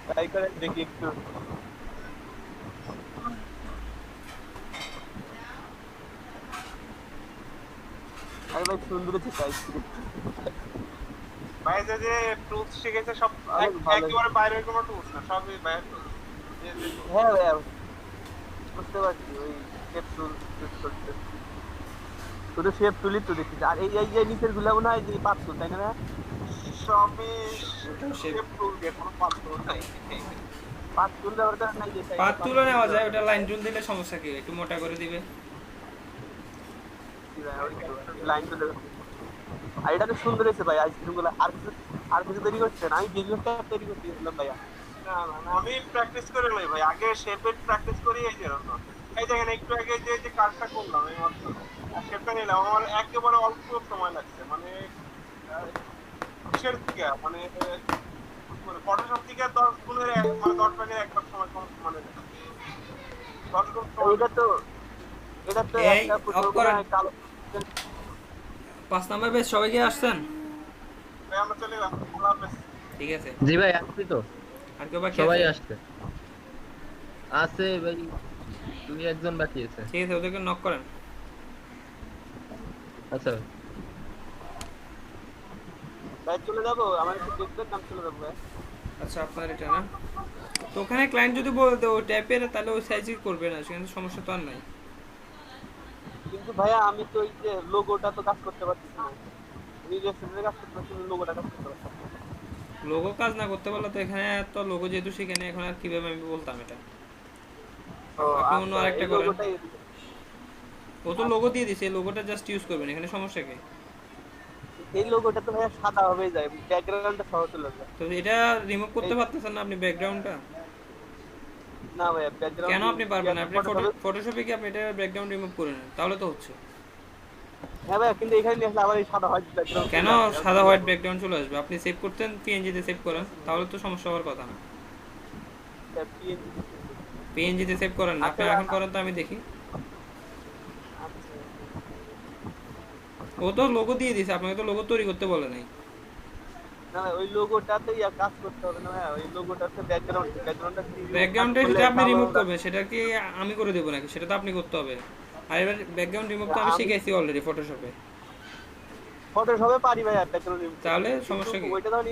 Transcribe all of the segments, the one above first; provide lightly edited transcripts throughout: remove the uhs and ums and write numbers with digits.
Try করে দেখি একটু। আরে ভাই সুন্দর হচ্ছে আইসক্রিম। ভাই যে টুলস শিখেছে সব অনেক ভালো। একেবারে বাইরের কোনো টুলস না, সবই বাইরের টুলস। যে টুলস হ্যাঁ ভাইয়া, বুঝতে পারছি ওই শেপ টুল ইউজ করতে। শুধু শেপ টুলই তো দেখছি, আর এই এই যে নিচের গুলা মনে হয় যে পাত টুল, তাই না ভাইয়া? সবই ওটাও সে শেপ টুল দিয়ে, কোনো পাথর নাই। পাত টুল ব্যবহার করা নাই, যে সাইডে পাত পাত তুলে টুল নেওয়া যায়, ব্যবহার ওটা করা। লাইন টুল দিলে সমস্যা কি, একটু মোটা করে দিবে। জি ভাইয়া, ওই তো লাইন টুল। আর এটা তো সুন্দর হয়েছে ভাই আইসক্রিম গুলা। আর কিছু তৈরি করছেন? আমি বিজনেসটা তৈরি করতে গেছিলাম ভাইয়া। না না না, আমি প্র্যাকটিস করে লই ভাই, আগে শেপের প্র্যাকটিস করি এই জন্য। এই দেখেন একটু আগে যে যে কাজটা করলাম এই মাত্র, আর শেপটা নিলাম, আমার একেবারে অল্প সময় লাগছে। মানে কিসের থেকে মানে ফটোশপ থেকে 10 গুণের মানে 10 ভাগের 1 ভাগ সময় কম, মানে 10 গুণ সময় এটা তো এটা তো এই একটা অফ ফুটবল মনে করেন। হয় কালো। 5 নাম্বার বেশ সবাই কি আসছেন? ভাই। আমরা চলে গেলাম, আল্লাহ হাফেজ। ঠিক আছে। জি ভাই আসছি তো। আর কেউ বাকি সবাই আছে? আসছে। আছে ভাই, 2-1 জন বাকি আছে। ঠিক আছে, ওদেরকে নক করেন। আচ্ছা ভাই চলে যাবো, আমার একটু দেখবেন, আমি চলে যাবো ভাই। আচ্ছা, আপনার এটা না, তো ওখানে ক্লায়েন্ট যদি বলে দেয় ওই টাইপের, তাহলে ওই সাইজই করবে না, সেখানে সমস্যা তো আর নাই। কিন্তু ভাইয়া আমি তো ওই যে লোগোটা তো কাজ করতে পারতেছি না। আমি রেস্টুরেন্টে কাজ করতে পারছি, লোগোটা কাজ করতে পারছি না। লোগো কাজ না করতে পারলে তো এখানে তো লোগো যেহেতু সেখানে এখন আর কিভাবে আমি বলতাম এটা। ও আপনি অন্য আচ্ছা, আরেকটা এই করেন। লোগোটাই। ও তো লোগো আচ্ছা, দিয়ে দিছে, এই লোগোটা জাস্ট ইউজ করবেন, এখানে সমস্যা কি? এই লোগোটা তো ভাইয়া সাদা হয়ে যায়, ব্যাকগ্রাউন্ডটা সহ চলে যায়। তো এটা রিমুভ করতে এই পারতেছেন না আপনি ব্যাকগ্রাউন্ডটা? না ভাইয়া, কেন ব্যাকগ্রাউন্ড আপনি পারবেন না? আপনি ফটোশপে। ফটোশপে কি আপনি এটা ব্যাকগ্রাউন্ড রিমুভ করে নেন, তাহলে তো হচ্ছে। হ্যাঁ ভাইয়া, কিন্তু এখানে নিয়ে আসলে আবার এই সাদা হোয়াইট ব্যাকগ্রাউন্ড কেন চলে আসে, আমি সাদা কি হোয়াইট করবো? ব্যাকগ্রাউন্ড চলে আসবে? আপনি সেভ করতেন পিএনজি তে সেভ করেন, তাহলে তো সমস্যা হওয়ার কথা না। PNG। পিএনজি তে সেভ করেন না, আপনি আচ্ছা এখন করেন তো আমি দেখি। আচ্ছা। ও তো লোগো দিয়ে দিছে, আপনাকে তো লোগো তৈরি করতে বলে নাই। না ভাই, ওই লোগোটাতে কাজ করতে হবে না ভাইয়া, ওই লোগোটাতে ব্যাকগ্রাউন্ডটা কাজ ব্যাকগ্রাউন্ডটা করলে যেটা আপনি কালো। রিমুভ করবেন সেটা কি আমি করে দেবো নাকি? সেটা তো আপনি করতে হবে। আর এবার ব্যাকগ্রাউন্ড রিমুভ তো আমি আমি শিখেছি অলরেডি ফটোশপে। ফটোশপে পারি ভাইয়া ব্যাকগ্রাউন্ড রিমুভ করতে, তাহলে কিন্তু সমস্যা কি? ওইটা যখন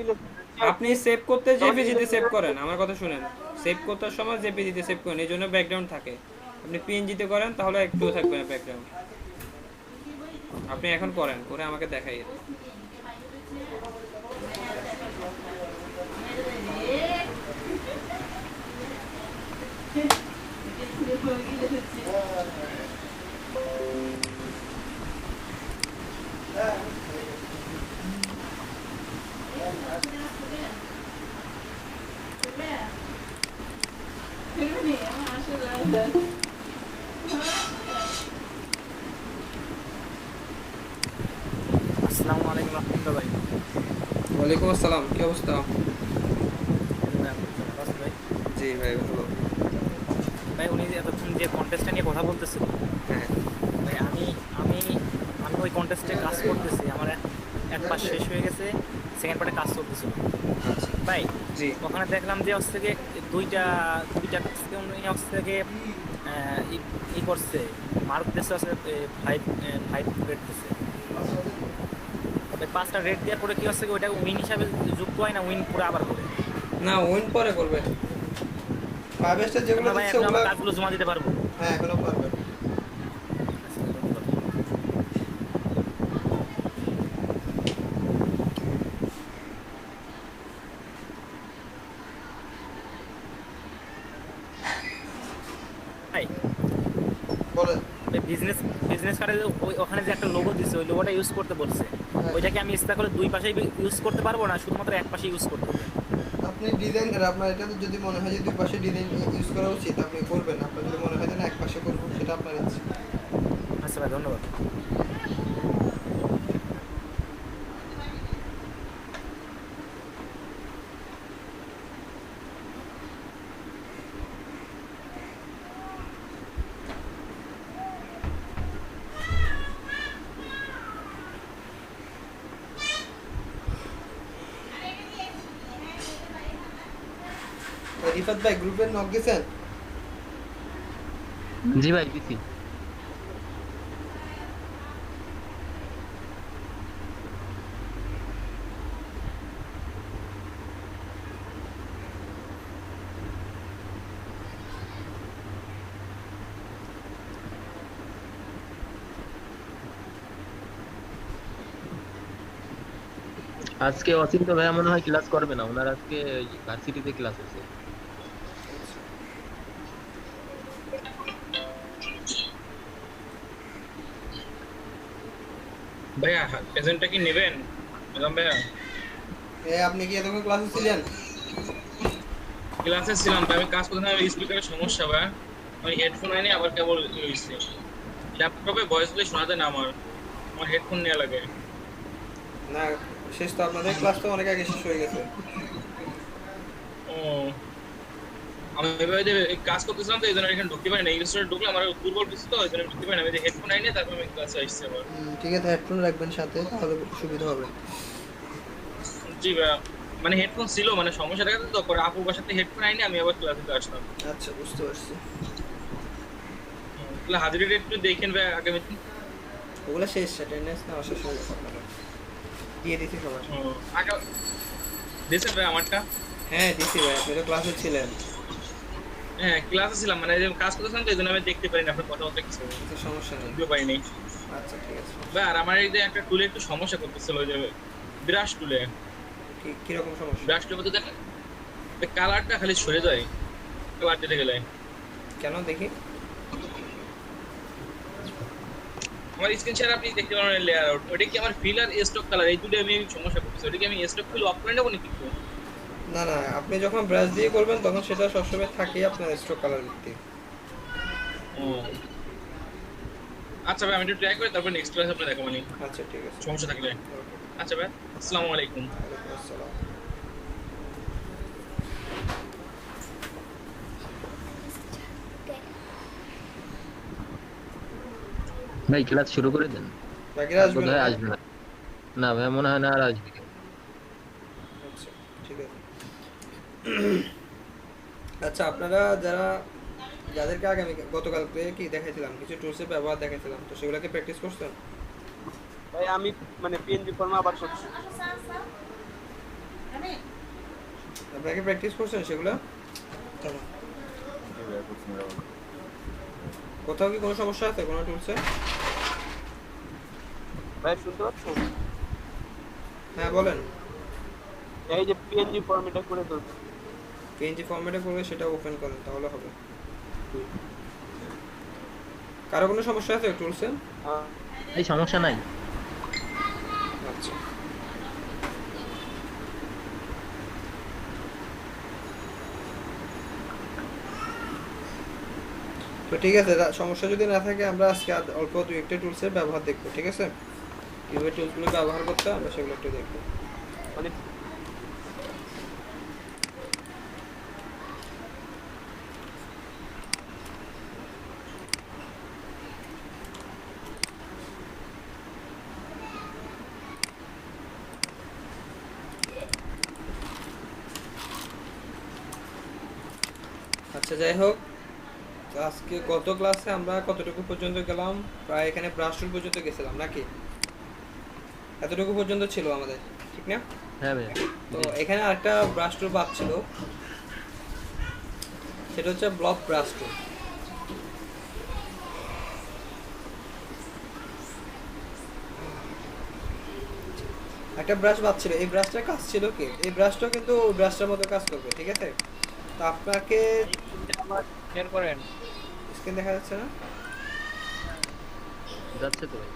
আপনি সেভ করতে যখন জেপিজিতে সেভ করেন, ইলাস্ট্রেটর। আমার কথা শুনেন। সেভ করতে সময় জেপিজিতে সেভ করেন, এই জন্য ব্যাকগ্রাউন্ড থাকে। আপনি পিএনজিতে করেন তাহলে একটু থাকবে না ব্যাকগ্রাউন্ড। আপনি এখন করেন, করে আমাকে দেখাই। আসসালামু আলাইকুম রহমতুল্লাহ ভাই। ওয়ালাইকুম আসসালাম, কি অবস্থা? ভাই আলহামদুলিল্লাহ, ভালো আছেন ভাই? জি ভাই, ভালো। ভাই উনি যে এতক্ষণ যে কন্টেস্টটা নিয়ে কথা বলতেছিল, হ্যাঁ। ভাই আমি আমি আমি ওই কন্টেস্টে কাজ করতেছি, আমার এক পাশ শেষ হয়ে গেছে, সেকেন্ড পার্টে কাজ চলতেছিল আচ্ছা। ভাই। জি। ওখানে দেখলাম যে হচ্ছে গিয়ে দুইটা দুইটা কাজকে উনি হচ্ছে গিয়ে ই করছে, মার্ক দিচ্ছে হচ্ছে 5 রেট দিচ্ছে। তবে 5টা রেট দেওয়ার পরে কি হচ্ছে কি ওইটা উইন হিসাবে যুক্ত হয় না, উইন পুরো আবার করে। না, উইন পরে করবে। পাবেস্টার যেগুলো না ভাই, দিচ্ছে এখন ওগুলো। আমার কাজগুলো জমা দিতে পারবো? হ্যাঁ, এগুলো পারবে। আচ্ছা, ধন্যবাদ। ভাই বলেন। ওই বিজনেস বিজনেস কার্ডে ওখানে যে একটা লোগো দিচ্ছে, ওই লোগোটা ইউজ করতে বলছে। ওইটাকে আমি ইচ্ছা করে দুই পাশেই ইউজ করতে পারবো না, শুধুমাত্র এক পাশে ইউজ করতে হবে? আপনি ডিজাইন করে আপনার এটা যদি মনে হয় যে দুই পাশে ডিজাইন ইউজ করা উচিত, আপনি করবেন। আপনার যদি মনে হয় যে না এক পাশে করবো, সেটা আপনার ইচ্ছে। আচ্ছা ভাই, ধন্যবাদ। রিফাত ভাই গ্রুপে নক দিছেন? জি ভাই দিছি। আজকে অচিন্ত ভাইয়া মনে হয় ক্লাস করবে না, ওনার আজকে ভার্সিটিতে ক্লাস আছে। ভাইয়া প্রেজেন্টটা কি নেবেন নিজাম ভাইয়া? আপনি কি এতক্ষণ ক্লাসে ছিলেন? ক্লাসে ছিলাম ভাই, আমি কাজ করতে স্পিকারের সমস্যা ভাই, আমি হেডফোন আনি আবার কেবল লইছি, ল্যাপটপে ভয়েস গুলো শোনা যায় না, আমার হেডফোন নেওয়া লাগে। না শেষ তো আপনাদের ক্লাস তো অনেক আগে শেষ হয়ে গেছে। ও আমি এভাবে যে কাজ করতেছিলাম তো এই জন্য এখানে ঢুকতে পারি না, ইনস্টলে ঢুকলে আমার দুর্বল কিছু তো ওই জন্য ঢুকতে পারি না, আমি যে হেডফোন আনি তারপর আমি ক্লাসে আসছি আবার। ঠিক আছে, হেডফোন রাখবেন সাথে, তাহলে সুবিধা হবে। জি ভাইয়া, মানে হেডফোন ছিল, মানে সমস্যা দেখা যেত তো, পরে আপুর বাসাতে হেডফোন আইনি আমি আবার ক্লাসে আসলাম। আচ্ছা বুঝতে পারছি। তাহলে হাজিরিটা একটু দেখেন ভাই আগামী দিন। ওগুলো শেষ, অ্যাটেন্ডেন্স না আসা শেষ আপনারা দিয়ে দিছি সবার। আগে দিয়েছেন ভাই আমারটা? হ্যাঁ দিছি ভাই, আপনি তো ক্লাসে ছিলেন। হ্যাঁ ক্লাসে ছিলাম, মানে যে কাজ করতেছিলাম তো এই জন্য আমি দেখতে পারিনি আপনার কথা বলতে কিছু কিছু সমস্যা নেই। বুঝতে পারিনি। আচ্ছা ঠিক আছে। ভাই আর আমার এই যে একটা টুলে একটু সমস্যা করতেছিল, ওই যে ব্রাশ টুলে, কিরকম সমস্যা? ব্রাশ টুলের মধ্যে কালারটা খালি সরে যায়, কালার দিতে গেলে। কেন দেখি? আমার স্ক্রিন শেয়ার আপনি দেখতে পারেন, লেয়ার আউট, ওটা কি আমার ফিল আর স্টক কালার এই দুটো আমি সমস্যা করতেছি, ওটা কি আমি স্টক ফিল অফ করে নেবো নাকি? না না, আপনি যখন ব্রাশ দিয়ে করবেন তখন সেটা সবসময় থাকেই আপনার স্ট্রোক কালার ভিত্তিক। ও আচ্ছা ভাই, আমি একটু ট্রাই করি, তারপর নেক্সট ক্লাসে আপনার দেখাবো নি। আচ্ছা ঠিক আছে, সমস্যা থাকলে। আচ্ছা ভাই, আসসালামু আলাইকুম। ওয়ালাইকুম আসসালাম। ভাই ক্লাস শুরু করে দেন। বাকিরা আসবে বোধহয় না? আসবে না। না ভাই মনে হয় না আর আসবে। আচ্ছা ঠিক আছে। আচ্ছা আপনারা যাদেরকে আগামী গতকালকে কি দেখাইছিলাম, কিছু টুলসের ব্যবহার দেখাইছিলাম, তো সেগুলোকে প্র্যাকটিস করছেন? ভাই আমি মানে পিএনজি ফর্মে আবার করছি। আপনাকে প্র্যাকটিস করছেন সেগুলো? কোথাও কি কোনো সমস্যা আছে কোনো টুলসে? ভাই শুনতে পাচ্ছেন? হ্যাঁ বলেন। এই যে পিএনজি ফর্মেটটা করে তুলছি। পিএনজি ফরম্যাটে করে সেটা ওপেন করেন, তাহলে হবে। কারো কোনো সমস্যা আছে টুলসে? এই সমস্যা নাই। আচ্ছা তো ঠিক আছে, সমস্যা যদি না থাকে আমরা আজকে অল্প দু একটা টুলসের ব্যবহার দেখবো, ঠিক আছে? কিভাবে টুলসগুলো ব্যবহার করতে হয় আমরা সেগুলো একটু দেখবো। মানে আচ্ছা যাই হোক, তো আজকে গত ক্লাসে আমরা কতটুকু পর্যন্ত গেলাম? প্রায় এখানে ব্রাশ টুল পর্যন্ত গেছিলাম নাকি? এতটুকু পর্যন্ত ছিল আমাদের, ঠিক না? হ্যাঁ ভাই। তো এখানে আরেকটা ব্রাশ টুল বাদ ছিল, সেটা হচ্ছে ব্লক ব্রাশ টুল। একটা ব্রাশ বাদ ছিল, এই ব্রাশটার কাজ ছিল কি, এই ব্রাশটাও কিন্তু ওই ব্রাশটার মতো কাজ করবে, ঠিক আছে? তো আপনাকে আমার শেয়ার করেন। স্ক্রিন দেখা যাচ্ছে না? যাচ্ছে তো ভাই।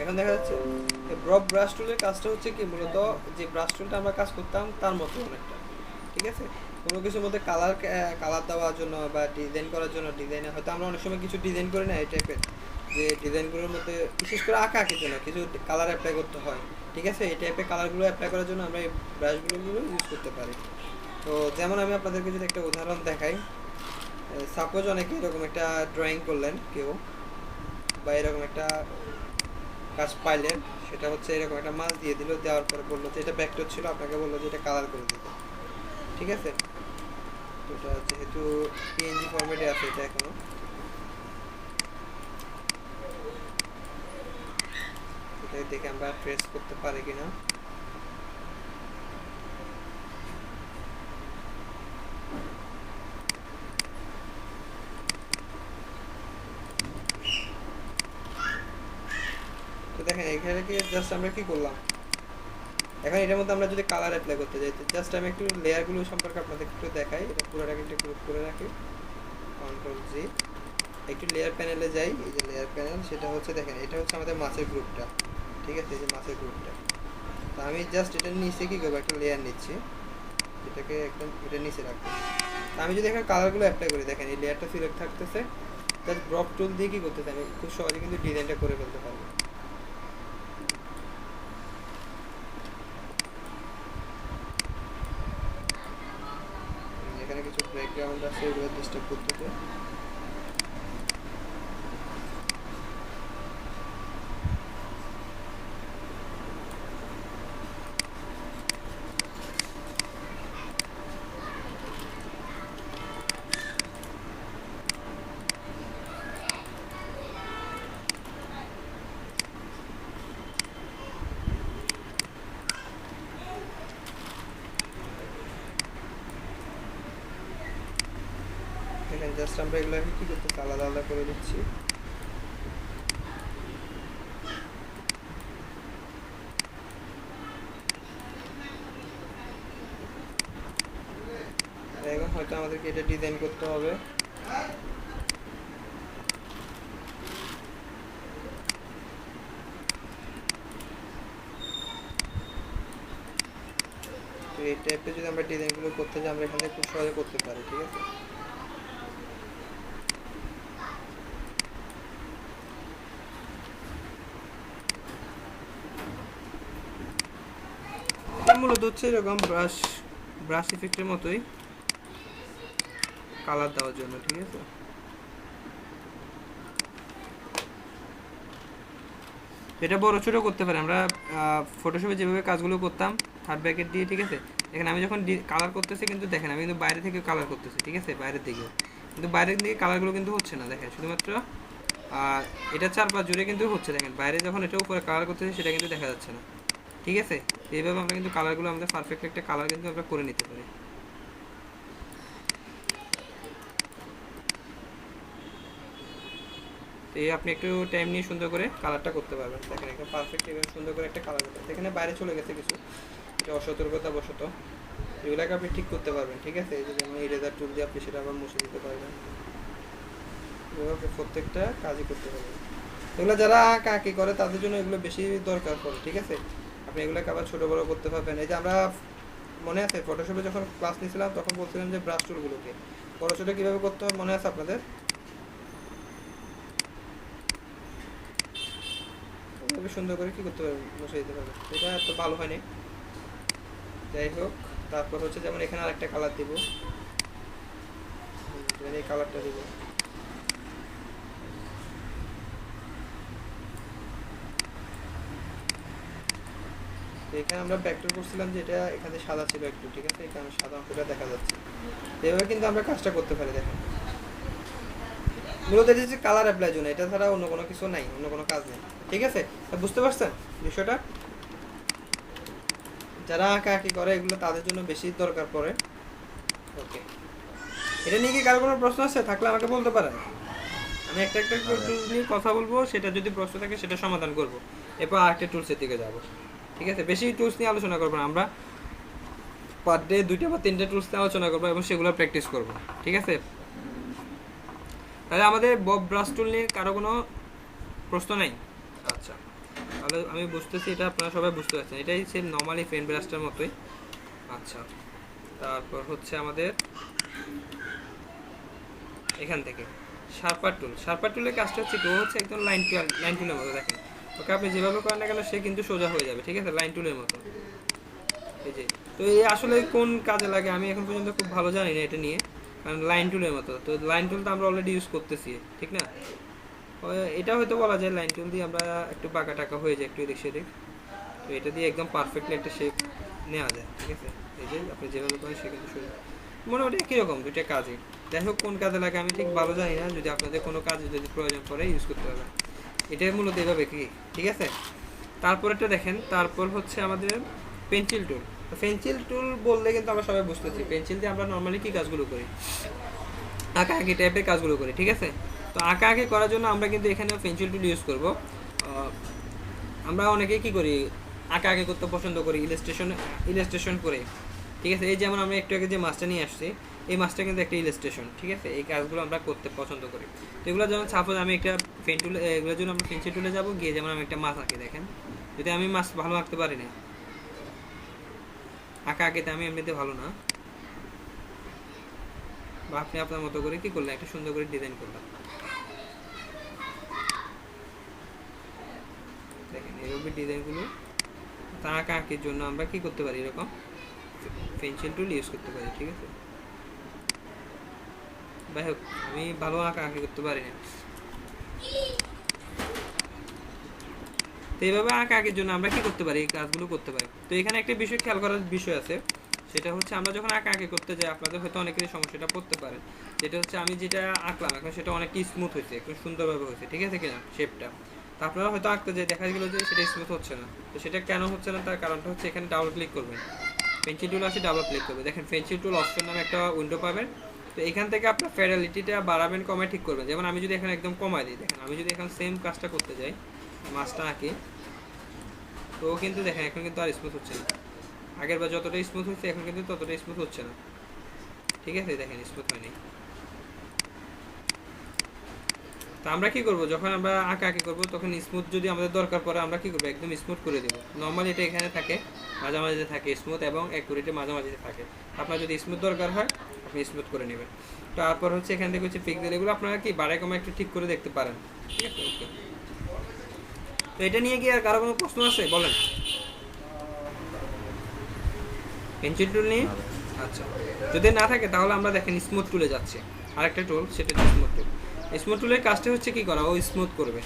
এখন দেখা যাচ্ছে এই ব্রড ব্রাশ টুলের কাজটা হচ্ছে কি, মূলত যে ব্রাশ টুলটা আমরা কাজ করতাম তার মতো অনেকটা, ঠিক আছে? কোনো কিছুর মধ্যে কালার দেওয়ার জন্য বা ডিজাইন করার জন্য, ডিজাইনে হয়তো আমরা অনেক সময় কিছু ডিজাইন করি না এই টাইপের, যে ডিজাইনগুলোর মধ্যে বিশেষ করে আঁকা কিছু না, কিছু কালার অ্যাপ্লাই করতে হয়, ঠিক আছে? এই টাইপের কালারগুলো অ্যাপ্লাই করার জন্য আমরা এই ব্রাশগুলো ইউজ করতে পারি। তো যেমন আমি আপনাদেরকে যদি একটা উদাহরণ দেখাই, সাপোজ অনেকে এরকম একটা ড্রয়িং করলেন কেউ, বা এরকম একটা কাজ পাইলেন সেটা হচ্ছে এরকম একটা মাছ দিয়ে দিল, দেওয়ার পরে বললো যে এটা ভেক্টর ছিল, আপনাকে বললো যে এটা কালার করে দিতে, ঠিক আছে। তো এটা যেহেতু পিএনজি ফরম্যাটে আছে এটা এখনো, এটা দেখে আমরা ট্রেস করতে পারি কিনা। তো দেখেন এখানে কি জাস্ট আমরা কি করলাম, এখন এটার মধ্যে আমরা যদি কালার অ্যাপ্লাই করতে যাই, তো জাস্ট আমি একটু লেয়ারগুলো সম্পর্কে আপনাদের একটু দেখাই। এটা পুরোটাকে একটু গ্রুপ করে রাখি, কন্ট্রোল জি, একটু লেয়ার প্যানেলে যাই। এই যে লেয়ার প্যানেল, সেটা হচ্ছে দেখেন এটা হচ্ছে আমাদের মাছের গ্রুপটা, ঠিক আছে, এই যে মাছের গ্রুপটা। তো আমি জাস্ট এটার নিচে কি করবো, একটা লেয়ার নিচ্ছি, এটাকে একদম এটার নিচে রাখবো। তো আমি যদি এখানে কালারগুলো অ্যাপ্লাই করি, দেখেন এই লেয়ারটা সিলেক্ট থাকতেছে, জাস্ট ড্রপ টুল দিয়ে কি করতেছে, আমি খুব সহজে কিন্তু ডিজাইনটা করে ফেলতে পারবো। এখানে কিছু ব্যাকগ্রাউন্ড আছে, এগুলো ডিস্টার্ব করতেছে। এখানে জাস্ট আমরা এগুলোকে কি করতেছি, আলাদা আলাদা করে দিচ্ছি। এখন হয়তো আমাদেরকে এটা ডিজাইন করতে হবে। তো এই টাইপের যদি আমরা ডিজাইনগুলো করতে যাই, আমরা এখানে খুব সহজে করতে পারি, ঠিক আছে। মূলত হচ্ছে এরকম ব্রাশ ইফেক্টের মতোই কালার দেওয়ার জন্য, ঠিক আছে। এটা বড় ছোট করতে পারি আমরা, ফটোশপে যেভাবে কাজগুলো করতাম থার্ড ব্র্যাকেট দিয়ে, ঠিক আছে। এখানে আমি যখন কালার করতেছি, কিন্তু দেখেন আমি কিন্তু বাইরে থেকে কালার করতেছি, ঠিক আছে, বাইরের দিকে, কিন্তু বাইরের দিকে কালারগুলো কিন্তু হচ্ছে না, দেখেন শুধুমাত্র এটা চারপাশ জুড়ে কিন্তু হচ্ছে, দেখেন বাইরে যখন এটা উপরে কালার করতেছি সেটা কিন্তু দেখা যাচ্ছে না, ঠিক আছে। এইভাবে আমরা কিন্তু কালারগুলো আমাদের পারফেক্ট একটা কালার কিন্তু আমরা করে নিতে পারি। তো এই আপনি একটু টাইম নিয়ে সুন্দর করে কালারটা করতে পারবেন, দেখেন একটা পারফেক্ট এভাবে সুন্দর করে একটা কালার করতে। এখানে বাইরে চলে গেছে কিছু, এটা অসতর্কতা বশত, এগুলোকে আপনি ঠিক করতে পারবেন, ঠিক আছে। এই যে যেমন ইরেজার টুল দিয়ে আপনি সেটা আবার মুছে দিতে পারবেন, এভাবে প্রত্যেকটা কাজই করতে পারবেন। এগুলো যারা আঁকি করে তাদের জন্য এগুলো বেশি দরকার পড়ে, ঠিক আছে। আপনি এগুলোকে আবার ছোটো বড়ো করতে পারবেন। এই যে আমরা মনে আছে ফটোশপে যখন ক্লাস নিয়েছিলাম তখন বলছিলাম যে ব্রাশ টুলগুলোকে বড় ছোটো কীভাবে করতে হবে, মনে আছে আপনাদের? সুন্দর করে কি করতে পারবেন, বসে দিতে পারবেন। এটা এত ভালো হয়নি, যাই হোক। তারপর হচ্ছে যেমন এখানে আরেকটা কালার দিব, এই কালারটা দিব, এখানে আমরা ভেক্টর করছিলাম যে এটা এখানে সাদা ছিল একটু, ঠিক আছে, এখানে সাদা অংশটা দেখা যাচ্ছে। এভাবে কিন্তু আমরা কাজটা করতে পারি। দেখেন মূলত এটা হচ্ছে কালার অ্যাপ্লাই জন্য, এটা ছাড়া অন্য কোনো কিছু নাই, অন্য কোনো কাজ নেই, ঠিক আছে। বুঝতে পারছেন বিষয়টা? যারা আঁকাআঁকি করে এগুলো তাদের জন্য বেশি দরকার পড়ে। ওকে, এটা নিয়ে কি কারো কোনো প্রশ্ন আছে? থাকলে আমাকে বলতে পারেন, আমি একটা একটা টুলস নিয়ে কথা বলবো, সেটা যদি প্রশ্ন থাকে সেটা সমাধান করব, এরপর আরেকটা টুলসের দিকে যাব, ঠিক আছে। বেশি টুলস নিয়ে আলোচনা করবো না, আমরা পার ডে 2টা বা 3টা টুলস নিয়ে আলোচনা করবো এবং সেগুলো প্র্যাকটিস করব, ঠিক আছে। তাহলে আমাদের বব ব্রাশ টুল নিয়ে কারো কোনো প্রশ্ন নেই? আচ্ছা, তাহলে আমি বুঝতেছি এটা আপনারা সবাই বুঝতে পারছেন, এটাই সেম নর্মালি পেন ব্রাশটার মতোই। আচ্ছা, তারপর হচ্ছে আমাদের এখান থেকে শার্পার টুল। শার্পার টুলের কাজটা হচ্ছে কি, ও হচ্ছে একদম লাইন টুলের মতো। দেখেন ওকে আপনি যেভাবে করেন না কেন সে কিন্তু সোজা হয়ে যাবে, ঠিক আছে, লাইন টুলের মতো। এই যে, তো এই আসলে কোন কাজে লাগে আমি এখন পর্যন্ত খুব ভালো জানি না এটা নিয়ে, কারণ লাইন টুলের মতো, তো লাইন টুল তো আমরা অলরেডি ইউজ করতেছি, ঠিক না। এটা হয়তো বলা যায় লাইন টুল দিয়ে আমরা একটু বাঁকা টাকা হয়ে যায় একটু এদিক সেদিক, তো এটা দিয়ে একদম পারফেক্টলি একটা শেপ নেওয়া যায়, ঠিক আছে। এই যে আপনি যেভাবে করেন সে কিন্তু শুরু মোটামুটি কীরকম দুইটা কাজে, যাই হোক কোন কাজে লাগে আমি ঠিক ভালো জানি না, যদি আপনাদের কোনো কাজে যদি প্রয়োজন পড়ে ইউজ করতে পারবেন। এটাই মূলত এভাবে কি, ঠিক আছে। তারপরেটা দেখেন, তারপর হচ্ছে আমাদের পেন্সিল টুল। পেন্সিল টুল বললে কিন্তু আমরা সবাই বুঝতেছি পেন্সিল দিয়ে আমরা নর্মালি কী কাজগুলো করি, আঁকাআঁকি টাইপের কাজগুলো করি, ঠিক আছে। তো আঁকাআঁকি করার জন্য আমরা কিন্তু এখানে পেন্সিল টুল ইউজ করব। আমরা অনেকেই কী করি, আঁকাআঁকি করতে পছন্দ করি ইলাস্ট্রেশন করে, ঠিক আছে। এই যেমন আমরা একটু আগে যে মাছটা নিয়ে আসছি, এই মাছটা কিন্তু একটা ইলাস্ট্রেশন, ঠিক আছে। এই কাজগুলো আমরা করতে পছন্দ করি। তো এগুলো যেমন সাপোজ আমি একটা পেন টুল, এগুলোর জন্য আমরা পেন্সিল টুলে যাবো, গিয়ে যেমন আমি একটা মাছ আঁকি, দেখেন যদি আমি মাছ ভালো আঁকতে পারি না, আঁকাআঁকিতে আমি এমনিতে ভালো না, বা আপনি আপনার মতো করে কি করলেন, একটা সুন্দর করে ডিজাইন করলাম, দেখেন এরকম ডিজাইনগুলো। তা আঁকাআঁকির জন্য আমরা কি করতে পারি, এরকম পেন্সিল টুল ইউজ করতে পারি, ঠিক আছে। যাই হোক আমি ভালো আঁকাআঁকি করতে পারি না, তো এইভাবে আঁকাআঁকির জন্য আমরা কি করতে পারি, এই কাজগুলো করতে পারি। তো এখানে একটা বিষয় খেয়াল করার বিষয় আছে, সেটা হচ্ছে আমরা যখন আঁকাআঁকি করতে যাই, আপনাদের হয়তো অনেকেরই সমস্যাটা পড়তে পারে, যেটা হচ্ছে আমি যেটা আঁকলাম এখন সেটা অনেকটা স্মুথ হয়েছে, একটু সুন্দরভাবে হয়েছে, ঠিক আছে কিনা শেপটা। তো আপনারা হয়তো আঁকতে যাই দেখা গেলো যে সেটা স্মুথ হচ্ছে না। তো সেটা কেন হচ্ছে না, তার কারণটা হচ্ছে এখানে ডাবল ক্লিক করবেন, পেন্সিল টুল আসে ডাবল ক্লিক করবে, দেখেন পেন্সিল টুল অপশন নামে একটা উইন্ডো পাবেন। তো এখান থেকে আপনার ফেডালিটিটা বাড়াবেন কমায় ঠিক করবেন। যেমন আমি যদি এখানে একদম কমায় দিই, দেখেন আমি যদি এখন সেম কাজটা করতে যাই, মাছটা আঁকি, তো কিন্তু দেখেন এখন কিন্তু আর স্মুথ হচ্ছে না, আগের বার যতটা স্মুথ হচ্ছে এখন কিন্তু ততটা স্মুথ হচ্ছে না, ঠিক আছে। দেখেন স্মুথ হয়নি। তো আমরা কি করব, যখন আমরা আঁকাআঁকি করব তখন স্মুথ যদি আমাদের দরকার পড়ে আমরা কি করব, একদম স্মুথ করে দেব। নর্মালি এটা এখানে থাকে, মাঝামাঝি থাকে স্মুথ এবং অ্যাকুরেটে মাঝামাঝি থাকে। আপনার যদি স্মুথ দরকার হয় আপনি স্মুথ করে নেবেন। তারপর হচ্ছে এখান থেকে হচ্ছে পিক্সেল, এগুলো আপনারা কি বাড়ায় কমায় একটু ঠিক করে দেখতে পারেন, ঠিক আছে। ওকে, তো এটা নিয়ে কি আর কারো কোনো প্রশ্ন আছে বলেন, পেন্সিল টুল নিয়ে? আচ্ছা, যদি না থাকে তাহলে আমরা দেখেন স্মুথ টুলে যাচ্ছি, আরেকটা টুল, সেটা হচ্ছে স্মুথ টুল। স্মুথ টুলের কাজটা হচ্ছে কি করা, ও স্মুথ করবে।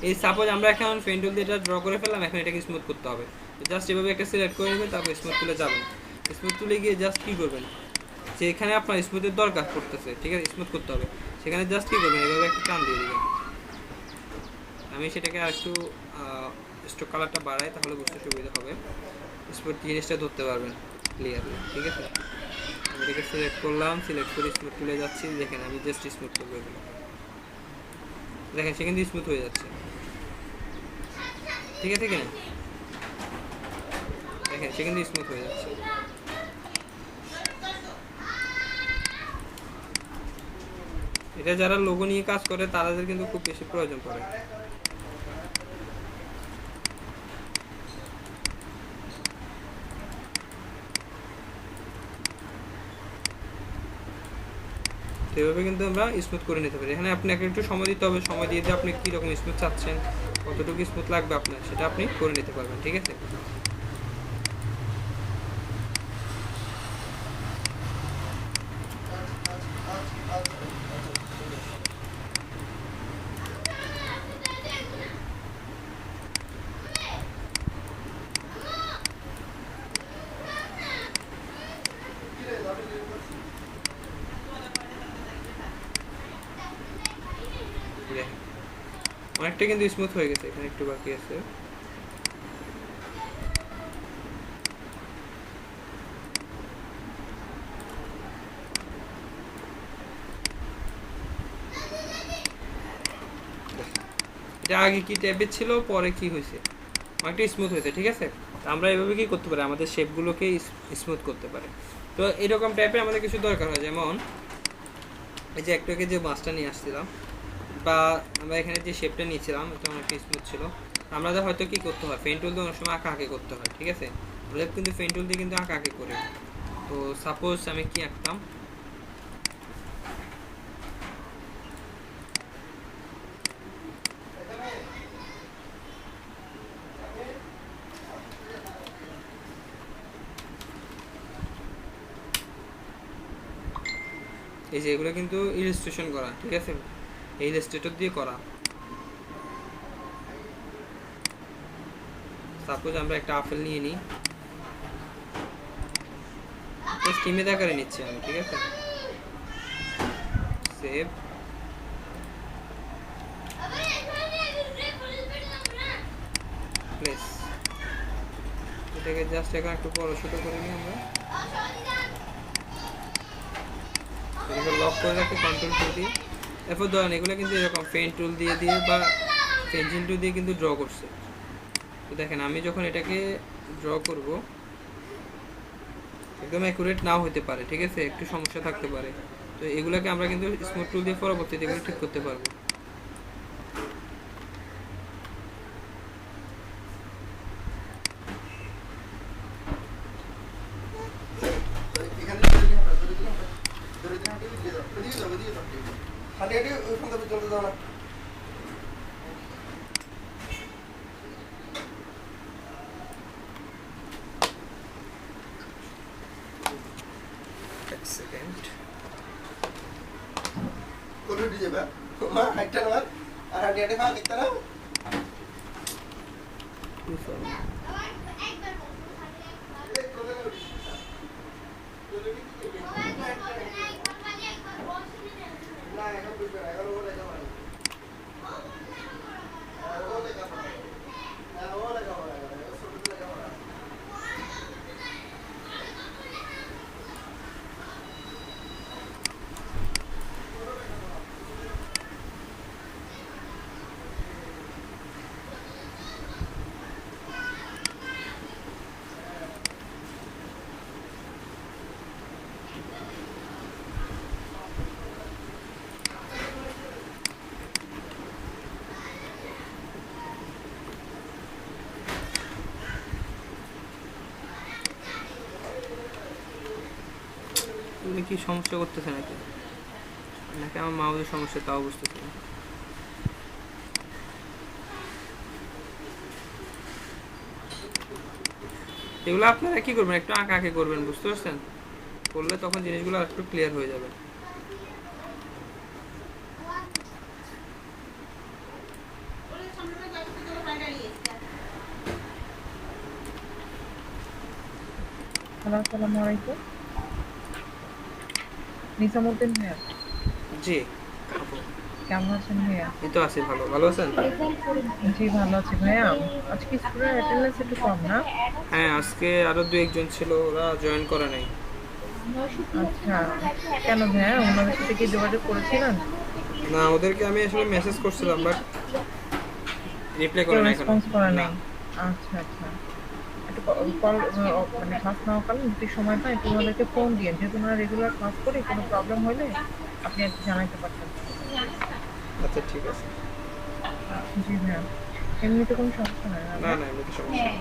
এই সাপোজ আমরা এখন পেন টুল দিয়ে এটা ড্র করে ফেললাম, এখন এটাকে স্মুথ করতে হবে। জাস্ট এভাবে একটা সিলেক্ট করে নেবেন, তারপর স্মুথ টুলে যাবেন। স্মুথ টুলে গিয়ে জাস্ট কী করবেন, যে এখানে আপনার স্মুথের দরকার পড়তেছে, ঠিক আছে, স্মুথ করতে হবে, সেখানে জাস্ট কী করবেন, এভাবে একটা টান দিয়ে দেবেন। আমি সেটাকে আর একটু স্ট্রোক কালারটা বাড়াই, তাহলে বুঝতে সুবিধা হবে, স্মুথ জিনিসটা ধরতে পারবেন ক্লিয়ারলি, ঠিক আছে। আমি এটাকে সিলেক্ট করলাম, সিলেক্ট করে স্মুথ টুলে যাচ্ছি, দেখেন আমি জাস্ট স্মুথ করবো এগুলো, দেখেন সে কিন্তু স্মুথ হয়ে যাচ্ছে, ঠিক আছে কিনা, দেখেন সে কিন্তু স্মুথ হয়ে যাচ্ছে। এটা যারা লোগো নিয়ে কাজ করে তাদের কিন্তু খুব বেশি প্রয়োজন পড়ে। এভাবে কিন্তু আমরা স্মুথ করে নিতে পারি। এখানে আপনাকে একটু সময় দিতে হবে, সময় দিয়ে আপনি কীরকম স্মুথ চাচ্ছেন, কতটুকু স্মুথ লাগবে আপনার, সেটা আপনি করে নিতে পারবেন, ঠিক আছে। অনেকটা কিন্তু স্মুথ হয়ে গেছে, এখানে একটু বাকি আছে। এটা আগে কি টাইপের ছিল, পরে কি হয়েছে, অনেকটা স্মুথ হয়েছে, ঠিক আছে। আমরা এভাবে কি করতে পারি, আমাদের শেপগুলোকে স্মুথ করতে পারি। তো এরকম টাইপের আমাদের কিছু দরকার হয়, যেমন এই যে একটু আগে যে মাছটা নিয়ে আসছিলাম, বা আমরা এখানে যে শেপটা নিয়েছিলাম এটা অনেকটা স্মুথ ছিল। আমাদের হয়তো কি করতে হয়, পেন টুল দিয়ে অনেক সময় আঁকাআঁকি করতে হয়, ঠিক আছে। আমরা কিন্তু পেন টুল দিয়ে কিন্তু আঁকাআঁকি করি। তো সাপোজ আমি কি আঁকতাম, এই যে এগুলো কিন্তু ইলাস্ট্রেশন করা, ঠিক আছে, এই ইলাস্ট্রেটর দিয়ে করা। সাপোজ আমরা একটা আপেল নিয়ে নিই, জাস্ট ইমেজ আকারে নিচ্ছি আমি, ঠিক আছে? সেভ, প্লেস, এটাকে জাস্ট এখন একটু বড় ছোট করে নিই আমরা, এটাকে লক করে রাখি কন্ট্রোল টুল দিয়ে। এরপর ধরেন এগুলো কিন্তু এরকম পেন টুল দিয়ে দিয়ে বা পেন্সিল টুল দিয়ে কিন্তু ড্র করছে। তো দেখেন আমি যখন এটাকে ড্র করব একদম অ্যাকুরেট নাও হতে পারে, ঠিক আছে, একটু সমস্যা থাকতে পারে। তো এগুলোকে আমরা কিন্তু স্মুথ টুল দিয়ে পরবর্তীতে এগুলো ঠিক করতে পারবো। এক সেকেন্ড, তুমি কি সমস্যা করতেছে নাকি নাকি আমার মাউসের সমস্যা তাও বুঝতেছি না। এগুলো আপনারা কি করবেন, একটু আঁকা আঁকি করবেন, বুঝতে পারছেন? করলে তখন জিনিসগুলো একটু ক্লিয়ার হয়ে যাবে। হ্যালো, আসসালামু আলাইকুম। নিজামুদ্দিন ভাইয়া, জি কেমন আছেন ভাইয়া? এই তো আছি, ভালো। ভালো আছেন? জি ভালো আছি ভাইয়া। আজকে স্কুলের অ্যাটেন্ডেন্স একটু কম না? হ্যাঁ, আজকে আরো দু একজন ছিল, ওরা জয়েন করে নাই। আচ্ছা, কেন ভাইয়া? ওনাদের সাথে কি যোগাযোগ করেছিলেন? না, ওদেরকে আমি আসলে মেসেজ করছিলাম বাট রিপ্লাই করে কেউ নাই, রেসপন্স করে না। নাই? আচ্ছা আচ্ছা, একটু কল মানে ক্লাস নাও করেন, যদি সময় পায় একটু ওনাদেরকে ফোন দিন, যেহেতু ওনারা রেগুলার ক্লাস করে, কোনো প্রবলেম হলে আপনি একটু জানাইতে পারতেন। আচ্ছা ঠিক আছে। জি ভাইয়া, এমনিতে কোনো সমস্যা নাই না? না না, এমনিতে সমস্যা নেই।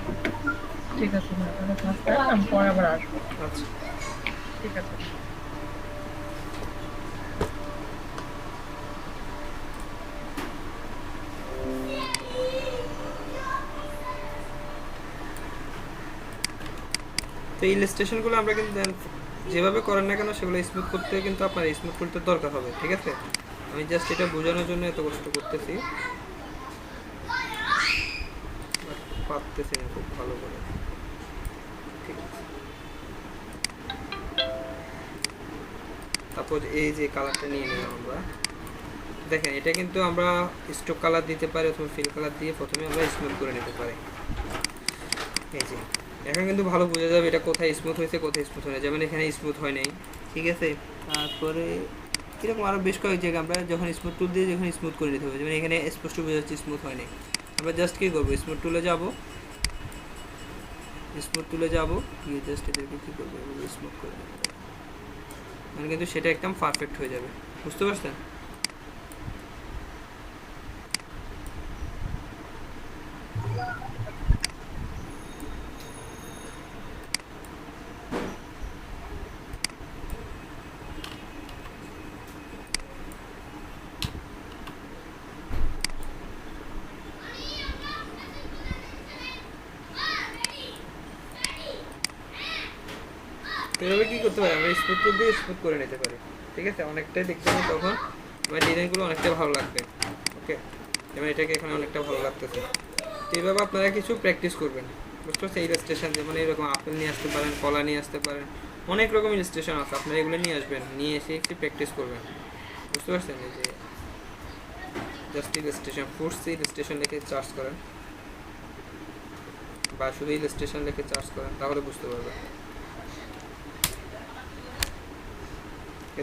ঠিক আছে ভাইয়া, তাহলে ক্লাস করেন, আমি পরে আবার আসবো। আচ্ছা, ঠিক আছে। তো ইলাস্ট্রেশনগুলো আমরা কিন্তু যেভাবে করেন না কেন সেগুলো স্মুথ করতে কিন্তু আপনার স্মুথ করতে দরকার হবে, ঠিক আছে? আমি জাস্ট এটা বোঝানোর জন্য এত কষ্ট করতেছি, পারতেছি না খুব ভালো করে, ঠিক আছে? তারপর এই যে কালারটা নিয়ে নিলাম আমরা, দেখেন এটা কিন্তু আমরা স্ট্রোক কালার দিতে পারি অথবা ফিল কালার দিয়ে প্রথমে আমরা স্মুথ করে নিতে পারি। এই যে এখন কিন্তু ভালো বোঝা যাবে এটা কোথায় স্মুথ হয়েছে কোথায় স্মুথ হয় না, যেমন এখানে স্মুথ হয় নাই, ঠিক আছে? তারপরে এরকম আরও বেশ কয়েক জায়গায় আমরা যখন স্মুথ টুল দিয়ে যখন স্মুথ করে নিতে হবে, যেমন এখানে স্পষ্ট বোঝা যাচ্ছে স্মুথ হয় নাই। আমরা জাস্ট কী করবো, স্মুথ টুলে যাব, স্মুথ টুলে যাব, গিয়ে জাস্ট এদেরকে কী করবো, স্মুথ করে দেবো, মানে কিন্তু সেটা একদম পারফেক্ট হয়ে যাবে, বুঝতে পারছেন? এভাবে কী করতে পারি, আমরা স্মুথ টুল দিয়ে স্মুথ করে নিতে পারি, ঠিক আছে? অনেকটাই দেখতে হবে, তখন আমার ডিজাইনগুলো অনেকটা ভালো লাগবে। ওকে, যেমন এটাকে এখানে অনেকটা ভালো লাগতেছে। তো এইভাবে আপনারা কিছু প্র্যাকটিস করবেন, বুঝতে পারছেন? ইলাস্ট্রেশন যেমন এরকম আপেল নিয়ে আসতে পারেন, কলা নিয়ে আসতে পারেন, অনেক রকম ইলাস্ট্রেশন আছে, আপনারা এগুলো নিয়ে আসবেন, নিয়ে এসে একটু প্র্যাকটিস করবেন, বুঝতে পারছেন? এই যে জাস্ট ইলাস্ট্রেশন, ফ্রুটস ইলাস্ট্রেশন লিখে চার্জ করেন বা শুধু ইলাস্ট্রেশন লিখে চার্জ করেন, তাহলে বুঝতে পারবেন।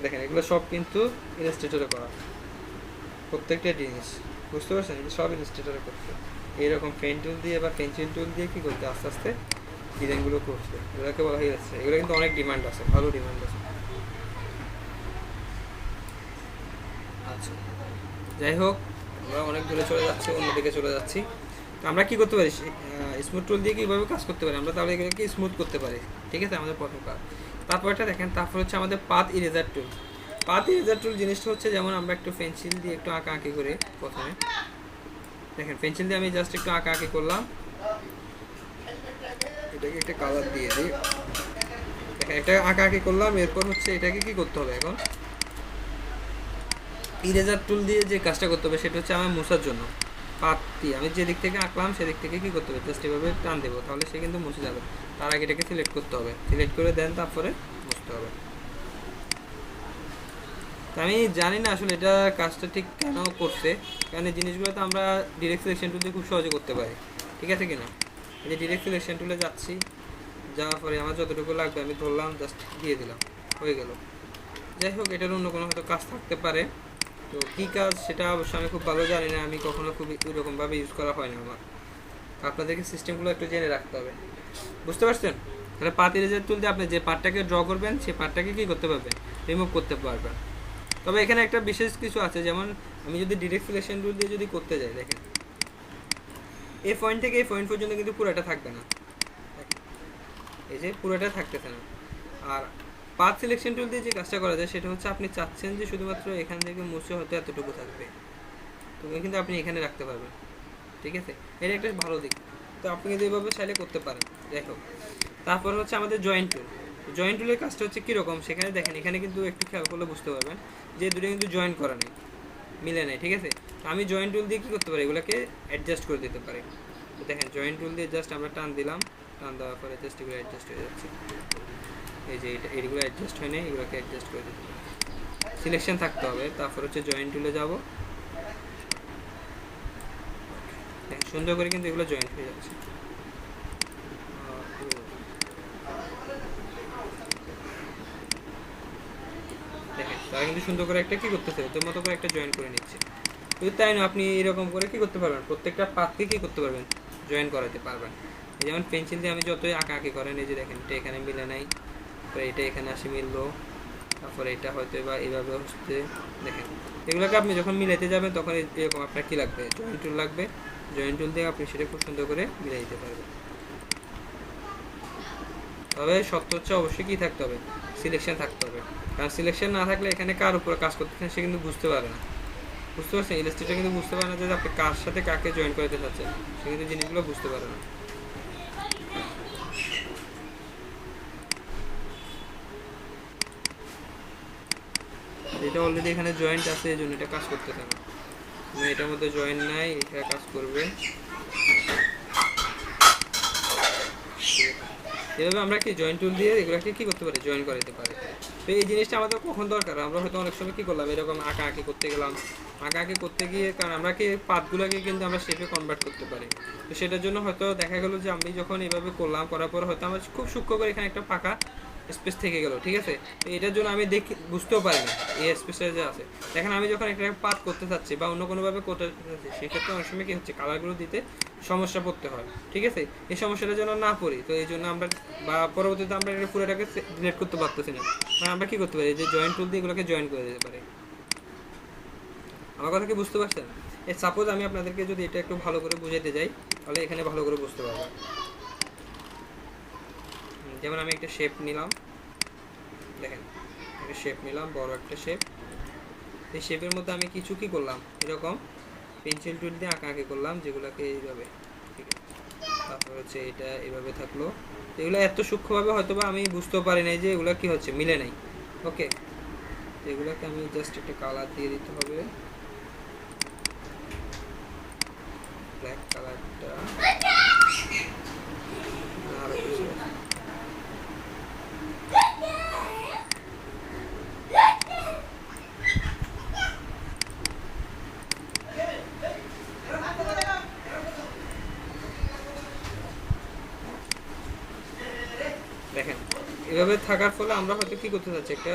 দেখেন এগুলো সব কিন্তু ইলাস্ট্রেটরে করা, প্রত্যেকটা জিনিস, বুঝতে পারছেন? এগুলো সব ইলাস্ট্রেটরে করতে, এইরকম পেন টুল দিয়ে বা পেন্সিল টুল দিয়ে কী করতে আস্তে আস্তে ডিজাইনগুলো করছে, এগুলোকে বলা হয় ইলাস্ট্রেটর। এগুলো কিন্তু অনেক ডিমান্ড আছে, ভালো ডিমান্ড আছে। আচ্ছা, যাই হোক, আমরা অনেক দূরে চলে যাচ্ছি, অন্যদিকে চলে যাচ্ছি। তো আমরা কী করতে পারি, স্মুথ টুল দিয়ে কীভাবে কাজ করতে পারি আমরা, তাহলে এগুলোকে স্মুথ করতে পারি, ঠিক আছে? আমাদের প্রথম কাজ। তারপরটা দেখেন, তারপর হচ্ছে আমাদের পাথ ইরেজার টুল। পাথ ইরেজার টুল জিনিসটা হচ্ছে যেমন আমরা একটু পেন্সিল দিয়ে একটু আঁকাআঁকি করে, প্রথমে দেখেন পেন্সিল দিয়ে আমি জাস্ট একটু আঁকাআঁকি করলাম, এটাকে একটা কালার দিয়ে দিই, দেখেন এটা আঁকাআঁকি করলাম। এরপর হচ্ছে এটাকে কি করতে হবে, এখন ইরেজার টুল দিয়ে যে কাজটা করতে হবে সেটা হচ্ছে আমার মুছার জন্য। পাত দিয়ে আমি যে দিক থেকে আঁকলাম সেদিক থেকে কী করতে হবে, জাস্ট এভাবে টান দেবো, তাহলে সে কিন্তু মুছে যাবে। তার আগে এটাকে সিলেক্ট করতে হবে, সিলেক্ট করে দেন তারপরে মুছতে হবে। তো আমি জানি না আসলে এটা কাজটা ঠিক কেন করছে, কারণ এই জিনিসগুলো তো আমরা ডিরেক্ট সিলেকশন টুল দিয়ে খুব সহজে করতে পারি, ঠিক আছে কিনা? এই যে ডিরেক্ট সিলেকশন টুলে যাচ্ছি, যাওয়ার পরে আমার যতটুকু লাগবে আমি ধরলাম, জাস্ট দিয়ে দিলাম, হয়ে গেল। যাই হোক, এটার অন্য কোনো হয়তো কাজ থাকতে পারে, তো কী কাজ সেটা অবশ্য আমি খুব ভালো জানি না, আমি কখনো খুব ওইরকমভাবে ইউজ করা হয় না আমার। আপনাদেরকে সিস্টেমগুলো একটু জেনে রাখতে হবে, বুঝতে পারছেন? তাহলে পাথ ইরেজার টুল দিয়ে আপনি যে পার্টটাকে ড্র করবেন সেই পার্টটাকে কী করতে পারবেন, রিমুভ করতে পারবেন। তবে এখানে একটা বিশেষ কিছু আছে, যেমন আমি যদি ডিরেক্ট সিলেকশন টুল দিয়ে যদি করতে যাই, দেখেন এই পয়েন্ট থেকে এই পয়েন্ট পর্যন্ত কিন্তু পুরোটা থাকবে না, এই যে পুরোটা থাকতেছে না। আর পাথ সিলেকশন টুল দিয়ে যে কাজটা করা যায় সেটা হচ্ছে আপনি চাচ্ছেন যে শুধুমাত্র এখান থেকে মুছে হয়তো এতটুকু থাকবে, তো কিন্তু আপনি এখানে রাখতে পারবেন, ঠিক আছে? এটা একটা ভালো দিক, তো আপনি কিন্তু এইভাবে চাইলে করতে পারেন। যাই হোক, তারপর হচ্ছে আমাদের জয়েন্ট টুল। জয়েন্ট টুলের কাজটা হচ্ছে কীরকম, সেখানে দেখেন এখানে কিন্তু একটু খেয়াল করলে বুঝতে পারবেন যে দুটো কিন্তু জয়েন করা নেই, মিলে নেই, ঠিক আছে? তো আমি জয়েন্ট টুল দিয়ে কী করতে পারি, এগুলোকে অ্যাডজাস্ট করে দিতে পারি। তো দেখেন জয়েন্ট টুল দিয়ে জাস্ট আমরা টান দিলাম, টান দেওয়ার পরে জাস্ট এগুলো অ্যাডজাস্ট হয়ে যাচ্ছে, এই যে এইগুলো অ্যাডজাস্ট হয় না, এগুলোকে অ্যাডজাস্ট করে দিতে হবে। সিলেকশন থাকতে হবে, তারপর হচ্ছে জয়েন্ট টুলে যাব, দেখেন সুন্দর করে কিন্তু এগুলো জয়েন্ট হয়ে যাচ্ছে। দেখেন তারা কিন্তু সুন্দর করে একটা কী করতেছে, ওদের মতো করে একটা জয়েন করে নিচ্ছে। যদি তাই না, আপনি এরকম করে কী করতে পারবেন, প্রত্যেকটা পাতকে কী করতে পারবেন, জয়েন করাতে পারবেন। যেমন পেন্সিল দিয়ে আমি যতই আঁকাআঁকি করেন, এই যে দেখেন এটা এখানে মিলে নাই, তারপরে এটা এখানে আসে মিললো, তারপরে এটা হয়তো বা এইভাবে হচ্ছে, দেখেন এগুলোকে আপনি যখন মিলাইতে যাবেন তখন এরকম আপনার কী লাগবে, জয়েন্ট টুল লাগবে। জয়েন্ট টুল দিয়ে আপনি সেটা খুব সুন্দর করে মিলাই দিতে পারবেন। তবে সত্য হচ্ছে অবশ্যই কী থাকতে হবে, সিলেকশন থাকতে হবে, কারণ সিলেকশন না থাকলে এখানে কার উপরে কাজ করতেছেন সে কিন্তু বুঝতে পারে না, বুঝতে পারছেন? ইলাস্ট্রেটর কিন্তু বুঝতে পারে না যে আপনি কার সাথে কাকে জয়েন করতে চাচ্ছেন, সে কিন্তু জিনিসগুলো বুঝতে পারে না। এটা অলরেডি এখানে জয়েন্ট আছে, এই জন্য এটা কাজ করতেছে না, এটার মধ্যে জয়েন্ট নাই, এটা কাজ করবে। এভাবে আমরা কি জয়েন্ট টুল দিয়ে এগুলোকে কী করতে পারি, জয়েন করে দিতে পারি। তো এই জিনিসটা আমাদের কখন দরকার, আমরা হয়তো অনেক সময় কী করলাম, এরকম আঁকাআঁকি করতে গেলাম, আঁকাআঁকি করতে গিয়ে, কারণ আমরা কি পাতগুলোকে কিন্তু আমরা শেপে কনভার্ট করতে পারি। তো সেটার জন্য হয়তো দেখা গেলো যে আমি যখন এভাবে করলাম, করার পর হয়তো আমার খুব সূক্ষ্ম করে এখানে একটা ফাঁকা স্পেস থেকে গেল, ঠিক আছে? তো এটার জন্য আমি বুঝতেও পারি না এই স্পেসটা যে আছে। দেখেন আমি যখন একটা পাত করতে চাচ্ছি বা অন্য কোনোভাবে করতে চাচ্ছি, সেক্ষেত্রে অনেক সময় কী হচ্ছে, কালারগুলো দিতে সমস্যা পড়তে হয়, ঠিক আছে? এই সমস্যাটা যেন না পড়ি, তো এই জন্য আমরা বা পরবর্তীতে আমরা এটা পুরোটাকে ডিলিট করতে পারতেছি না, মানে আমরা কী করতে পারি, যে জয়েন্ট টুল দিয়ে এগুলোকে জয়েন করে দিতে পারি। আমার কথা কি বুঝতে পারছেন? সাপোজ আমি আপনাদেরকে যদি এটা একটু ভালো করে বুঝাইতে যাই, তাহলে এখানে ভালো করে বুঝতে পারবেন। যেমন আমি একটা শেপ নিলাম, দেখেন একটা শেপ নিলাম, বড় একটা শেপ। এই শেপের মধ্যে আমি কিছু কি করলাম, এরকম পেন্সিল টুল দিয়ে আঁকাআঁকি করলাম, যেগুলোকে এইভাবে, ঠিক আছে? তারপর হচ্ছে এটা এইভাবে থাকলো, এগুলো এত সূক্ষ্মভাবে হয়তো বা আমি বুঝতেও পারি নাই যে এগুলো কি হচ্ছে, মিলে নাই। ওকে, এগুলোকে আমি জাস্ট একটা কালার দিয়ে দিতে হবে, ব্ল্যাক কালারটা। এভাবে থাকার ফলে আমরা হয়তো কি করতে চাচ্ছি, একটা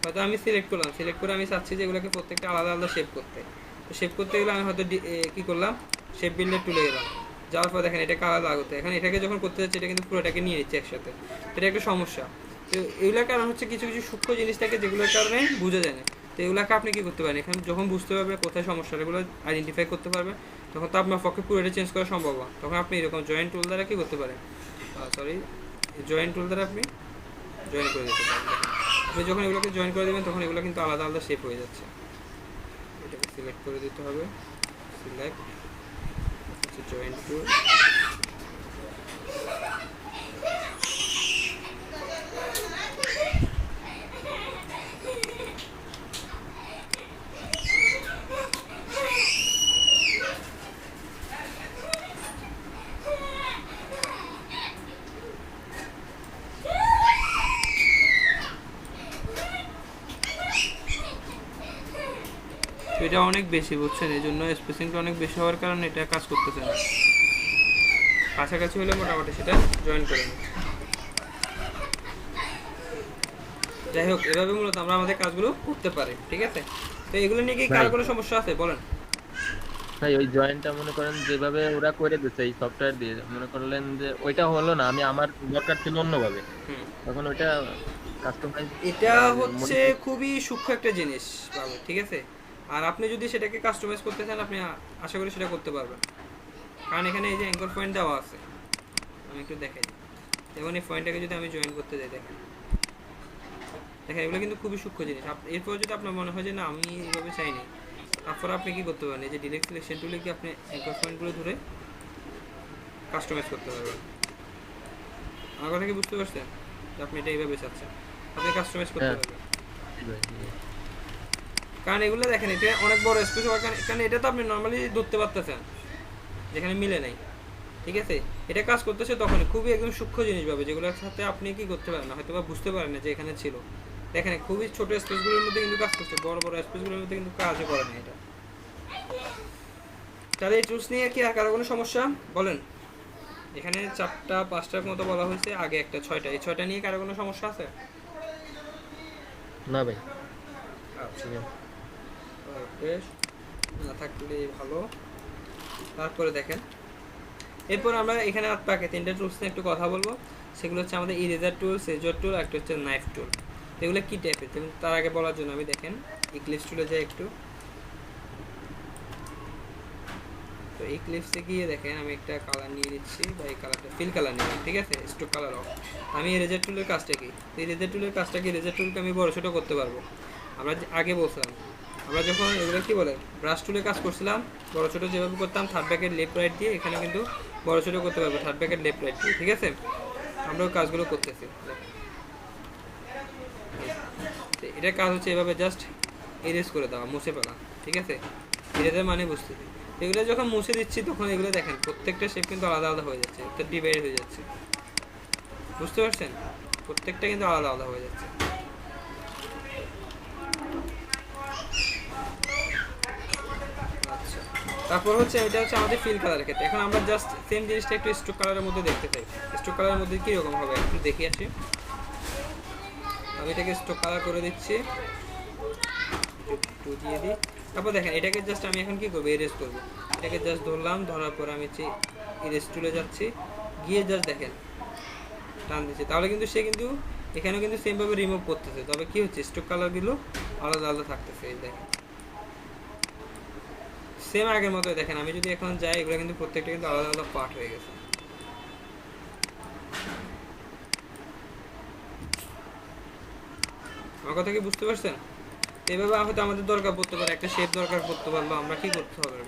হয়তো আমি সিলেক্ট করলাম, সিলেক্ট করে আমি চাচ্ছি যে এগুলোকে প্রত্যেকটা আলাদা আলাদা শেপ করতে। তো শেপ করতে গেলে আমি হয়তো কি করলাম, শেপ বিল্ডার টুলে গেলাম, যাওয়ার পর দেখেন এটাকে আলাদা আলাদা, এখন এটাকে যখন করতে যাচ্ছি এটা কিন্তু পুরোটাকে নিয়ে নিচ্ছে একসাথে, এটা একটা সমস্যা। তো এগুলোর কারণ হচ্ছে কিছু কিছু সূক্ষ্ম জিনিস থাকে যেগুলোর কারণে বোঝা যায় না। তো এগুলোকে আপনি কি করতে পারেন, এখানে যখন বুঝতে পারবে কোথায় সমস্যা, এগুলো আইডেন্টিফাই করতে পারবে, তখন তো আপনার পক্ষে পুরোটা চেঞ্জ করা সম্ভব না। তখন আপনি এরকম জয়েন্ট টুল দ্বারা কি করতে পারেন, জয়েন্ট টুল দ্বারা আপনি জয়েন করে দিতে পারেন। আপনি যখন এগুলোকে জয়েন করে দেবেন তখন এগুলো কিন্তু আলাদা আলাদা শেপ হয়ে যাচ্ছে। এটাকে সিলেক্ট করে দিতে হবে, সিলেক্ট জয়েন টুল, এটা অনেক বেশি বুঝছেন, এই জন্য স্পেসিংটা অনেক বেশি হওয়ার কারণে এটা কাজ করতেছে না। কাছাকাছি হলে মোটামুটি সেটা জয়েন করে নিই। যাই হোক, এভাবে মূলত আমরা আমাদের কাজগুলো করতে পারি, ঠিক আছে। তো এগুলো নিয়ে কি কার কোনো সমস্যা আছে বলেন? ভাই ওই জয়েন্টটা মনে করেন যেভাবে ওরা করে দিচ্ছে এই সফটওয়্যার দিয়ে, মনে করলেন যে ওইটা হলো না, আমি আমার দরকার ছিল অন্যভাবে, তখন ওইটা কাস্টমাইজ, এটা হচ্ছে খুবই সূক্ষ্ম একটা জিনিস বাবু, ঠিক আছে। আর আপনি যদি সেটাকে কাস্টমাইজ করতে চান আপনি আশা করি সেটা করতে পারবেন, কারণ এখানে এই যে অ্যাঙ্কর পয়েন্ট দেওয়া আছে, আমি একটু দেখাই। যেমন এই পয়েন্টটাকে যদি আমি জয়েন করতে যাই, দেখেন দেখেন এগুলো কিন্তু খুবই সূক্ষ্ম জিনিস। এরপর যদি আপনার মনে হয় যে না আমি এইভাবে চাইনি, তারপর আপনি কি করতে পারেন, এই যে ডিরেক্ট সিলেকশন টুলে কি আপনি অ্যাঙ্কর পয়েন্টগুলো ধরে কাস্টমাইজ করতে পারবেন। আমার কথা কি বুঝতে পারছেন? আপনি এটা এইভাবে চাচ্ছেন, আপনি কাস্টমাইজ করতে পারবেন। কারণ এগুলো দেখেন এটা অনেক বড় স্পেস হওয়ার কারণে এটা তো আপনি নর্মালি ধরতে পারতেছেন যেখানে মিলে নাই, ঠিক আছে। এটা কাজ করতেছে তখন খুবই একদম সূক্ষ্ম জিনিস পাবে যেগুলোর সাথে আপনি কি করতে পারেন না, হয়তো বা বুঝতে পারেন না যে এখানে ছিল। দেখেন খুবই ছোট স্পেসগুলোর মধ্যে কিন্তু কাজ করছে, বড় বড় স্পেসগুলোর মধ্যে কিন্তু কাজই করে না এটা। তাহলে এই টুলস নিয়ে কি আর কারো কোনো সমস্যা বলেন? এখানে 4টা 5টার মতো বলা হয়েছে, আগে একটা 6টা, এই 6টা নিয়ে কারো কোনো সমস্যা আছে? না ভাই, আচ্ছা বেশ, না থাকলে ভালো। তারপরে দেখেন এরপর আমরা এখানে বাকি 3টা টুলস নিয়ে একটু কথা বলবো। সেগুলো হচ্ছে আমাদের ইরেজার টুল, সেজর টুল, একটা হচ্ছে নাইফ টুল। এগুলো কি টাইপের, যেমন তার আগে বলার জন্য আমি দেখেন ইক্লিপস টুলে যাই একটু। তো ইক্লিপসে গিয়ে দেখেন আমি একটা কালার নিয়ে নিচ্ছি, বা এই কালারটা ফিল কালার নিলাম, ঠিক আছে, স্ট্রোক কালার অফ। আমি ইরেজার টুলের কাজটা কি, ইরেজার টুলের কাজটা কি, ইরেজার টুলকে আমি বড় ছোটো করতে পারবো। আমরা আগে বলছিলাম আমরা যখন এগুলো কি বলে ব্রাশ টুলে কাজ করছিলাম, বড় ছোটো যেভাবে করতাম থার্ড ব্যাকের লেফট রাইট দিয়ে, এখানে কিন্তু বড় ছোটো করতে পারবো থার্ড ব্যাকের লেফট রাইট দিয়ে, ঠিক আছে। আমরাও কাজগুলো করতেছি। এটার কাজ হচ্ছে এভাবে জাস্ট এরেজ করে দেওয়া, মুছে ফেলা, ঠিক আছে। এরেজের মানে বুঝতেছি। এগুলো যখন মুছে দিচ্ছি তখন এগুলো দেখেন প্রত্যেকটা শেপ কিন্তু আলাদা আলাদা হয়ে যাচ্ছে, একটা ডিভাইড হয়ে যাচ্ছে, বুঝতে পারছেন? প্রত্যেকটা কিন্তু আলাদা আলাদা হয়ে যাচ্ছে। আচ্ছা, তারপর হচ্ছে এটা হচ্ছে আমাদের ফিল কালারের ক্ষেত্রে। এখন আমরা জাস্ট সেম জিনিসটা একটু স্ট্রোক কালারের মধ্যে দেখতে চাই। স্ট্রোক কালারের মধ্যে কীরকম হবে একটু দেখি আসি। আমি এটাকে স্ট্রোক কালার করে দিচ্ছি, একটু দিয়ে দিই। তারপর দেখেন এটাকে জাস্ট আমি এখন কি করবো, এরেজ করবো। এটাকে জাস্ট ধরলাম, ধরার পর আমি এরেজ টুলে যাচ্ছি, গিয়ে জাস্ট দেখেন টান দিচ্ছে, তাহলে কিন্তু সে কিন্তু এখানেও কিন্তু সেমভাবে রিমুভ করতেছে, তবে কি হচ্ছে স্ট্রোক কালারগুলো আলাদা আলাদা থাকতেছে। এই দেখেন সেম আগের মতো। দেখেন আমি যদি এখন যাই, এগুলো কিন্তু প্রত্যেকটা কিন্তু আলাদা আলাদা পার্ট হয়ে গেছে। আমার কথা কি বুঝতে পারছেন? এভাবে হয়তো আমাদের দরকার পড়তে পারে, একটা শেপ দরকার পড়তে পারলো, আমরা কি করতে হবে,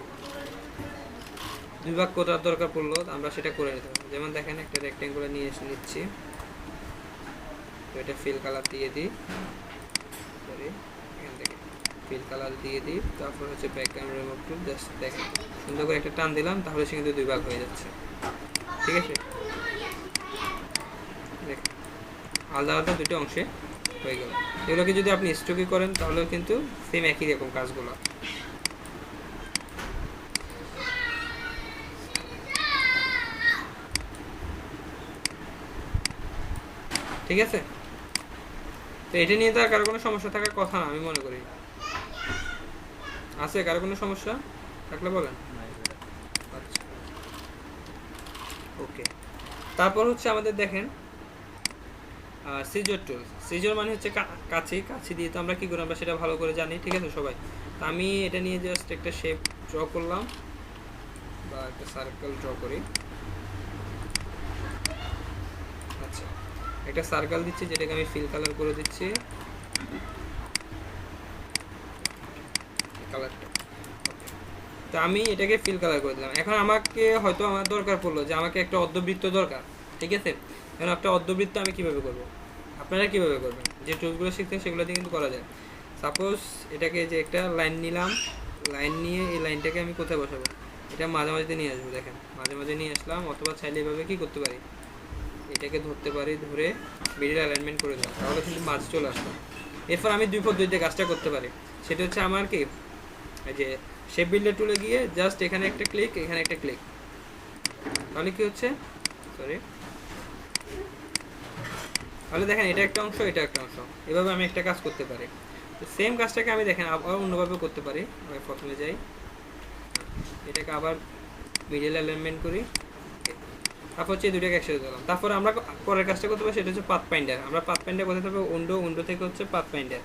দুই ভাগ করার দরকার পড়লো, আমরা সেটা করে নিতে পারবো। যেমন দেখেন একটা রেক্টেঙ্গুল নিয়ে এসে নিচ্ছি, তো এটা ফিল কালার দিয়ে দিই, সরি এখান থেকে ফিল কালার দিয়ে দিই। তারপর হচ্ছে ব্যাকগ্রাউন্ড রিমুভ টুল, জাস্ট দেখেন সুন্দর করে একটা টান দিলাম, তাহলে সে কিন্তু দুই ভাগ হয়ে যাচ্ছে, ঠিক আছে। দেখেন আলাদা আলাদা দুটো অংশে হয়ে গেল। এগুলোকে যদি আপনি স্ট্রোকে করেন তাহলেও কিন্তু সেম একই রকম কাজগুলো। ঠিক আছে? তো এটা নিয়ে তো আর কারো কোনো সমস্যা থাকার কথা না আমি মনে করি। আছে কারো কোনো সমস্যা থাকলে বলেন। আচ্ছা ওকে, তারপর হচ্ছে আমাদের দেখেন সিজর টুল। সিজর মানে হচ্ছে কাঁচি। কাঁচি দিয়ে তো আমরা কী করি আমরা সেটা ভালো করে জানি, ঠিক আছে সবাই? তো আমি এটা নিয়ে জাস্ট একটা শেপ ড্র করলাম বা একটা সার্কেল ড্র করি। আচ্ছা একটা সার্কেল দিচ্ছি যেটাকে আমি ফিল কালার করে দিচ্ছি কালারটা। তো আমি এটাকে ফিল কালার করে দিলাম। এখন আমাকে হয়তো আমার দরকার পড়লো যে আমাকে একটা অর্ধবৃত্ত দরকার, ঠিক আছে? এখন একটা অর্ধবৃত্ত আমি কিভাবে করব, আপনারা কিভাবে করবেন? যে টুলসগুলো শিখতেন সেগুলো দিয়ে কিন্তু করা যায়। সাপোজ এটাকে যে একটা লাইন নিলাম, লাইন নিয়ে এই লাইনটাকে আমি কোথায় বসাবো, এটা মাঝামাঝিতে নিয়ে আসবো। দেখেন মাঝে মাঝে নিয়ে আসলাম, অথবা চাইলে এভাবে কী করতে পারি, এটাকে ধরতে পারি, ধরে মিডিল অ্যালাইনমেন্ট করে দিলাম, তাহলে কিন্তু মাঝ চলে আসলো। এরপর আমি দুই পদ্ধতিতে কাজটা করতে পারি। সেটা হচ্ছে আমার কি, এই যে শেপ বিল্ডার টুলে গিয়ে জাস্ট এখানে একটা ক্লিক, এখানে একটা ক্লিক, তাহলে কি হচ্ছে, সরি, তাহলে দেখেন এটা একটা অংশ, এটা একটা অংশ, এভাবে আমি একটা কাজ করতে পারি। তো সেম কাজটাকে আমি দেখেন আবার অন্যভাবে করতে পারি। আমি প্রথমে যাই, এটাকে আবার মিডল অ্যালাইনমেন্ট করি, তারপর হচ্ছে দুটাকে একসাথে দিলাম। তারপর আমরা পরের কাজটা করতে পারি, সেটা হচ্ছে পাথ ফাইন্ডার। আমরা পাথ ফাইন্ডার কোথায় থাকবে, উইন্ডো থেকে হচ্ছে পাথ ফাইন্ডার,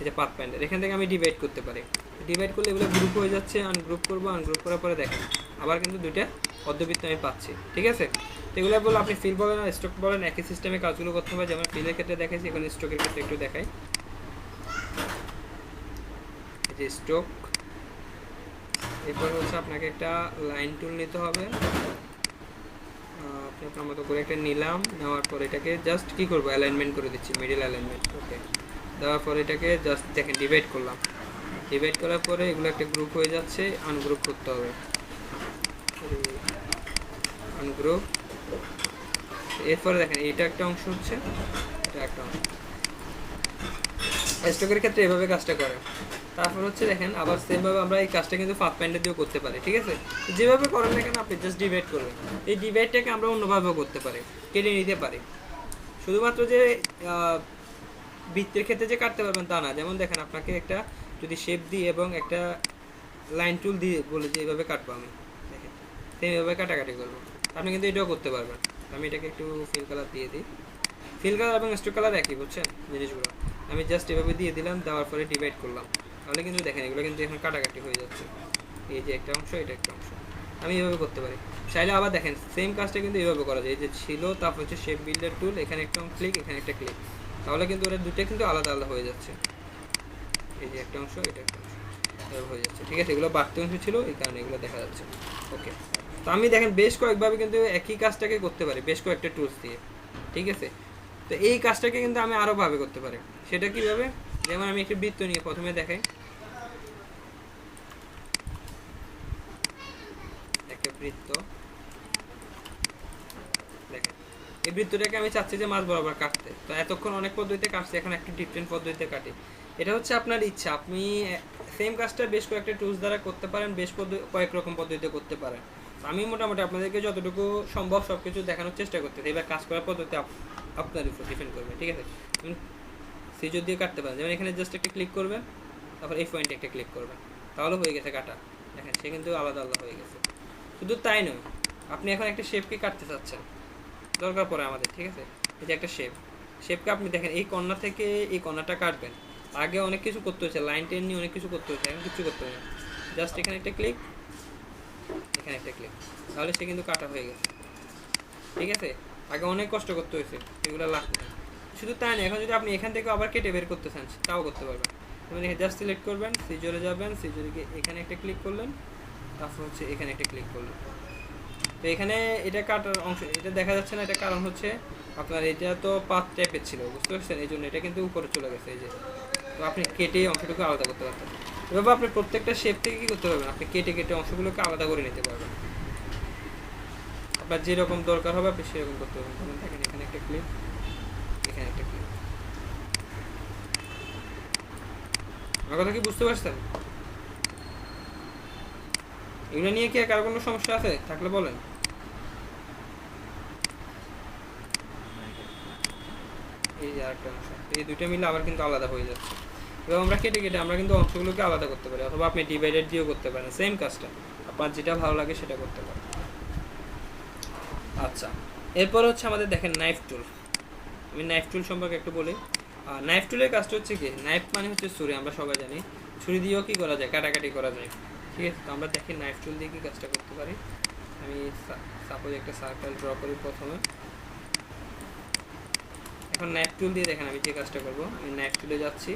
এটা পাথ ফাইন্ডার। এখান থেকে আমি ডিভাইড করতে পারি। ডিভাইড করলে এগুলো গ্রুপ হয়ে যাচ্ছে, আনগ্রুপ করবো, আনগ্রুপ করার পরে দেখেন আবার কিন্তু দুইটা অর্ধবৃত্ত আমি পাচ্ছি, ঠিক আছে? তো এগুলো বলে আপনি ফিল বলেন আর স্ট্রোক বলেন, একই সিস্টেমে কাজগুলো করতে হবে। যেমন ফিলের ক্ষেত্রে দেখাইছি, এখন স্ট্রোকের ক্ষেত্রে একটু দেখাই। এই যে স্ট্রোক, এরপর হচ্ছে আপনাকে একটা লাইন টুল নিতে হবে। আপনি আপনার মতো করে একটা নিলাম, নেওয়ার পর এটাকে জাস্ট কী করবো, অ্যালাইনমেন্ট করে দিচ্ছি, মিডল অ্যালাইনমেন্ট। ওকে, দেওয়ার পর এটাকে জাস্ট দেখেন ডিভাইড করলাম। ডিভাইড করার পরে এগুলো একটা গ্রুপ হয়ে যাচ্ছে, আনগ্রুপ করতে হবে, আনগ্রুপ। এরপরে দেখেন এটা একটা অংশ হচ্ছে, এটা একটা অংশ। স্টকের ক্ষেত্রে এভাবে কাজটা করে। তারপর হচ্ছে দেখেন আবার সেমভাবে আমরা এই কাজটা কিন্তু পাথ ফাইন্ডার দিয়েও করতে পারি, ঠিক আছে? যেভাবে করেন না কেন আপনি জাস্ট ডিভাইড করবেন। এই ডিভাইডটাকে আমরা অন্যভাবেও করতে পারি, কেটে নিতে পারি। শুধুমাত্র যে বৃত্তের ক্ষেত্রে যে কাটতে পারবেন তা না। যেমন দেখেন আপনাকে একটা যদি শেপ দিই এবং একটা লাইন টুল দিয়ে বলে যে এইভাবে কাটবো, আমি দেখেন সেইভাবে কাটাকাটি করবো, আপনি কিন্তু এটাও করতে পারবেন। আমি এটাকে একটু ফিল কালার দিয়ে দিই। ফিল কালার এবং স্ট্রোক কালার একই, বুঝছেন জিনিসগুলো? আমি জাস্ট এভাবে দিয়ে দিলাম, দেওয়ার পরে ডিভাইড করলাম, তাহলে কিন্তু দেখেন এগুলো কিন্তু এখন কাটাকাটি হয়ে যাচ্ছে। এই যে একটা অংশ, এটা একটা অংশ, আমি এভাবে করতে পারি। চাইলে আবার দেখেন সেম কাজটা কিন্তু এভাবে করা যায়। এই যে ছিল, তারপর হচ্ছে শেপ বিল্ডার টুল, এখানে একটা ক্লিক, এখানে একটা ক্লিক, তাহলে কিন্তু ওরা দুটো কিন্তু আলাদা আলাদা হয়ে যাচ্ছে। এই যে একটা অংশ, এটা একটা অংশ, এভাবে হয়ে যাচ্ছে, ঠিক আছে? এগুলো বাড়তি অংশ ছিল, এই কারণে এগুলো দেখা যাচ্ছে। ওকে, তো আমি দেখেন বেশ কয়েকভাবে কিন্তু একই কাজটাকে করতে পারি, বেশ কয়েকটা টুলস দিয়ে, ঠিক আছে? তো এই কাজটাকে কিন্তু আমি আরও ভাবে করতে পারি। সেটা কীভাবে? যেমন আমি একটি বৃত্ত নিয়ে প্রথমে দেখাই, একটা বৃত্ত দেখেন, এই বৃত্তটাকে আমি চাচ্ছি যে মাঝ বরাবর কাটতে। তো এতক্ষণ অনেক পদ্ধতিতে কাটছি, এখন একটু ডিফারেন্ট পদ্ধতিতে কাটি। এটা হচ্ছে আপনার ইচ্ছা, আপনি সেম কাজটা বেশ কয়েকটা টুলস দ্বারা করতে পারেন, বেশ কয়েক রকম পদ্ধতিতে করতে পারেন। আমি মোটামুটি আপনাদেরকে যতটুকু সম্ভব সব কিছু দেখানোর চেষ্টা করতে, এবার কাজ করার পদ্ধতি আপনার উপর ডিপেন্ড করবে, ঠিক আছে? সিজর দিয়ে কাটতে পারেন, যেমন এখানে জাস্ট একটা ক্লিক করবেন, তারপর এই পয়েন্টে একটা ক্লিক করবেন, তাহলে হয়ে গেছে কাটা। দেখেন সে কিন্তু আলাদা আলাদা হয়ে গেছে। শুধু তাই নয়, আপনি এখন একটা শেপকে কাটতে চাচ্ছেন, দরকার পড়ে আমাদের, ঠিক আছে? এই যে একটা শেপকে আপনি দেখেন এই কর্নার থেকে এই কর্নারটা কাটবেন, আগে অনেক কিছু করতে হচ্ছে, লাইন টেন নিয়ে অনেক কিছু করতে হচ্ছে, এখন কিছু করতে হবে না, জাস্ট এখানে একটা ক্লিক, এখানে একটা ক্লিক, তাহলে সে কিন্তু কাটা হয়ে গেছে, ঠিক আছে? আগে অনেক কষ্ট করতে হয়েছে, এগুলো লাগবে না। শুধু তাই না, এখন যদি আপনি এখান থেকে আবার কেটে বের করতে চান তাও করতে পারবেন। মানে জাস্ট সিলেক্ট করবেন, সিজরে যাবেন, সিজরে গিয়ে এখানে একটা ক্লিক করলেন, তারপর হচ্ছে এখানে একটা ক্লিক করলেন। তো এখানে এটা কাটার অংশ, এটা দেখা যাচ্ছে না, এটা কারণ হচ্ছে আপনার এটা তো পাথ টাইপের ছিল, বুঝতে পারছেন? এই জন্য এটা কিন্তু উপরে চলে গেছে, এই যে। তো আপনি কেটে অংশটুকু আলাদা করতে পারতেন। এভাবে আপনি প্রত্যেকটা শেপ থেকে কী করতে পারবেন, আপনি কেটে কেটে অংশগুলোকে আলাদা করে নিতে পারবেন। আপনার যেরকম দরকার হবে আপনি সেরকম করতে পারবেন। যেমন দেখেন এখানে একটা ক্লিপ, এখানে একটা ক্লিপ। আমার কথা কি বুঝতে পারছেন? এগুলো নিয়ে কি কারো কোনো সমস্যা আছে? থাকলে বলেন। এই যে আরেকটা অংশ, এই দুইটা মিলে আবার কিন্তু আলাদা হয়ে যাচ্ছে। এবং আমরা কেটে কেটে আমরা কিন্তু অংশগুলোকে আলাদা করতে পারি, অথবা আপনি ডিভাইডেড দিয়েও করতে পারেন, সেম কাজটা আপনার যেটা ভালো লাগে সেটা করতে পারেন। আচ্ছা, এরপর হচ্ছে আমাদের দেখেন নাইফ টুল। আমি নাইফ টুল সম্পর্কে একটু বলি। নাইফ টুলের কাজটা হচ্ছে কি, নাইফ মানে হচ্ছে ছুরি, আমরা সবাই জানি ছুরি দিয়েও কি করা যায়, কাটাকাটি করা যায়, ঠিক আছে। তো আমরা দেখি নাইফ টুল দিয়ে কি কাজটা করতে পারি। আমি সাপোজ একটা সার্কেল ড্র করি প্রথমে। এখন নাইফ টুল দিয়ে দেখেন আমি যে কাজটা করবো, আমি নাইফ টুলে যাচ্ছি,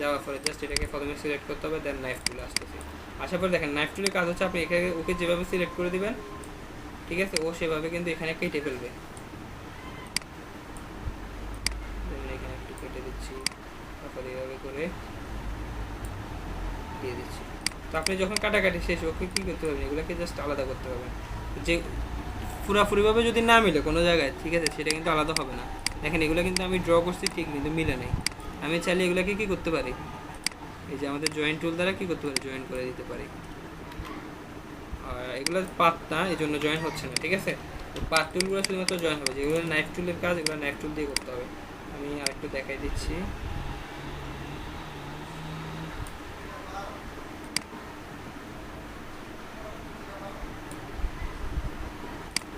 যাওয়ার পরে জাস্ট এটাকে প্রথমে সিলেক্ট করতে হবে, দেন নাইফ টুলে আসতেছি। আসার পরে দেখেন নাইফ টুলের কাজ হচ্ছে আপনি এখানে ওকে যেভাবে সিলেক্ট করে দিবেন, ঠিক আছে, ও সেভাবে কিন্তু এখানে কেটে ফেলবে। এখানে একটু কেটে দিচ্ছি, তারপরে এইভাবে করে দিয়ে দিচ্ছি। তো আপনি যখন কাটাকাটি শেষ, ওকে কী করতে পারবেন, এগুলোকে জাস্ট আলাদা করতে পারবেন। যে পুরাপুরিভাবে যদি না মিলে কোনো জায়গায়, ঠিক আছে, সেটা কিন্তু আলাদা হবে না। দেখেন এগুলো কিন্তু আমি ড্র করছি ঠিক, কিন্তু মিলে নেই। আমি চাইলে এগুলোকে কী করতে পারি, এই যে আমাদের জয়েন্ট টুল দ্বারা কী করতে পারি, জয়েন করে দিতে পারি। আর এগুলো পাত না, এই জন্য জয়েন হচ্ছে না, ঠিক আছে। পাত টুলগুলো শুধুমাত্র জয়েন হবে, যেগুলো নাইফ টুলের কাজ এগুলো নাইফ টুল দিয়ে করতে হবে। আমি আরেকটু দেখাই দিচ্ছি।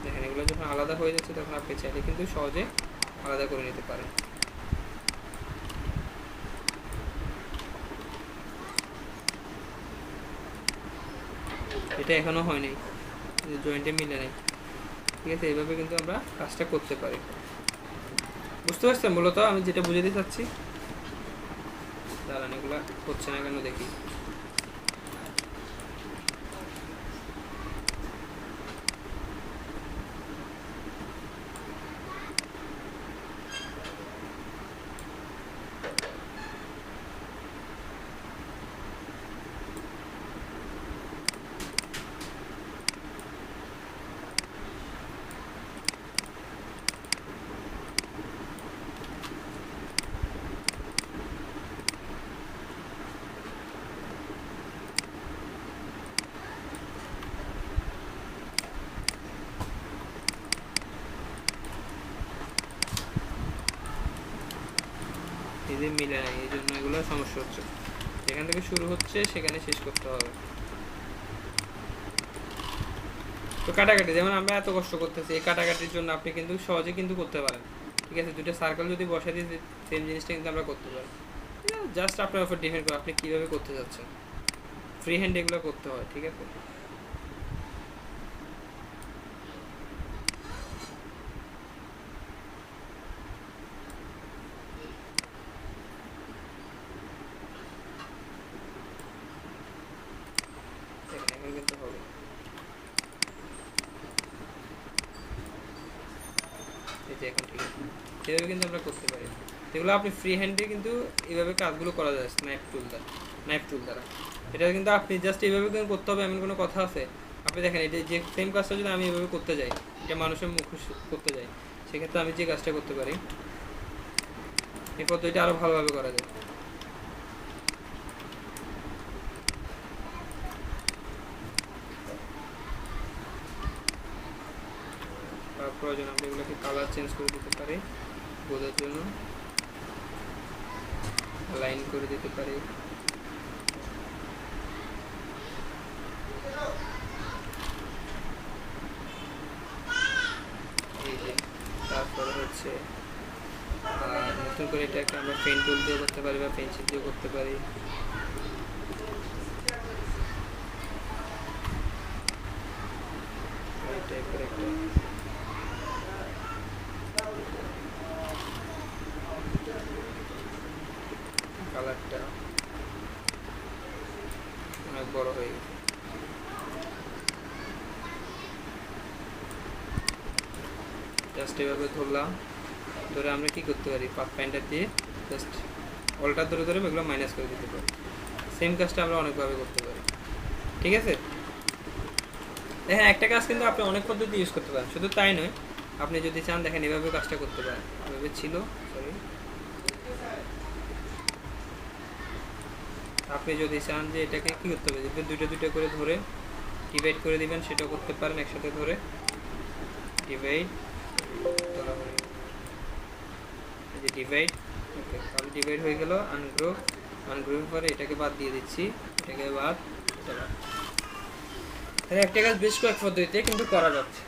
দেখেন এগুলো যখন আলাদা হয়ে যাচ্ছে, তখন আপনি চাইলে কিন্তু সহজে আলাদা করে নিতে পারেন। এটা এখনো হয়নি, জয়েন্টে মিলে নেই, ঠিক আছে। এইভাবে কিন্তু আমরা কাজটা করতে পারি। বুঝতে পারছেন মূলত আমি যেটা বুঝাতে চাচ্ছি? দাঁড়ান, এগুলো হচ্ছে না কেন দেখি। এদের মিলে নাই, এই জন্য এগুলো সমস্যা হচ্ছে। যেখান থেকে শুরু হচ্ছে সেখানে শেষ করতে হবে। তো কাটাকাটি যেমন আমরা এত কষ্ট করতেছি, এই কাটাকাটির জন্য আপনি কিন্তু সহজে কিন্তু করতে পারেন, ঠিক আছে। দুটো সার্কেল যদি বসাই দিই, সেম জিনিসটা কিন্তু আমরা করতে পারি। জাস্ট আপনার উপর ডিপেন্ড করে আপনি কীভাবে করতে যাচ্ছেন। ফ্রি হ্যান্ড এগুলো করতে হয়, ঠিক আছে। কিন্তু হবে, এই যে এখন ঠিক আছে। এভাবে কিন্তু আমরা করতে পারি। যেগুলো আপনি ফ্রি হ্যান্ডে কিন্তু এইভাবে কাজগুলো করা যায় নাইফ টুল দ্বারা। এটা কিন্তু আপনি জাস্ট এইভাবে কিন্তু করতে হবে এমন কোনো কথা আছে? আপনি দেখেন এটা যে সেম কাজটা যদি আমি এভাবে করতে যাই, এটা মানুষের মুখোশ করতে যাই, সেক্ষেত্রে আমি যে কাজটা করতে পারি, এই পদ্ধতিটা আরও ভালোভাবে করা যায়। প্রয়োজন আমরা এগুলোকে কালার চেঞ্জ করে দিতে পারি, বোঝার জন্য লাইন করে দিতে পারি। এই যে তারপরে হচ্ছে নতুন করে এটাকে আমরা পেন টুল দিয়ে করতে পারি বা পেন্সিল দিয়ে করতে পারি। এই টাইপের একটা কালারটা অনেক বড় হয়ে গেছে। জাস্ট এভাবে ধরলাম, ধরে আমরা কি করতে পারি, পাথ ফাইন্ডার দিয়ে জাস্ট অল্টার ধরে ধরে এগুলো মাইনাস করে দিতে পারি। সেম কাজটা আমরা অনেকভাবে করতে পারি, ঠিক আছে। দেখেন একটা কাজ কিন্তু আপনি অনেক পদ্ধতি ইউজ করতে পারেন, শুধু তাই নয়, আপনি যদি চান দেখেন এভাবে কাজটা করতে পারেন। এভাবে ছিল, সরি, আপনি যদি চান যে এটাকে কী করতে হবে, যদি দুটো করে ধরে ডিভাইড করে দিবেন, সেটাও করতে পারেন। একসাথে ধরে ডিভাইড যে ডিভাইড, ওকে তাহলে ডিভাইড হয়ে গেল। আনগ্রুপ, আনগ্রুপের পরে এটাকে বাদ দিয়ে দিচ্ছি, এটাকে বাদ, এটা বাদ। তাহলে একটা কাজ বেশ কয়েক পদ্ধতিতে কিন্তু করা যাচ্ছে।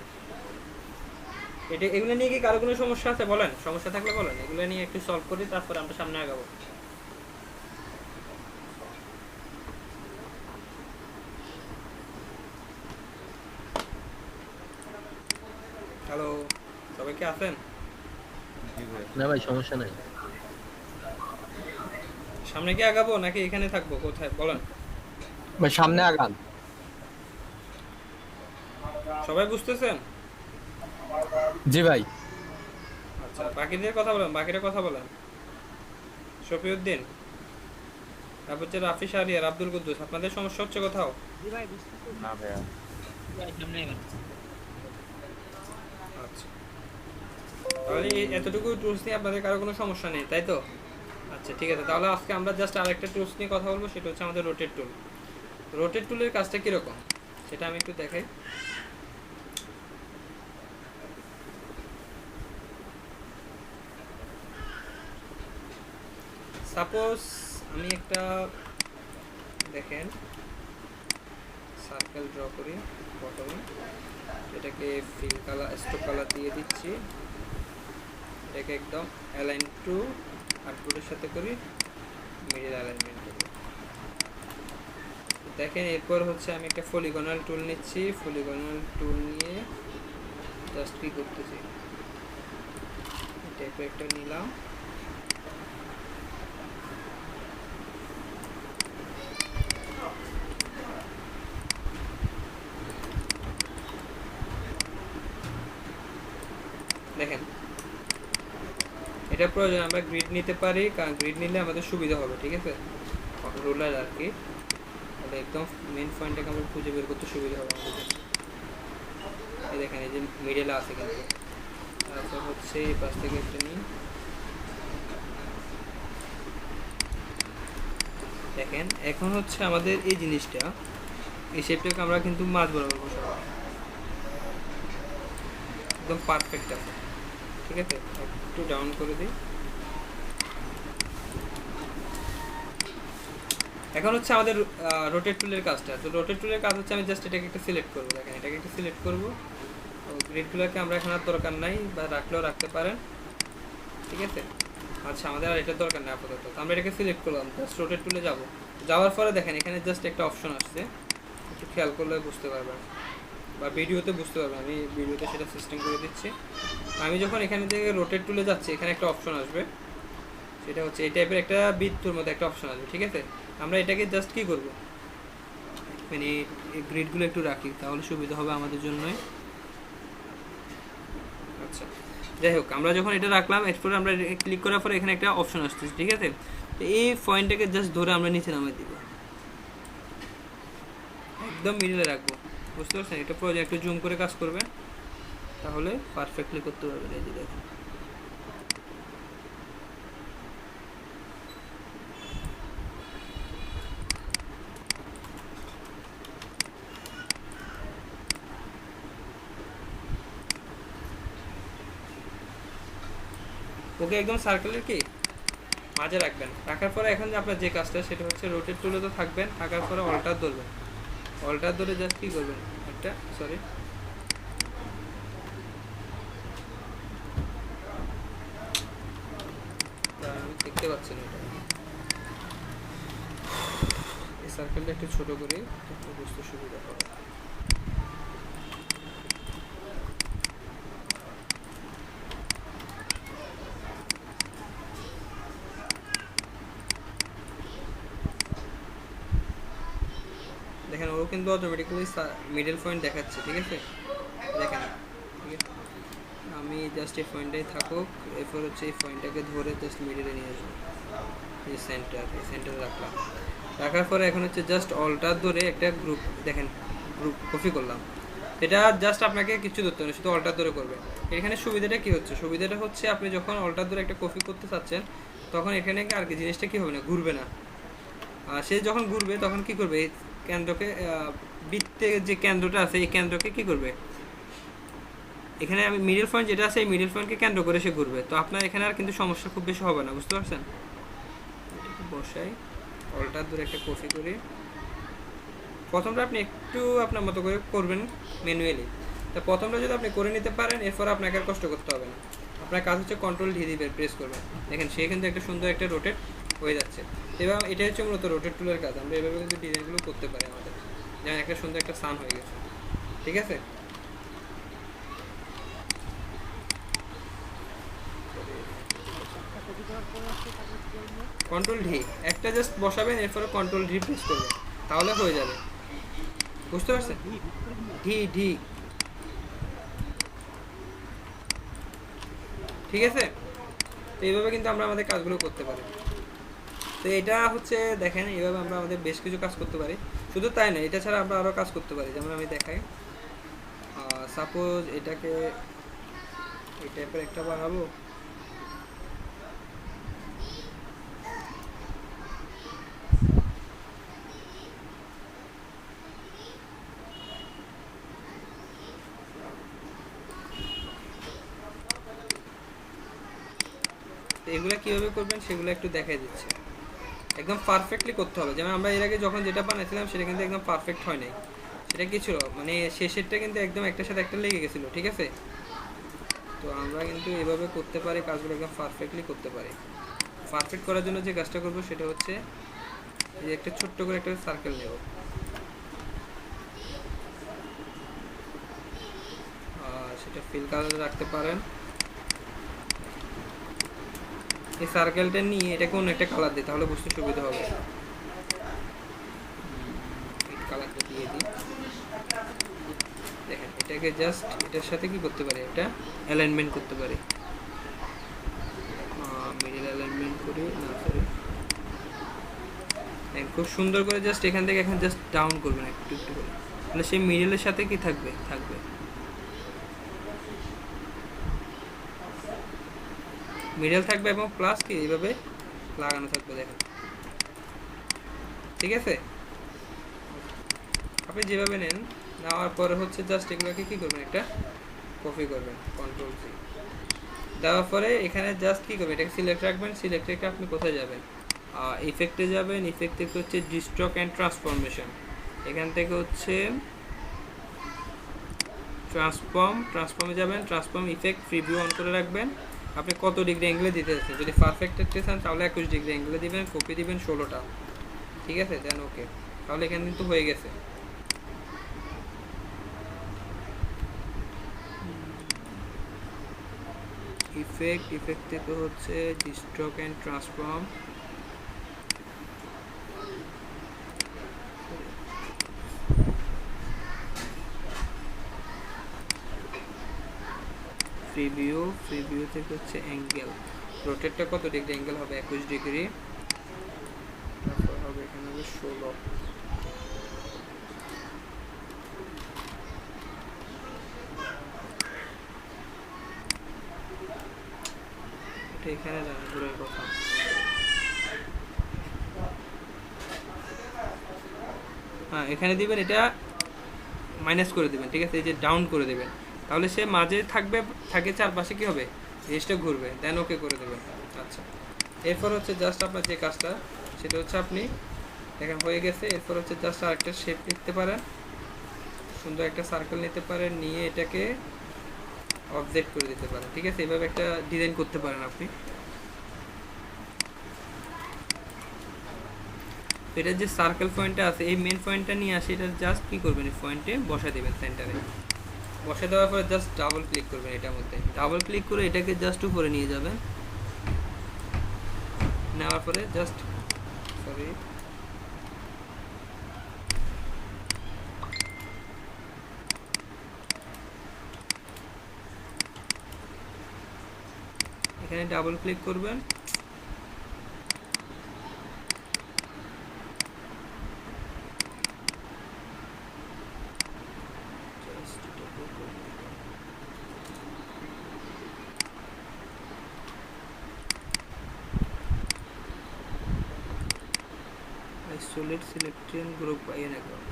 এটা এগুলো নিয়ে কি কারো কোনো সমস্যা আছে বলেন? সমস্যা থাকলে বলেন, এগুলো নিয়ে একটু সলভ করি, তারপরে আমরা সামনে আগাবো। হ্যালো, সবাই কি আছেন? না ভাই সমস্যা নাই। সামনে কি আগাবো নাকি এখানে থাকবো, কোথায় বলেন? ভাই সামনে আগান। সবাই বুঝতেছেন? জি ভাই। আচ্ছা, বাকিদের কথা বলেন, বাকিরা কথা বলেন। শফিউদ্দিন, তারপর হচ্ছে রাফি শাহরিয়ার, আব্দুল কুদ্দুস, আপনাদের সমস্যা হচ্ছে কোথাও? না ভাইয়া। আচ্ছা, তাহলে এতটুকু টুলস নিয়ে আপনাদের কারো কোনো সমস্যা নেই, তাই তো? আচ্ছা ঠিক আছে, তাহলে আজকে আমরা জাস্ট আরেকটা টুলস নিয়ে কথা বলবো, সেটা হচ্ছে আমাদের রোটেট টুল। রোটেট টুলের কাজটা কীরকম সেটা আমি একটু দেখাই। সাপোজ আমি একটা, দেখেন, সার্কেল ড্র করি প্রথমে, এটাকে ফিল কালার, স্ট্রোক কালার দিয়ে দিচ্ছি, এটাকে একদম অ্যালাইন টু আউটপুটের সাথে করি, মিডল অ্যালাইনমেন্ট করি। দেখেন এরপর হচ্ছে আমি একটা পলিগনাল টুল নিচ্ছি, পলিগনাল টুল নিয়ে জাস্ট কি করতেছি, এটা একটা নিলাম, দেখেন এটা প্রয়োজন, আমরা গ্রিড নিতে পারি, কারণ গ্রিড নিলে আমাদের সুবিধা হবে, ঠিক আছে, রুলার আর কি, তাহলে একদম মেন পয়েন্টটাকে আমরা খুঁজে বের করতে সুবিধা হবে আমাদের। এই দেখেন এই যে মিডলে আছে কিন্তু, তারপর হচ্ছে এই পাশ থেকে একটা নিই, দেখেন এখন হচ্ছে আমাদের এই জিনিসটা, এই শেপটাকে আমরা কিন্তু মাঝ বরাবর বসাবো, একদম পারফেক্ট আছে, ঠিক আছে। একটু ডাউন করে দিই। এখন হচ্ছে আমাদের রোটেট টুলের কাজটা। তো রোটেট টুলের কাজ হচ্ছে আমি জাস্ট এটাকে একটা সিলেক্ট করবো, দেখেন এটাকে একটা সিলেক্ট করবো, গ্রিডগুলোকে আমরা এখন আর দরকার নাই, বা রাখলেও রাখতে পারেন, ঠিক আছে। আচ্ছা, আমাদের আর এটার দরকার নেই আপাতত, তো আমরা এটাকে সিলেক্ট করলাম, জাস্ট রোটেট টুলে যাবো, যাওয়ার পরে দেখেন এখানে জাস্ট একটা অপশন আসছে, একটু খেয়াল করলে বুঝতে পারবেন, বা ভিডিওতে বুঝতে পারবেন, আমি ভিডিওতে সেটা সিস্টেম করে দিচ্ছি। আমি যখন এখানে থেকে রোটেট টুলে যাচ্ছি, এখানে একটা অপশন আসবে, সেটা হচ্ছে এই টাইপের একটা বৃত্তর মধ্যে একটা অপশন আসবে, ঠিক আছে। আমরা এটাকে জাস্ট কি করব, মানে এই গ্রিডগুলো একটু রাখি, তাহলে সুবিধা হবে আমাদের জন্যই। আচ্ছা, যাই হোক, আমরা যখন এটা রাখলাম, এরপর আমরা ক্লিক করার পরে এখানে একটা অপশন আসছে, ঠিক আছে। তো এই পয়েন্টটাকে জাস্ট ধরে আমরা নিচে নামিয়ে দিব, একদম মিডলে রাখবো, বুঝতে পারছেন? এটা প্রয়োজন একটু জুম করে কাজ করবে, তাহলে পারফেক্টলি করতে পারবেন। এই যে দেখেন, ওকে একদম সার্কেলের কি মাঝে রাখবেন, রাখার পরে এখন যে আপনার যে কাজটা সেটা হচ্ছে রোটেট টুলে তো থাকবেন, থাকার পরে অল্টার ধরবেন, অল্টার ধরে জাস্ট কি করবেন, একটা সরি আমি দেখতে পাচ্ছি না, এটা এই সার্কেলটা একটু ছোট করে বুঝতে সুবিধা হবে। দেখেন ও কিন্তু অটোমেটিক্যালি মিডল পয়েন্ট দেখাচ্ছে, ঠিক আছে। দেখেন ঠিক আছে, আমি জাস্ট এই পয়েন্টটাই থাকুক, এরপর হচ্ছে এই পয়েন্টটাকে ধরে জাস্ট মিডলে নিয়ে আসবো, এই সেন্টারে রাখলাম, রাখার পরে এখন হচ্ছে জাস্ট অল্টার ধরে একটা গ্রুপ, দেখেন গ্রুপ কপি করলাম। এটা জাস্ট আপনাকে কিছু ধরতে হবে, শুধু অল্টার ধরে করবে। এখানে সুবিধাটা কি হচ্ছে, সুবিধাটা হচ্ছে আপনি যখন অল্টার ধরে একটা কপি করতে চাচ্ছেন, তখন এখানে আর কি জিনিসটা কি হবে না, ঘুরবে না। আর সে যখন ঘুরবে তখন কি করবে, এই কেন্দ্রকে বৃত্তে যে কেন্দ্রটা আছে এই কেন্দ্রকে কি করবে, এখানে আমি মিডল পয়েন্ট যেটা আছে এই মিডল পয়েন্টকে কেন্দ্র করে সে ঘুরবে, তো আপনার এখানে আর কিন্তু সমস্যা খুব বেশি হবে না, বুঝতে পারছেন? এটাকে বসাই, অলটার ধরে একটা কপি করি। প্রথমটা আপনি একটু আপনার মতো করে করবেন ম্যানুয়ালি, তো প্রথমটা যদি আপনি করে নিতে পারেন এরপর আপনাকে আর কষ্ট করতে হবে না। আপনার কাজ হচ্ছে কন্ট্রোল ডি দিবেন, প্রেস করবেন, দেখেন সে কিন্তু একটা সুন্দর একটা রোটেট হয়ে যাচ্ছে। এবং এটা হচ্ছে মূলত রোটেট টুলের কাজ, আমরা এভাবে কিন্তু ডিজাইনগুলো করতে পারি আমাদের, যেমন একটা সুন্দর একটা সান হয়ে গেছে, ঠিক আছে? কন্ট্রোল ডি একটা জাস্ট বসাবেন, এরপরে কন্ট্রোল ডি প্রেস করবেন, তাহলে হয়ে যাবে, বুঝতে পারছেন? ডি ডি, ঠিক আছে? তো এইভাবে কিন্তু আমরা আমাদের কাজগুলো করতে পারি। তো এটা হচ্ছে দেখেন, এইভাবে আমরা আমাদের বেশ কিছু কাজ করতে পারি। শুধু তাই না, এটা ছাড়া আমরা আরও কাজ করতে পারি, যেমন আমি দেখাই। সাপোজ এটাকে এই টাইপের একটা বানাবো, তো এগুলো কীভাবে করবেন সেগুলো একটু দেখাই দিচ্ছে। একদম পারফেক্টলি করতে হবে, যেমন আমরা এর আগে যখন যেটা বানাইছিলাম সেটা কিন্তু একদম পারফেক্ট হয় নাই। সেটা কী ছিল, মানে শেষেরটা কিন্তু একদম একটার সাথে একটা লেগে গেছিলো, ঠিক আছে? তো আমরা কিন্তু এভাবে করতে পারি, কাজগুলো একদম পারফেক্টলি করতে পারি। পারফেক্ট করার জন্য যে কাজটা করবো সেটা হচ্ছে এই একটা ছোট্ট করে একটা সার্কেল নেব, সেটা ফিল কালারে রাখতে পারেন। এই সার্কেলটা নিয়ে এটাকে অন্য একটা কালার দিই, তাহলে বুঝতে সুবিধা হবে। কালারটা দিয়ে দিই, দেখেন এটাকে জাস্ট এটার সাথে কি করতে পারি, একটা অ্যালাইনমেন্ট করতে পারি, মিডল অ্যালাইনমেন্ট করি না, সরি, খুব সুন্দর করে জাস্ট এখান থেকে এখন জাস্ট ডাউন করবেন একটু একটু করে, তাহলে সেই মিডলের সাথে কি থাকবে, থাকবে মিডল থাকবে, এবং প্লাস কি এইভাবে লাগানো থাকবে, দেখেন, ঠিক আছে? আপনি যেভাবে নেন, নেওয়ার পরে হচ্ছে জাস্ট এগুলোকে কী করবেন, একটা কপি করবেন, কন্ট্রোল সি দেওয়ার পরে এখানে জাস্ট কী করবেন, এটাকে সিলেক্ট রাখবেন। সিলেক্ট রেখে আপনি কোথায় যাবেন, ইফেক্টে যাবেন। ইফেক্ট থেকে হচ্ছে ডিস্ট্রক অ্যান্ড ট্রান্সফরমেশন, এখান থেকে হচ্ছে ট্রান্সফর্মে যাবেন। ট্রান্সফর্ম ইফেক্ট প্রিভিউ অন করে রাখবেন। আপনি কত ডিগ্রি অ্যাঙ্গেলে দিতে চাচ্ছেন, যদি পারফেক্ট দেখতে চান তাহলে 21 ডিগ্রি অ্যাঙ্গেলে দিবেন, কপি দিবেন 16টা, ঠিক আছে? দেন ওকে, তাহলে এখানে কিন্তু হয়ে গেছে। ইফেক্ট থেকে হচ্ছে ডিস্ট্রক অ্যান্ড ট্রান্সফর্ম, প্রিভিউ থেকে হচ্ছে অ্যাঙ্গেল, রোটেটটা কত ডিগ্রি অ্যাঙ্গেল হবে, 21 ডিগ্রি, তারপর হবে এখানে হবে 16, এটা এখানে জানা দূরের কথা। হ্যাঁ, এখানে দিবেন, এটা মাইনাস করে দিবেন, ঠিক আছে? এই যে ডাউন করে দেবেন, তাহলে সে মাঝে থাকে, চারপাশে কি হবে, জিনিসটা ঘুরবে, দেন ওকে করে দেবেন। আচ্ছা, এরপর হচ্ছে জাস্ট আপনার যে কাজটা সেটা হচ্ছে আপনি দেখেন হয়ে গেছে। এরপর হচ্ছে জাস্ট আরেকটা শেপ নিতে পারেন, সুন্দর একটা সার্কেল নিতে পারেন, নিয়ে এটাকে অবজেক্ট করে দিতে পারেন, ঠিক আছে? এইভাবে একটা ডিজাইন করতে পারেন আপনি। এটা যে সার্কেল পয়েন্টটা আছে, এই মেন পয়েন্টটা নিয়ে আসে, এটা জাস্ট কী করবেন, এই পয়েন্টে বসা দেবেন সেন্টারে। বসে দেওয়ার পরে জাস্ট ডাবল ক্লিক করবেন, এটার মধ্যে ডাবল ক্লিক করে এটাকে জাস্ট উপরে নিয়ে যাবেন। নেওয়ার পরে জাস্ট সরি এখানে ডাবল ক্লিক করবেন, isolate selection group by an account,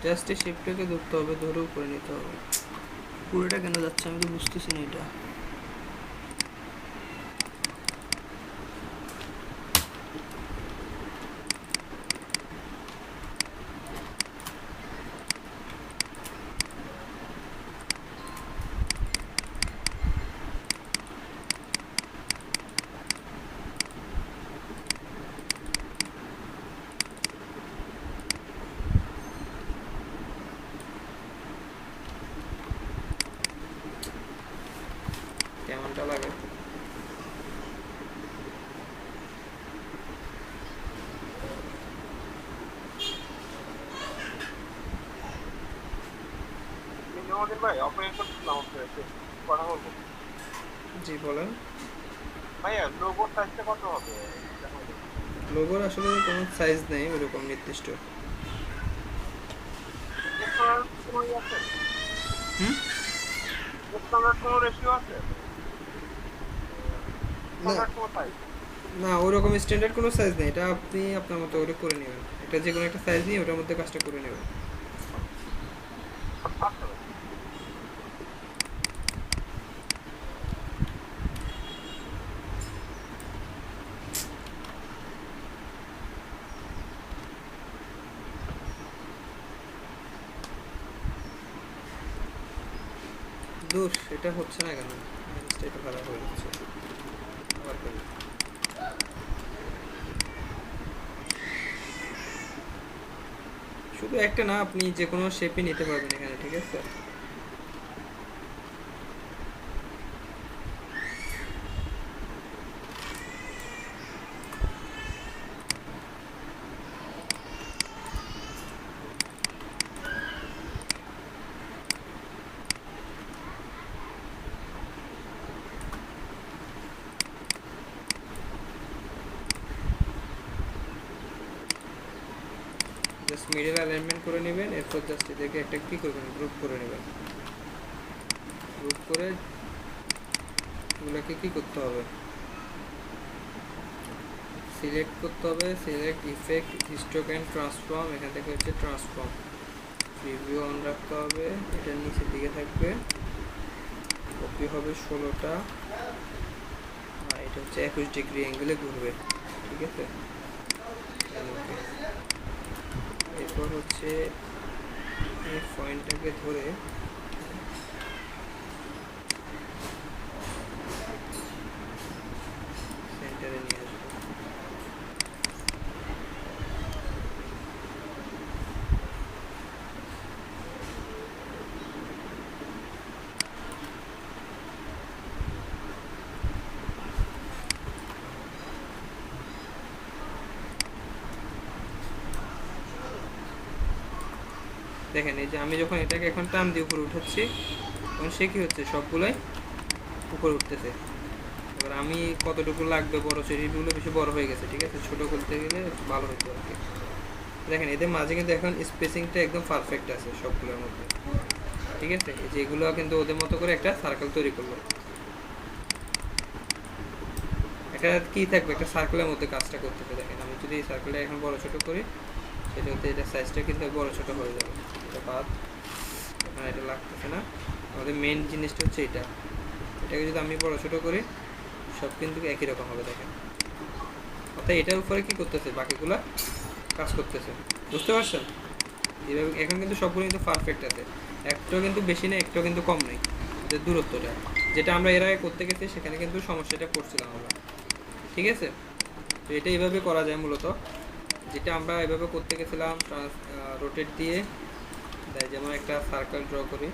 just এই শেপটাকে ধরতে হবে, ধরে উপরে নিতে হবে। পুরোটা কেন যাচ্ছে আমি তো বুঝতেছি না এটা। কেমনটা লাগে? আমাদের ভাই অপারেশন কথা বলবো জি বলেন। ভাইয়া লোগোর সাইজটা কত হবে? লোগোর আসলে কোনো সাইজ নেই ওরকম নির্দিষ্ট। হুম? কোনো রেশিও আছে? না ওরকম স্ট্যান্ডার্ড কোনো সাইজ নেই, এটা আপনি আপনার মতো করে করে নেবেন। এটা যে কোনো একটা সাইজ নিয়ে ওটার মধ্যে কাজটা করে নেবেন। দূর এটা হচ্ছে না কেন? জিনিসটা একটু খারাপ হয়ে যাচ্ছে। আবার করি। শুধু একটা না, আপনি যে কোনো শেপই নিতে পারবেন এখানে, ঠিক আছে? জাস্ট মিডল অ্যালাইনমেন্ট করে নেবেন, এরপর জাস্ট এটাকে একটা কি করবেন, গ্রুপ করে নেবেন। গ্রুপ করে এগুলোকে কি করতে হবে, সিলেক্ট করতে হবে। Select effect stroke and transform, এখান থেকে হচ্ছে ট্রান্সফর্ম। প্রিভিউ অন রাখতে হবে, এটার নিচের দিকে থাকবে। কপি হবে 16টা, আর এটা হচ্ছে 21 ডিগ্রি অ্যাঙ্গেলে ঘুরবে, ঠিক আছে? এরপর হচ্ছে এই পয়েন্টটাকে ধরে সেন্টারে নিয়ে আসবো। দেখেন এই যে আমি যখন এটাকে এখন টান দিয়ে উপরে উঠাচ্ছি, তখন সে কি হচ্ছে, সবগুলোই উপরে উঠতেছে। এবার আমি কতটুকু লাগবে বড়, সেটিগুলো বেশি বড় হয়ে গেছে, ঠিক আছে? ছোট করতে গেলে ভালো হতো আর কি। দেখেন এদের মাঝে কিন্তু এখন স্পেসিংটা একদম পারফেক্ট আছে সবগুলোর মধ্যে, ঠিক আছে? এই যে এগুলো কিন্তু ওদের মতো করে একটা সার্কেল তৈরি করলো। এটা কি থাকবে, একটা সার্কেলের মধ্যে কাজটা করতেছে। দেখেন আমি যদি এই সার্কেলটা এখন বড় ছোট করি, সেটা হচ্ছে এটা সাইজটা কিন্তু বড় ছোট হয়ে যাবে। এটা বাদ, এখন এটা লাগতেছে না। আমাদের মেন জিনিসটা হচ্ছে এটা, এটাকে যদি আমি বড় ছোট করি সব কিন্তু একই রকম হবে। দেখেন অর্থাৎ এটার উপরে কি করতেছে, বাকিগুলো কাজ করতেছে, বুঝতে পারছেন? এভাবে এখন কিন্তু সবগুলো কিন্তু পারফেক্ট আছে, একটাও কিন্তু বেশি নেই, একটাও কিন্তু কম নেই। যে দূরত্বটা যেটা আমরা এর আগে করতে গেছি সেখানে কিন্তু সমস্যাটা করছিলাম আমরা, ঠিক আছে? তো এটা এইভাবে করা যায় মূলত, যেটা আমরা এভাবে করতে গেছিলাম রোটেট দিয়ে। তাই যেমন একটা সার্কেল ড্র করি,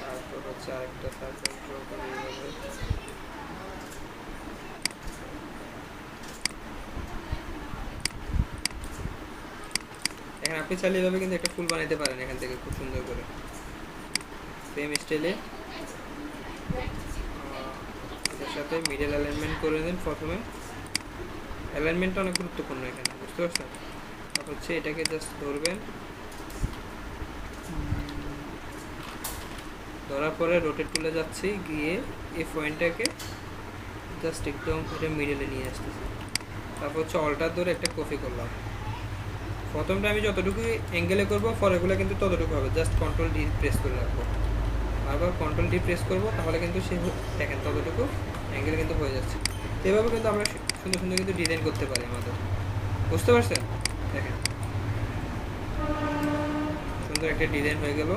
তারপর হচ্ছে আরেকটা সার্কেল ড্র করি এইভাবে। এখন আপনি চাইলে এভাবে কিন্তু একটা ফুল বানাইতে পারেন এখান থেকে খুব সুন্দর করে, সেম স্টাইলে। এর সাথে মিডল অ্যালাইনমেন্ট করে দিন প্রথমে। অ্যালাইনমেন্টটা অনেক গুরুত্বপূর্ণ এখানে, বুঝতে পারছেন? তারপর হচ্ছে এটাকে জাস্ট ধরবেন, ধরার পরে রোটেট টুলে যাচ্ছি, গিয়ে এই পয়েন্টটাকে জাস্ট একদম এটা মিডলে নিয়ে আসতেছি, তারপর হচ্ছে অল্টার ধরে একটা কপি করলাম। প্রথমটা আমি যতটুকু অ্যাঙ্গেলে করবো পরেরগুলো কিন্তু ততটুকু হবে, জাস্ট কন্ট্রোল ডি প্রেস করে রাখবো, বারবার কন্ট্রোল ডি প্রেস করবো, তাহলে কিন্তু সে দেখেন ততটুকু অ্যাঙ্গেল কিন্তু হয়ে যাচ্ছে। তো এভাবে কিন্তু আমরা সুন্দর সুন্দর কিন্তু ডিজাইন করতে পারি আমাদের, বুঝতে পারছেন? দেখেন সুন্দর একটা ডিজাইন হয়ে গেল।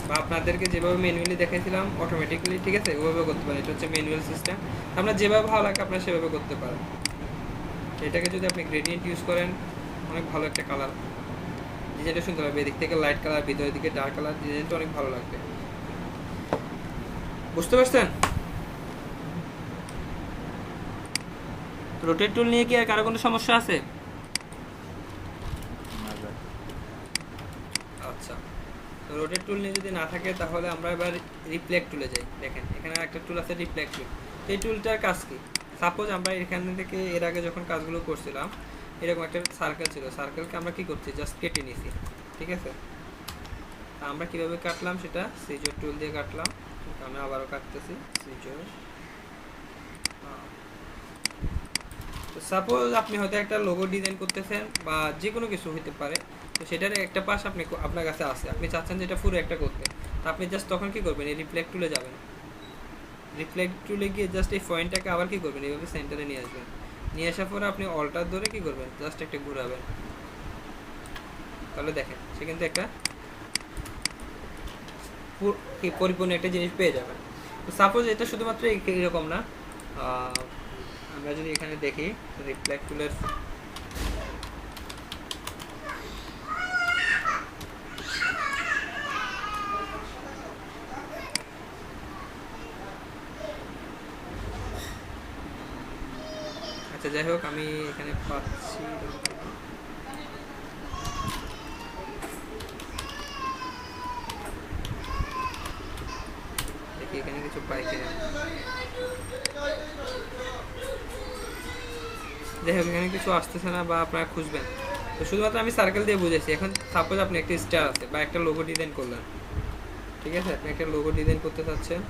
বা আপনাদেরকে যেভাবে ম্যানুয়ালি দেখাইছিলাম অটোমেটিক্যালি, ঠিক আছে, ওভাবে করতে পারেন। এটা হচ্ছে ম্যানুয়াল সিস্টেম, আপনার যেভাবে ভালো লাগে আপনার সেভাবে করতে পারেন। এটাকে যদি আপনি গ্রেডিয়েন্ট ইউজ করেন অনেক ভালো একটা কালার ডিজাইনটা সুন্দর হবে। এদিক থেকে লাইট কালার, ভিতরের দিকে ডার্ক কালার, ডিজাইনটা অনেক ভালো লাগবে, বুঝতে পারছেন? রোটেট টুল নিয়ে কি আর কারো কোনো সমস্যা আছে? আচ্ছা, তো রোটেট টুল নিয়ে যদি না থাকে তাহলে আমরা এবার রিফ্লেক্ট টুলে যাই। দেখেন এখানে একটা টুল আছে রিফ্লেক্ট টুল। এই টুলটার কাজ কি? সাপোজ আমরা এখান থেকে এর আগে যখন কাজগুলো করছিলাম এরকম একটা সার্কেল ছিল, সার্কেলকে আমরা কি করছি জাস্ট কেটে নিছি, ঠিক আছে? আমরা কিভাবে কাটলাম সেটা সিজর টুল দিয়ে কাটলাম। আমি আবারও কাটতেছি সিজর। তো সাপোজ আপনি হয়তো একটা লোগো ডিজাইন করতেছেন বা যে কোনো কিছু হতে পারে, তো সেটার একটা পাশ আপনি আপনার কাছে আছে, আপনি চাচ্ছেন যে এটা পুরো একটা করতে, তো আপনি জাস্ট তখন কি করবেন, এই রিফ্লেক্ট টুলে যাবেন। রিফ্লেক্ট টুলে গিয়ে জাস্ট এই পয়েন্টটাকে আবার কি করবেন, এইভাবে সেন্টারে নিয়ে আসবেন। নিয়ে আসার পরে আপনি অল্টার ধরে কি করবেন, জাস্ট একটা ঘোরাবেন, তাহলে দেখেন সে কিন্তু একটা পরিপূর্ণ একটা জিনিস পেয়ে যাবেন। তো সাপোজ এটা শুধুমাত্র এরকম না, আমরা যদি এখানে দেখি রিফ্লেক্ট টুলের আচ্ছা যাই হোক আমি এখানে পাচ্ছি, দেখি এখানে কিছু পাই কিনা। যাই হোক এখানে কিছু আসতেছে না বা আপনারা খুঁজবেন, তো শুধুমাত্র আমি সার্কেল দিয়ে বুঝেছি। এখন সাপোজ আপনি একটা স্টার আছে বা একটা লোগো ডিজাইন করলেন, ঠিক আছে, আপনি একটা লোগো ডিজাইন করতে চাচ্ছেন,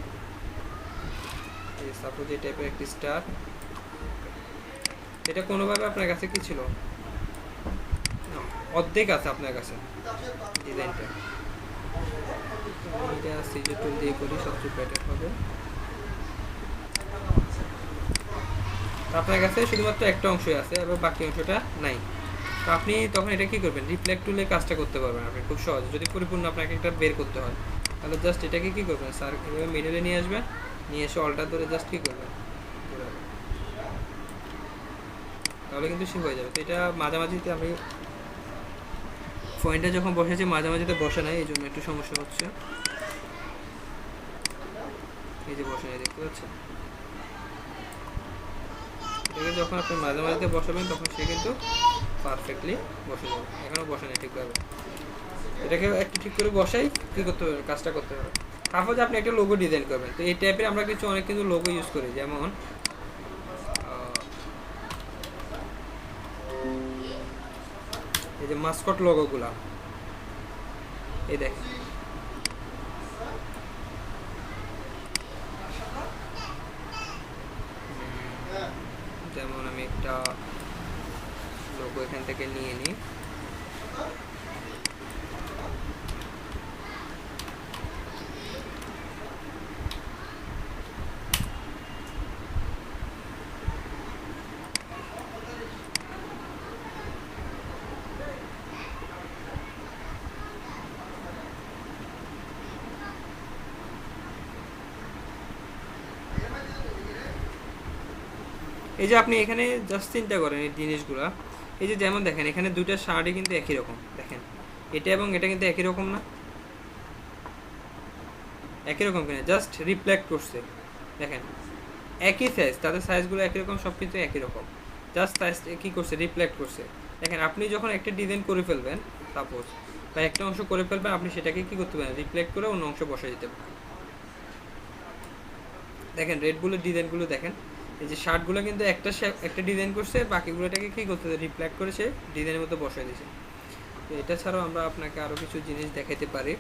এই সাপোজ এই টাইপের একটি স্টার। এটা কোনোভাবে আপনার কাছে কি ছিল, অর্ধেক আছে আপনার কাছে ডিজাইনটা, এটা সিজর টুল দিয়ে করি সবচেয়ে বেটার হবে। আপনার কাছে শুধুমাত্র একটা অংশই আছে এবং বাকি অংশটা নাই, তো আপনি তখন এটা কি করবেন, রিফ্লেক্ট টুলে কাজটা করতে পারবেন আপনি খুব সহজে। যদি পরিপূর্ণ আপনাকে একটা বের করতে হয় তাহলে জাস্ট এটাকে কি করবেন, স্যার এভাবে মিডলে নিয়ে আসবেন, নিয়ে এসে অল্টার ধরে জাস্ট কি করবেন, তাহলে কিন্তু সে হয়ে যাবে। তো এটা মাঝামাঝিতে আমি পয়েন্টটা যখন বসেছি মাঝামাঝিতে বসে নাই, এই জন্য একটু সমস্যা হচ্ছে। এই যে বসে নাই, দেখতে পাচ্ছেন? এটাকে যখন আপনি মাঝামাঝিতে বসাবেন তখন সে কিন্তু পারফেক্টলি বসে যাবে। এখনও বসে নাই ঠিকভাবে, এটাকে একটু ঠিক করে বসাই কী করতে হবে, কাজটা করতে হবে। তারপর যে আপনি একটা লোগো ডিজাইন করবেন, তো এই টাইপের আমরা কিছু অনেক কিন্তু লোগো ইউজ করি, যেমন এই যে মাস্কট লোগোগুলা, এই দেখেন যেমন আমি একটা লোগো এখান থেকে নিয়ে নিই, এই যে আপনি এখানে জাস্ট চিন্তা করেন এই জিনিসগুলা, এই যে যেমন দেখেন এখানে দুইটা শার্টই কিন্তু একই রকম, দেখেন এটা এবং এটা কিন্তু একই রকম না, একই রকম কিনা, জাস্ট রিফ্লেক্ট করছে, দেখেন একই সাইজ, তাদের সাইজগুলো একই রকম, সব কিছু একই রকম, জাস্ট সাইজ কী করছে, রিফ্লেক্ট করছে। দেখেন আপনি যখন একটা ডিজাইন করে ফেলবেন সাপোজ, বা একটা অংশ করে ফেলবেন, আপনি সেটাকে কী করতে পারেন, রিফ্লেক্ট করে অন্য অংশ বসে দিতে পারেন। দেখেন রেডগুলোর ডিজাইনগুলো দেখেন, এই যে শার্টগুলো কিন্তু একটা ডিজাইন করছে, বাকিগুলোটাকে কী করতে রিফ্লেক্ট করেছে ডিজাইনের মতো বসে দিয়েছে। তো এটা ছাড়াও আমরা আপনাকে আরও কিছু জিনিস দেখাতে পারি।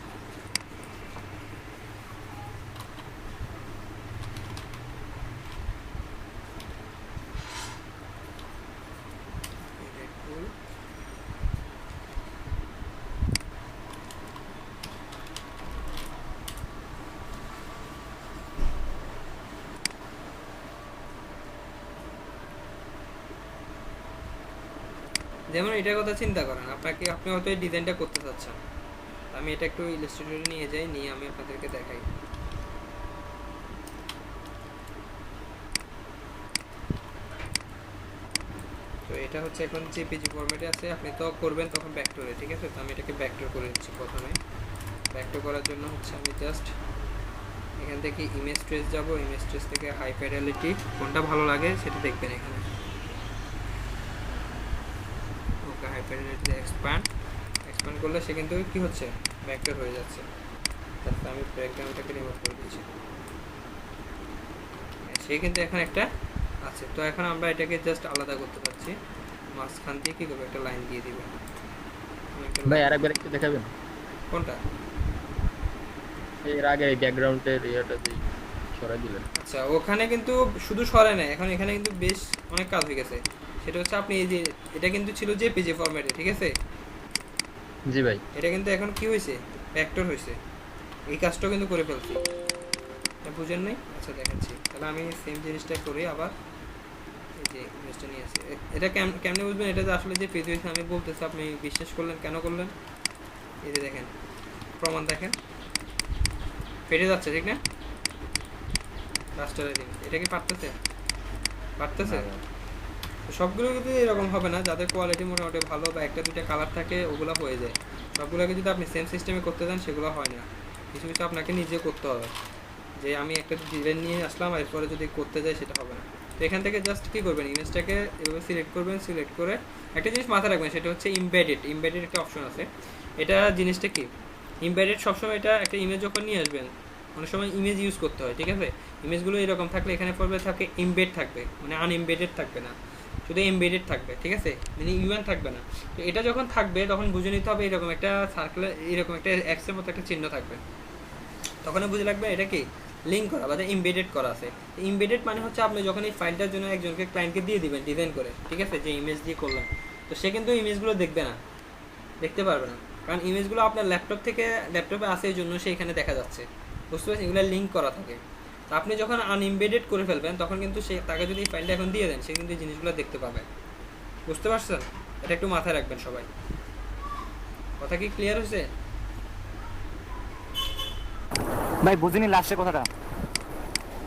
যেমন এটার কথা চিন্তা করেন, আপনি হয়তো এই ডিজাইনটা করতে চাচ্ছেন, আমি এটা একটু ইলাস্ট্রেটরে নিয়ে যাই, নিয়ে আমি আপনাদেরকে দেখাই। তো এটা হচ্ছে এখন জেপিজি ফরম্যাটে আছে, আপনি তো করবেন তখন ভেক্টরে, ঠিক আছে। তো আমি এটাকে ভেক্টর করে দিচ্ছি। প্রথমে ভেক্টর করার জন্য হচ্ছে আমি জাস্ট এখান থেকে ইমেজ ট্রেস যাব, ইমেজ ট্রেস থেকে হাই ফিডেলিটি কোনটা ভালো লাগে সেটা দেখবেন এখানে। ওকে, হাই ফিডেলিটি এক্সপ্যান্ড করলে সে কিন্তু কি হচ্ছে, ভেক্টর হয়ে যাচ্ছে। তারপর আমি ব্যাকগ্রাউন্ডটাকে রিমুভ করে দিচ্ছি, সে কিন্তু এখন একটা আছে। তো এখন আমরা এটাকে জাস্ট আলাদা করতে পারছি, মাঝখান দিয়ে কি করবো, একটা লাইন দিয়ে দিবেন। ভাই আরেকবার একটু দেখাবেন কোনটা? এর আগে ব্যাকগ্রাউন্ডের ইয়েটা দিয়ে সরাই দিলেন। আচ্ছা, ওখানে কিন্তু শুধু সরাই নাই, এখন এখানে কিন্তু বেশ অনেক কাজ হয়ে গেছে। সেটা হচ্ছে আপনি এই যে এটা কিন্তু ছিল জেপিজি ফরম্যাটে, ঠিক আছে। জি ভাই, এটা কিন্তু এখন কি হয়েছে, ভেক্টর হয়েছে। এই কাজটাও কিন্তু করে ফেলছি, বুঝেন নাই? আচ্ছা দেখাচ্ছি, তাহলে আমি সেম জিনিসটা করি আবার। এই যে ইমেজটা নিয়ে আসি, এটা কেমনে বুঝবেন এটা যে আসলে যে পেজ হয়েছে আমি বলতেছি, আপনি বিশ্বাস করলেন কেন করলেন? এই যে দেখেন, প্রমাণ দেখেন, ফেটে যাচ্ছে, ঠিক না? রাস্টারের দিন এটা কি পারতেছে? তো সবগুলো কিন্তু এরকম হবে না, যাদের কোয়ালিটি মোটামুটি ভালো বা একটা দুইটা কালার থাকে ওগুলো হয়ে যায়। সবগুলোকে যদি আপনি সেম সিস্টেমে করতে চান সেগুলো হয় না, কিছু কিছু আপনাকে নিজে করতে হবে। যে আমি একটা ডিজাইন নিয়ে আসলাম এরপরে যদি করতে যাই সেটা হবে না। তো এখান থেকে জাস্ট কী করবেন, ইমেজটাকে এভাবে সিলেক্ট করবেন, সিলেক্ট করে একটা জিনিস মাথায় রাখবেন, সেটা হচ্ছে ইমবেডেড একটা অপশন আছে। এটা জিনিসটা কি, ইমবেডেড সবসময় এটা একটা ইমেজ যখন নিয়ে আসবেন অনেক সময় ইমেজ ইউজ করতে হয়, ঠিক আছে। ইমেজগুলো এরকম থাকলে এখানে পড়বে থাকে এমবেড থাকবে, মানে আনএমবেডেড থাকবে না, শুধু এমবেডেড থাকবে, ঠিক আছে, মানে ইউএন থাকবে না। তো এটা যখন থাকবে তখন বুঝে নিতে হবে এরকম একটা সার্কেল, এরকম একটা এক্সের মতো একটা চিহ্ন থাকবে, তখন বুঝে লাগবে এটা কি লিঙ্ক করা বা এমবেডেড করা আছে। এমবেডেড মানে হচ্ছে আপনি যখন এই ফাইলটার জন্য একজনকে ক্লায়েন্টকে দিয়ে দিবেন ডিজাইন করে, ঠিক আছে, যে ইমেজ দিয়ে করলাম, তো সে কিন্তু ইমেজগুলো দেখবে না, দেখতে পারবে না, কারণ ইমেজগুলো আপনার ল্যাপটপে আসে এই জন্য সেইখানে দেখা যাচ্ছে, বুঝতে পারছেন, এগুলো লিঙ্ক করা থাকে। তো আপনি যখন আনএমবেডেড করে ফেলবেন তখন কিন্তু সে তাকে যদি এই ফাইলটা এখন দিয়ে দেন সে কিন্তু জিনিসগুলো দেখতে পাবে, বুঝতে পারছেন? এটা একটু মাথায় রাখবেন সবাই। কথা কি ক্লিয়ার হয়েছে? ভাই বুঝিনি লাস্টের কথাটা।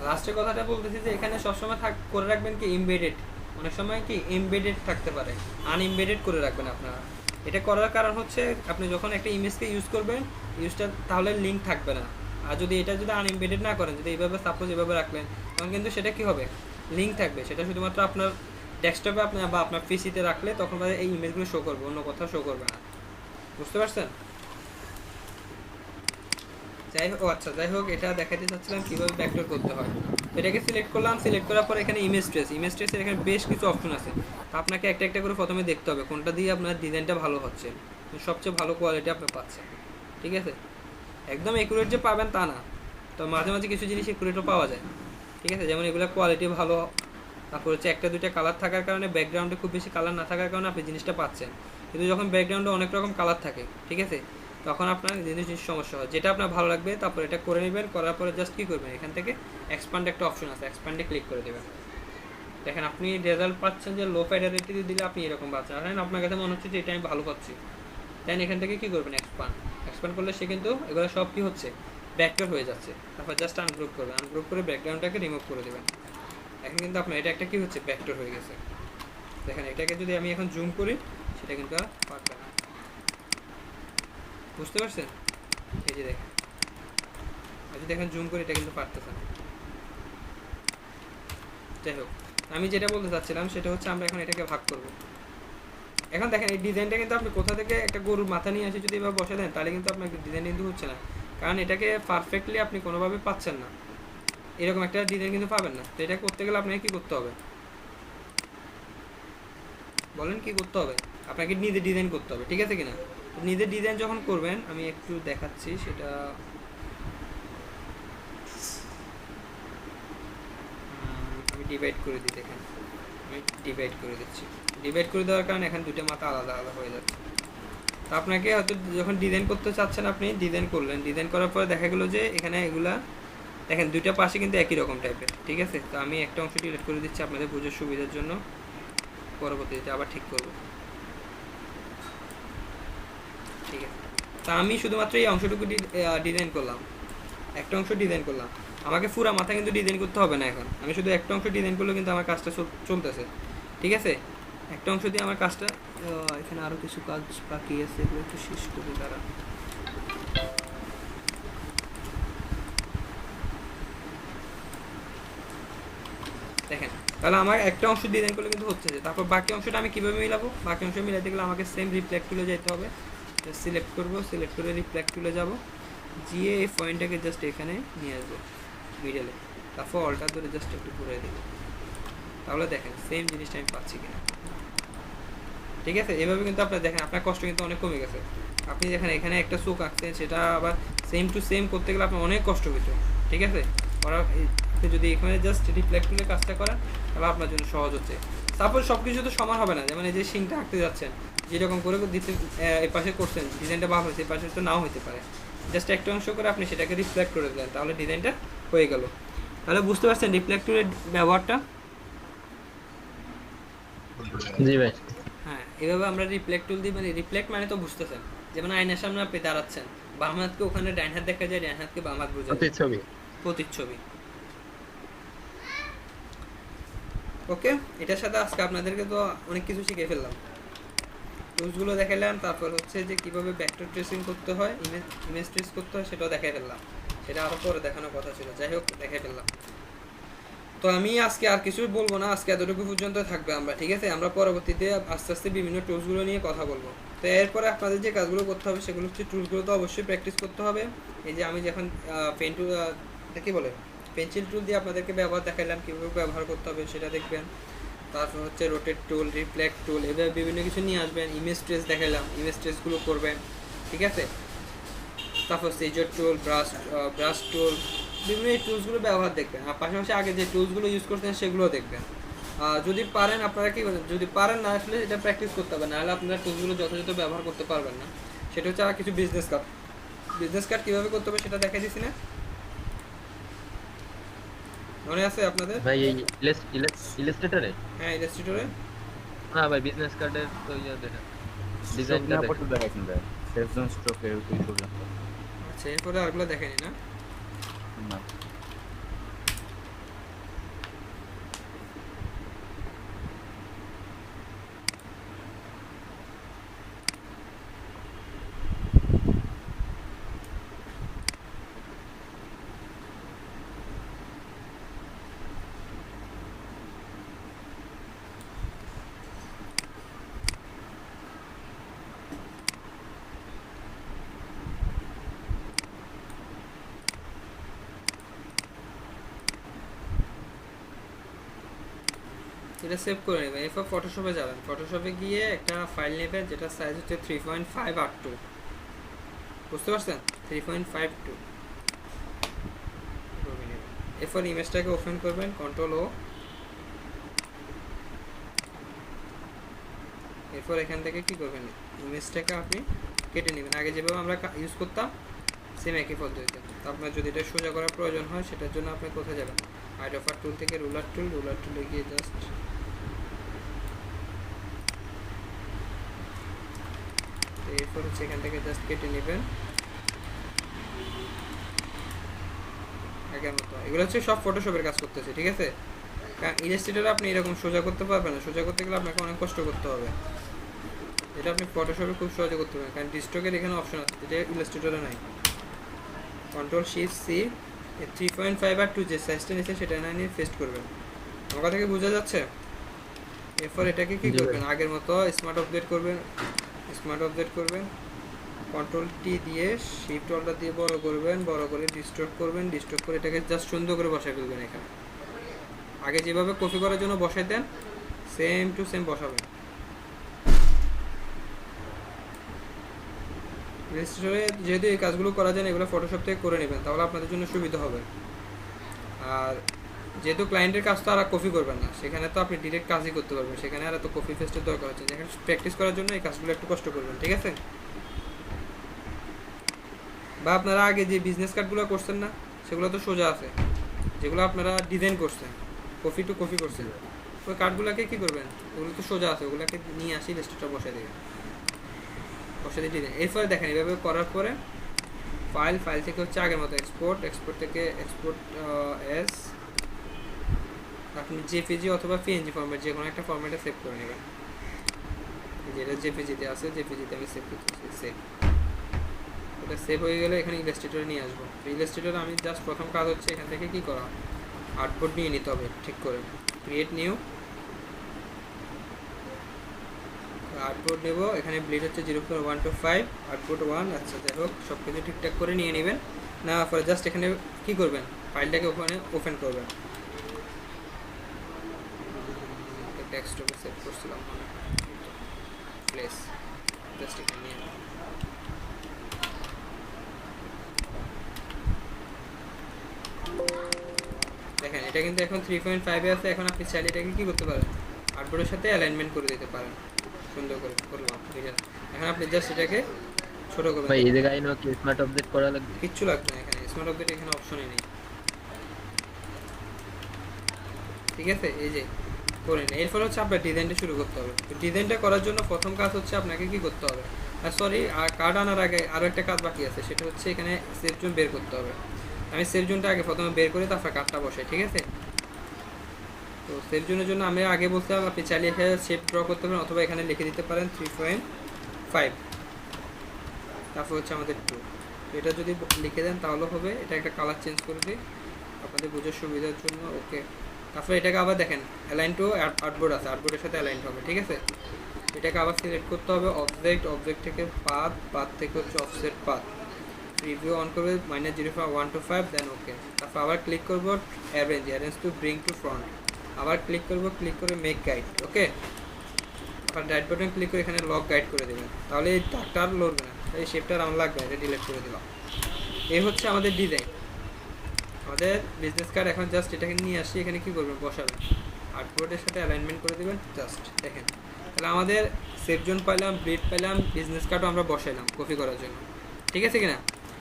লাস্টের কথাটা বলতেছি যে এখানে সবসময় করে রাখবেন কি এমবেডেড, অনেক সময় কি এমবেডেড থাকতে পারে, আনএমবেডেড করে রাখবেন আপনারা। এটা করার কারণ হচ্ছে আপনি যখন একটা ইমেজকে ইউজ করবেন ইউজটা তাহলে লিঙ্ক থাকবে না, আর যদি এটা যদি আনএমবেডেড না করেন, যদি এইভাবে সাপোজ এভাবে রাখলেন তখন কিন্তু সেটা কি হবে, লিঙ্ক থাকবে, সেটা শুধুমাত্র আপনার ডেস্কটপে আপনার বা আপনার পিসিতে রাখলে তখন এই ইমেজগুলো শো করবে, অন্য কোথাও শো করবে না, বুঝতে পারছেন? যাই হোক এটা দেখাতে চাচ্ছিলাম কীভাবে ভেক্টর করতে হয়। এটাকে সিলেক্ট করলাম, সিলেক্ট করার পর এখানে ইমেজ ট্রেসের এখানে বেশ কিছু অপশন আছে, আপনাকে একটা একটা করে প্রথমে দেখতে হবে কোনটা দিয়ে আপনার ডিজাইনটা ভালো হচ্ছে, সবচেয়ে ভালো কোয়ালিটি আপনি পাচ্ছেন, ঠিক আছে। একদম একুরেট যে পাবেন তা না, তো মাঝে মাঝে কিছু জিনিস একুরেটও পাওয়া যায়, ঠিক আছে। যেমন এগুলো কোয়ালিটি ভালো, তারপর হচ্ছে একটা দুইটা কালার থাকার কারণে, ব্যাকগ্রাউন্ডে খুব বেশি কালার না থাকার কারণে আপনি জিনিসটা পাচ্ছেন। কিন্তু যখন ব্যাকগ্রাউন্ডে অনেক রকম কালার থাকে, ঠিক আছে, তখন আপনার জিনিস সমস্যা হয়। যেটা আপনার ভালো লাগবে তারপর এটা করে নেবেন, করার পরে জাস্ট কী করবেন, এখান থেকে এক্সপ্যান্ড একটা অপশন আছে, এক্সপ্যান্ডে ক্লিক করে দেবেন। দেখেন আপনি রেজাল্ট পাচ্ছেন যে লো ফিডেলিটি দিলে আপনি এরকম পাচ্ছেন, আর আপনার কাছে মনে হচ্ছে যে এটা আমি ভালো পাচ্ছি, দেন এখান থেকে কী করবেন, এক্সপ্যান্ড করলে সে কিন্তু এগুলো সব কী হচ্ছে, ভেক্টর হয়ে যাচ্ছে। তারপর জাস্ট আনগ্রুপ করবেন, আনগ্রুপ করে ব্যাকগ্রাউন্ডটাকে রিমুভ করে দেবেন। এখন কিন্তু আপনার এটা একটা কী হচ্ছে, ভেক্টর হয়ে গেছে। দেখেন এটাকে যদি আমি এখন জুম করি সেটা কিন্তু আর পারবে না, বুঝতে পারছেন? এই যে দেখেন, যদি এখন জুম করি এটা কিন্তু পারতেছে না। যাই হোক, আমি যেটা বলতে চাচ্ছিলাম সেটা হচ্ছে আমরা এখন এটাকে ভাগ করব। এখন দেখেন এই ডিজাইনটা কিন্তু আপনি কোথা থেকে একটা গরুর মাথা নিয়ে আসে যদি এবার বসে দেন তাহলে কিন্তু আপনার ডিজাইন কিন্তু হচ্ছে না, কারণ এটাকে পারফেক্টলি আপনি কোনোভাবে পাচ্ছেন না, এরকম একটা ডিজাইন কিন্তু পাবেন না। তো এটা করতে গেলে আপনাকে কী করতে হবে বলেন, কী করতে হবে? আপনাকে নিজে ডিজাইন করতে হবে, ঠিক আছে কিনা? নিজের ডিজাইন যখন করবেন আমি একটু দেখাচ্ছি সেটা, আমি ডিভাইড করে দিই, দেখেন আমি ডিভাইড করে দিচ্ছি। ডিভাইড করে দেওয়ার কারণে এখন দুটো মাথা আলাদা আলাদা হয়ে যাচ্ছে। তো আপনাকে হয়তো যখন ডিজাইন করতে চাচ্ছেন আপনি ডিজাইন করলেন, ডিজাইন করার পরে দেখা গেলো যে এখানে এগুলা দেখেন দুইটা পাশে কিন্তু একই রকম টাইপের, ঠিক আছে। তো আমি একটা অংশ ডিলিট করে দিচ্ছি আপনাদের বুঝার সুবিধার জন্য, পরবর্তীতে আবার ঠিক করবো। ঠিক আছে, তা আমি শুধুমাত্র এই অংশটুকু ডিজাইন করলাম, একটা অংশ ডিজাইন করলাম, আমাকে পুরো মাথা কিন্তু ডিজাইন করতে হবে না। এখন আমি শুধু একটা অংশ ডিজাইন করলে কিন্তু আমার কাজটা চলতেছে, ঠিক আছে। একটা অংশ দিয়ে আমার কাজটা, এখানে আরও কিছু কাজ বাকি আছে, এগুলো একটু শেষ করি তারা। দেখেন তাহলে আমার একটা অংশ ডিজাইন করলে কিন্তু হচ্ছে, তারপর বাকি অংশটা আমি কীভাবে মিলাবো? বাকি অংশ মিলাতে গেলে আমাকে সেম রিফ্লেক্ট টুলে যেতে হবে, সিলেক্ট করবো, সিলেক্ট করে রিফ্লেক্ট টুলে যাবো, গিয়ে এই পয়েন্টটাকে জাস্ট এখানে নিয়ে আসবো মিডলে, তারপর অল্টার ধরে জাস্ট একটু ঘুরে দেবো, তাহলে দেখেন সেম জিনিসটা আমি পাচ্ছি কিনা। ঠিক আছে, এভাবে কিন্তু আপনার দেখেন আপনার কষ্ট কিন্তু অনেক কমে গেছে। আপনি দেখেন এখানে একটা চোখ আঁকছেন, সেটা আবার সেম টু সেম করতে গেলে আপনার অনেক কষ্ট হতো, ঠিক আছে। আপনি যদি এখানে জাস্ট রিফ্লেক্ট করে কাজটা করেন তাহলে আপনার জন্য সহজ হচ্ছে। তারপর সব কিছু তো সমান হবে না, যেমন এই যে শিংটা আঁকতে যাচ্ছেন, যেরকম করে দিতে এই পাশে করছেন, ডিজাইনটা ভালো হয়েছে, এই পাশে তো নাও হতে পারে। জাস্ট একটা অংশ করে আপনি সেটাকে রিফ্লেক্ট করে দেন, তাহলে ডিজাইনটা হয়ে গেল। তাহলে বুঝতে পারছেন রিফ্লেক্টরের ব্যবহারটা? জি ভাই। হ্যাঁ, এভাবে আমরা রিফ্লেক্ট টুল দিই, মানে রিফ্লেক্ট মানে তো বুঝতেছেন, যেমন আয়নার সামনে আপনি দাঁড়াচ্ছেন, বাম হাতকে ওখানে ডান হাত দেখা যায়, ডান হাতকে বাম হাত বোঝা যায়, প্রতিচ্ছবি। প্রতিচ্ছবি। ওকে, এটার সাথে আজকে আপনাদেরকে তো অনেক কিছু শিখে ফেললাম, টুলসগুলো দেখালাম, তারপর হচ্ছে যে কীভাবে ভেক্টর ট্রেসিং করতে হয়, ইমেজ ট্রেস করতে হয় সেটাও দেখাই ফেললাম, সেটা আরও পরে দেখানোর কথা ছিল, যাই হোক দেখাই ফেললাম। তো আমি আজকে আর কিছু বলবো না, আজকে এতটুকু পর্যন্ত থাকবে আমরা, ঠিক আছে। আমরা পরবর্তীতে আস্তে আস্তে বিভিন্ন টুলসগুলো নিয়ে কথা বলবো। তো এরপরে আপনাদের যে কাজগুলো করতে হবে সেগুলো হচ্ছে টুলসগুলো তো অবশ্যই প্র্যাকটিস করতে হবে। এই যে আমি যখন পেন টুল, কী বলে, পেন্সিল টুল দিয়ে আপনাদেরকে ব্যবহার দেখালাম, কীভাবে ব্যবহার করতে হবে সেটা দেখবেন। তারপর হচ্ছে রোটেট টুল, রিফ্লেক্ট টুল, এভাবে বিভিন্ন কিছু নিয়ে আসবেন। ইমেজ ট্রেস দেখালাম, ইমেজ ট্রেসগুলো করবেন, ঠিক আছে। তারপর সিজার টুল, ব্রাশ টুল, বিভিন্ন এই টুলসগুলো ব্যবহার দেখবেন, আর পাশাপাশি আগে যে টুলসগুলো ইউজ করতেন সেগুলো দেখবেন। যদি পারেন আপনারা কী করেন, যদি পারেন না আসলে এটা প্র্যাকটিস করতে হবে, নাহলে আপনারা টুলসগুলো যথাযথ ব্যবহার করতে পারবেন না। সেটা হচ্ছে আর কিছু বিজনেস কার্ড কীভাবে করতে হবে সেটা দেখাই দিছি না, মনে আছে আপনাদের? ভাই এই ইলাস্ট্রেটরে? হ্যাঁ, ইলাস্ট্রেটরে। না ভাই, বিজনেস কার্ডের তো ইয়া দেখা, ডিজাইনটা পড়তে দেখাইছেন ভাই, সেভজন স্ট্রোকের ওই পর্যন্ত। আচ্ছা, এরপরে আরগুলো দেখেনি না? না এটা সেভ করে নেবেন, এরপর ফটোশপে যাবেন, ফটোশপে গিয়ে একটা ফাইল নেবেন যেটা সাইজ হচ্ছে 3.5/2, বুঝতে পারছেন? 3.52 এরপর ইমেজটাকে ওপেন করবেন, Ctrl+O, এরপর এখান থেকে কি করবেন, ইমেজটাকে আপনি কেটে নেবেন, আগে যেভাবে আমরা ইউজ করতাম সেম একই পদ্ধতিতে। আপনার যদি এটা সোজা করার প্রয়োজন হয় সেটার জন্য আপনি কোথায় যাবেন, আইড্রপার টুল থেকে রুলার টুলে গিয়ে জাস্ট এরপর হচ্ছে এখান থেকে জাস্ট কেটে নেবেন আগের মতো। এগুলো হচ্ছে সব ফটোশপের কাজ করতেছে, ঠিক আছে। কারণ ইলাস্ট্রেটরে আপনি এরকম সোজা করতে পারবেন না, সোজা করতে গেলে আপনাকে অনেক কষ্ট করতে হবে। এটা আপনি ফটোশপে খুব সহজে করতে পারবেন, কারণ ডিস্ট্রোকের এখানে অপশন আছে, যেটা ইলাস্ট্রেটরে নাই। Ctrl+Shift+C, 3.5/2 যে সাইজটা নিচ্ছে সেটা না নিয়ে পেস্ট করবেন। আমার কথা কি বোঝা যাচ্ছে? এরপর এটাকে কি করবেন, আগের মতো স্মার্ট আপডেট করবেন, Ctrl+T দিয়ে শিফট অল্টার দিয়ে বড় করবেন, বড় করে ডিস্ট্রোক করবেন, ডিস্ট্রোক করে এটাকে জাস্ট সুন্দর করে বসাই ফেলবেন। এখানে আগে যেভাবে কপি করার জন্য বসাই দেন সেম টু সেম বসাবেন। ইলাস্ট্রেটরে যেহেতু এই কাজগুলো করা যায় না, এগুলো ফটোশপ থেকে করে নেবেন, তাহলে আপনাদের জন্য সুবিধা হবে। আর যেহেতু ক্লায়েন্টের কাজ তো আর কপি করবেন না, সেখানে তো আপনি ডিরেক্ট কাজই করতে পারবেন, সেখানে আর এত কপি পেস্টের দরকার হচ্ছে। যেখানে প্র্যাকটিস করার জন্য এই কাজগুলো একটু কষ্ট করবেন, ঠিক আছে। বা আপনারা আগে যে বিজনেস কার্ডগুলো করছেন না, সেগুলো তো সোজা আছে, যেগুলো আপনারা ডিজাইন করছেন, কপি টু কপি করছেন, ওই কার্ডগুলোকে কী করবেন, ওগুলো তো সোজা আছে, ওগুলোকে নিয়ে আসি ইলাস্ট্রেটরে বসাই দেবেন। বসাতে ডিজাইন। এরপরে দেখেন এইভাবে করার পরে ফাইল থেকে হচ্ছে আগের মতো এক্সপোর্ট থেকে এক্সপোর্ট এস, আপনি জেপিজি অথবা পিএনজি ফরম্যাট যে কোনো একটা ফরম্যাটে সেভ করে নেবেন। যেটা জেপিজিতে আছে জেপিজিতে আমি সেভ করতেছি। সেভ, ওটা সেভ হয়ে গেলে এখানে ইলাস্ট্রেটরে নিয়ে আসবো। ইলাস্ট্রেটরে আমি জাস্ট প্রথম কাজ হচ্ছে এখান থেকে কি করা, আর্টবোর্ড নিয়ে নিতে হবে ঠিক করে। ক্রিয়েট নিউ আর্টবোর্ড নেব, এখানে ব্লিড হচ্ছে 0.125, আর্টবোর্ড 1। আচ্ছা যাই হোক, সব কিছু ঠিকঠাক করে নিয়ে নেবেন। নেওয়ার পরে জাস্ট এখানে কি করবেন, ফাইলটাকে ওখানে ওপেন করবেন। ডেস্কটপে সেভ করছিলাম প্লেস, জাস্ট এখানে নিয়ে নেব। দেখেন এটা কিন্তু এখন 3.5 এ আছে। এখন আপনি চাইলে এটাকে কি করতে পারেন, আর্টবোর্ডের সাথে অ্যালাইনমেন্ট করে দিতে পারেন। সুন্দর করে করলাম, ঠিক আছে। এখন আপনি জাস্ট এটাকে ছোট করবেন। ভাই এই জায়গায় কি স্মার্ট অবজেক্ট করা লাগবে? কিচ্ছু লাগবে না, এখানে স্মার্ট অবজেক্ট এখানে অপশনই নেই, ঠিক আছে। এই যে করে নিন। এরপর হচ্ছে আপনার ডিজাইনটা শুরু করতে হবে। তো ডিজাইনটা করার জন্য প্রথম কাজ হচ্ছে আপনাকে কি করতে হবে, সরি কার্ড আনার আগে আরও একটা কাজ বাকি আছে, সেটা হচ্ছে এখানে সেভ জোন বের করতে হবে। আমি সেভ জোনটা আগে প্রথমে বের করে তারপর কার্ডটা বসাই, ঠিক আছে। তো সেভ জোনের জন্য আমি আগে বলছিলাম আপনি চাইলে এখানে শেপ ড্র করতে পারেন অথবা এখানে লিখে দিতে পারেন 3.5, তারপর হচ্ছে আমাদের 2। তো এটা যদি লিখে দেন তাহলে হবে। এটা একটা কালার চেঞ্জ করে দিই আপনাদের বোঝার সুবিধার জন্য, ওকে। তারপরে এটাকে আবার দেখেন অ্যালাইন টু আর্টবোর্ড আছে, আর্টবোর্ডের সাথে অ্যালাইন হবে, ঠিক আছে। এটাকে আবার সিলেক্ট করতে হবে অবজেক্ট থেকে পাথ থেকে হচ্ছে অফসেট পাথ, রিভিউ অন করবে -0.125, দেন ওকে। তারপর আবার ক্লিক করব arrange to bring to front, আবার ক্লিক করে মেক গাইড, ওকে। আবার রাইট বাটন ক্লিক করে এখানে লক গাইড করে দেবেন, তাহলে এই দাগটা আর লড়বে না, এই শেপটা আমার লাগবে, এটা ডিলিট করে দিলাম। এই হচ্ছে আমাদের ডিজাইন, আমাদের বিজনেস কার্ড। এখন জাস্ট এটাকে নিয়ে আসি, এখানে কি করবেন, বসাবেন, আর্টবোর্ডের সাথে অ্যালাইনমেন্ট করে দেবেন। জাস্ট দেখেন তাহলে আমাদের সেভ জোন পাইলাম, ব্লিড পাইলাম, বিজনেস কার্ডও আমরা বসাইলাম কপি করার জন্য, ঠিক আছে কিনা।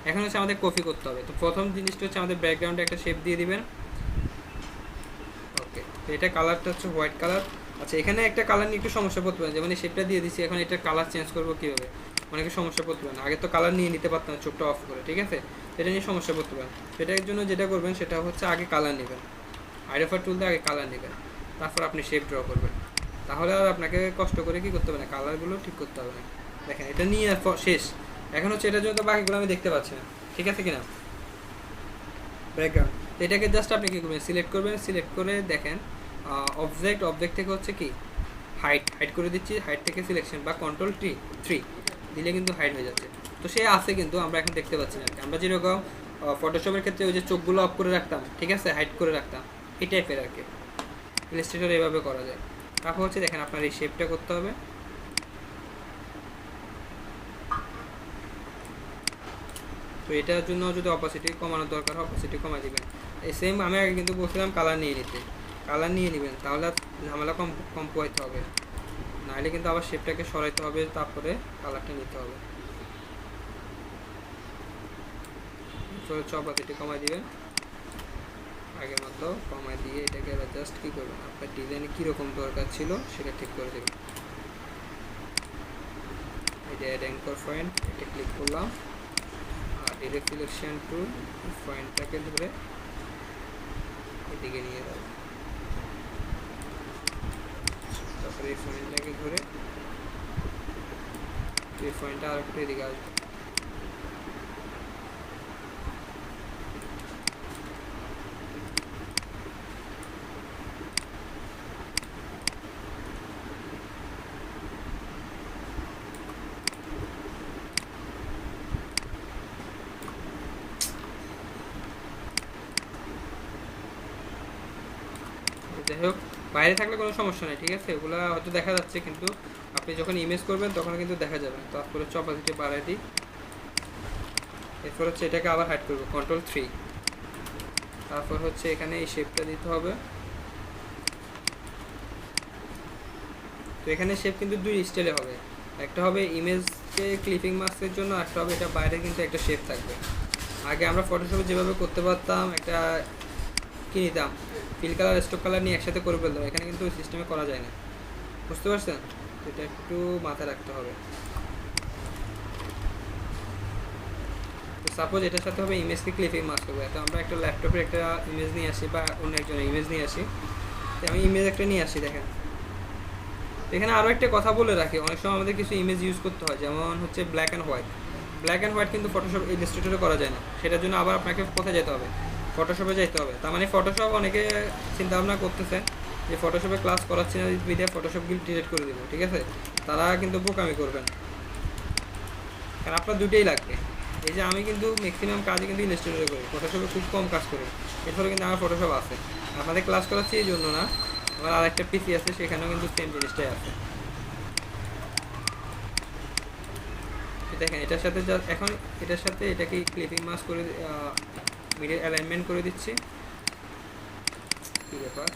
এখন হচ্ছে আমাদের কপি করতে হবে। তো প্রথম জিনিসটা হচ্ছে আমাদের ব্যাকগ্রাউন্ডে একটা শেপ দিয়ে দিবেন, ওকে। তো এটা কালারটা হচ্ছে হোয়াইট কালার। আচ্ছা এখানে একটা কালার নিয়ে একটু সমস্যা পড়তে পারে, যেমন এই শেপটা দিয়ে দিচ্ছি, এখন এটা কালার চেঞ্জ করবো কীভাবে, অনেকে সমস্যা পড়তে পারেন। আগে তো কালার নিয়ে নিতে পারতাম চোখটা অফ করে, ঠিক আছে। এটা নিয়ে সমস্যা পড়তে পারেন। সেটার জন্য যেটা করবেন সেটা হচ্ছে আগে কালার নেবেন, আইডেফার টুল দিয়ে আগে কালার নেবেন, তারপর আপনি শেপ ড্র করবেন। তাহলে আর আপনাকে কষ্ট করে কি করতে হবে না, কালারগুলো ঠিক করতে হবে না। দেখেন এটা নিয়ে শেষ। এখন হচ্ছে এটার জন্য বাকিগুলো আমি দেখতে পাচ্ছি না, ঠিক আছে কিনা, ব্যাকগ্রাউন্ড। তো এটাকে জাস্ট আপনি কী করবেন, সিলেক্ট করে দেখেন অবজেক্ট থেকে হচ্ছে কি হাইট করে দিচ্ছি, হাইট থেকে সিলেকশন বা Ctrl+3 দিলে কিন্তু হাইট হয়ে যাচ্ছে। তো সে আছে কিন্তু আমরা এখন দেখতে পাচ্ছি না। আমরা যেরকম ফটোশপের ক্ষেত্রে ওই যে চোখগুলো অফ করে রাখতাম, ঠিক আছে, হাইট করে রাখতাম, এই টাইপের আর কি। ইলাস্ট্রেটর এভাবে করা যায়। তারপর হচ্ছে দেখেন আপনার এই শেপটা করতে হবে। তো এটার জন্য যদি অপাসিটি কমানোর দরকার হয় অপাসিটি কমাই দিবেন। এই সেম আমি আগে কিন্তু বলছিলাম কালার নিয়ে নেবেন, তাহলে ঝামেলা কম পোহাইতে হবে, নাহলে কিন্তু আবার শেপটাকে সরাইতে হবে, তারপরে কালারটা নিতে হবে। অপাসিটি কমাই দিবেন আগের মতো, কমাই দিয়ে এটাকে আবার জাস্ট কী করবেন, আপনার ডিজাইনে কীরকম দরকার ছিল সেটা ঠিক করে দেবেন। এটা অ্যাড অ্যাঙ্কর পয়েন্ট, এটা ক্লিক করলাম, আর ডিরেক্ট সিলেকশন টুল পয়েন্টটাকে ধরে এদিকে নিয়ে যাবে, তারপরে এই পয়েন্টটাকে ধরে এই পয়েন্টটা আর একটু এদিকে আসবে। যাই হোক, বাইরে থাকলে কোনো সমস্যা নেই, ঠিক আছে। এগুলো হয়তো দেখা যাচ্ছে, কিন্তু আপনি যখন ইমেজ করবেন তখন কিন্তু দেখা যাবে। তারপরে অপাসিটি বাড়াই দিই, এরপর হচ্ছে এটাকে আবার হাইড করবো Ctrl+3, তারপর হচ্ছে এখানে এই শেপটা দিতে হবে। তো এখানে শেপ কিন্তু দুই স্টাইলে হবে, একটা হবে ইমেজকে ক্লিপিং মাস্কের জন্য, একটা হবে এটা বাইরে কিন্তু একটা শেপ থাকবে। আগে আমরা ফটোশপে যেভাবে করতে পারতাম, একটা কি নিতাম, ফিল কালার স্ট্রোক কালার নিয়ে একসাথে করে ফেলতাম, এখানে কিন্তু ওই সিস্টেমে করা যায় না, বুঝতে পারছেন। তো এটা একটু মাথায় রাখতে হবে। সাপোজ এটার সাথে হবে ইমেজকে ক্লিপিং মাস্ক করবো, তো আমরা একটা ল্যাপটপে একটা ইমেজ নিয়ে আসি বা অন্য একজনের ইমেজ নিয়ে আসি, তো আমি ইমেজ একটা নিয়ে আসি। দেখেন এখানে আরও একটা কথা বলে রাখি, অনেক সময় আমাদের কিছু ইমেজ ইউজ করতে হয়, যেমন হচ্ছে ব্ল্যাক অ্যান্ড হোয়াইট কিন্তু ফটোশপ ইলাস্ট্রেটরে করা যায় না, সেটার জন্য আবার আপনাকে কোথায় যেতে হবে, ফটোশপে যেতে হবে। তার মানে ফটোশপ অনেকে চিন্তা ভাবনা করতেছে যে ফটোশপে ক্লাস করাচ্ছি না ভিডিও ফটোশপগুলো ডিলিট করে দেবো, ঠিক আছে, তারা কিন্তু বোকামি করবেন, কারণ আপনার দুটোই লাগবে। এই যে আমি কিন্তু ম্যাক্সিমাম কাজই কিন্তু ইলাস্ট্রেটরে করি, ফটোশপে খুব কম কাজ করি, এরপরে কিন্তু আমার ফটোশপ আছে। আপনাদের ক্লাস করাচ্ছি এই জন্য না, আমার আরেকটা পিসি আছে সেখানেও কিন্তু সেম জিনিসটাই আছে। দেখেন এটার সাথে এখন এটার সাথে এটাকে ক্লিপিং মাস্ক করে মিডিল অ্যালাইনমেন্ট করে দিচ্ছি। কি ব্যাপার,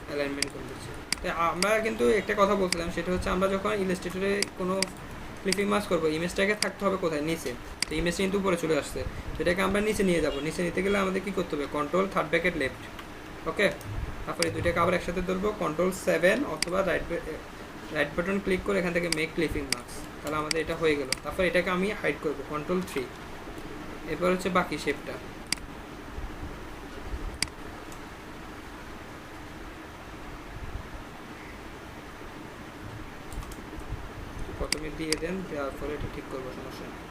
অ্যালাইনমেন্ট করে দিচ্ছি। তো আমরা কিন্তু একটা কথা বলছিলাম, সেটা হচ্ছে আমরা যখন ইলাস্ট্রেটরে কোনো ক্লিপিং মাস্ক করবো, ইমেজটাকে থাকতে হবে কোথায়, নিচে। তো ইমেজটা কিন্তু উপরে চলে আসছে, সেটাকে আমরা নিচে নিয়ে যাব। নিচে নিতে গেলে আমাদের কী করতে হবে, কন্ট্রোল থার্ড ব্র্যাকেট লেফট, ওকে। তারপরে দুইটাকে আবার একসাথে ধরবো, কন্ট্রোল 7 অথবা রাইট বাটন ক্লিক করে এখান থেকে মেক ক্লিপিং মাস্ক, তাহলে আমাদের এটা হয়ে গেল। তারপর এটাকে আমি হাইড করবো, কন্ট্রোল 3। এরপর হচ্ছে বাকি শেপটা, প্রথমে দিয়ে দেন, দেওয়ার পরে এটা ঠিক করবো, সমস্যা নেই।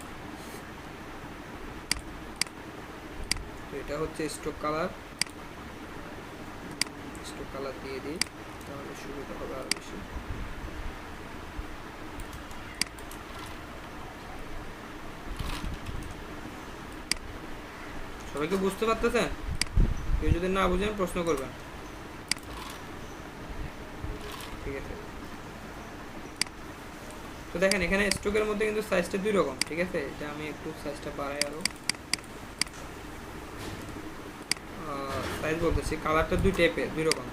তো এটা হচ্ছে স্ট্রোক কালার দিয়ে দিই, তাহলে সুবিধা হবে আরো বেশি। সবাইকে বুঝতে পারতেছেন? কেউ যদি না বুঝেন প্রশ্ন করবেন, ঠিক আছে। তো দেখেন এখানে স্ট্রোকের মধ্যে কিন্তু সাইজটা দুই রকম, ঠিক আছে। এটা আমি একটু সাইজটা বাড়াই, আরো সাইজ বলতেছি, কালারটা দুই রকম।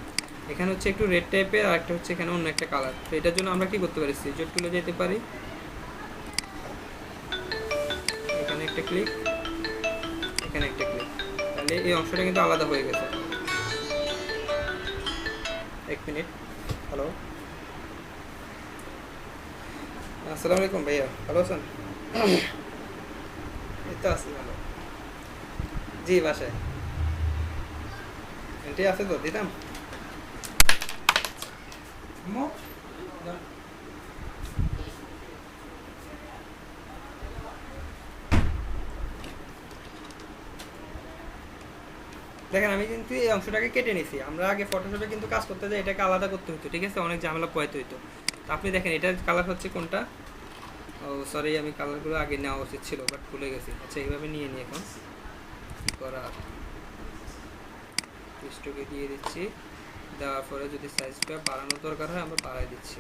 এখানে হচ্ছে একটু রেড টাইপের, আর একটা হচ্ছে এখানে অন্য একটা কালার। তো এটার জন্য আমরা কি করতে পারি, সিজর টুলে যেতে পারি, এখানে একটা ক্লিক, এখানে একটা ক্লিক, তাহলে এই অংশটা কিন্তু আলাদা হয়ে গেছে। এক মিনিট, হ্যালো, আসসালামু আলাইকুম ভাইয়া, ভালো আছেন? এই তো আছি ভালো। জি বাসায় এন্টি আছে তো দিতাম। দেখেন আমি কিন্তু এই অংশটাকে কেটে নিছি। আমরা আগে ফটোশপে কিন্তু কাজ করতে যাই এটাকে আলাদা করতে হতো, ঠিক আছে, অনেক ঝামেলা পোহাইতে হতো। আপনি দেখেন এটার কালার হচ্ছে কোনটা, ও সরি আমি কালারগুলো আগে নেওয়া উচিত ছিল বাট ভুলে গেছি। আচ্ছা এইভাবে নিয়ে নিই, এখন কী করা, স্ট্রোকে দিয়ে দিচ্ছি, দেওয়ার পরে যদি সাইজটা বাড়ানোর দরকার হয় আমরা বাড়াই দিচ্ছি।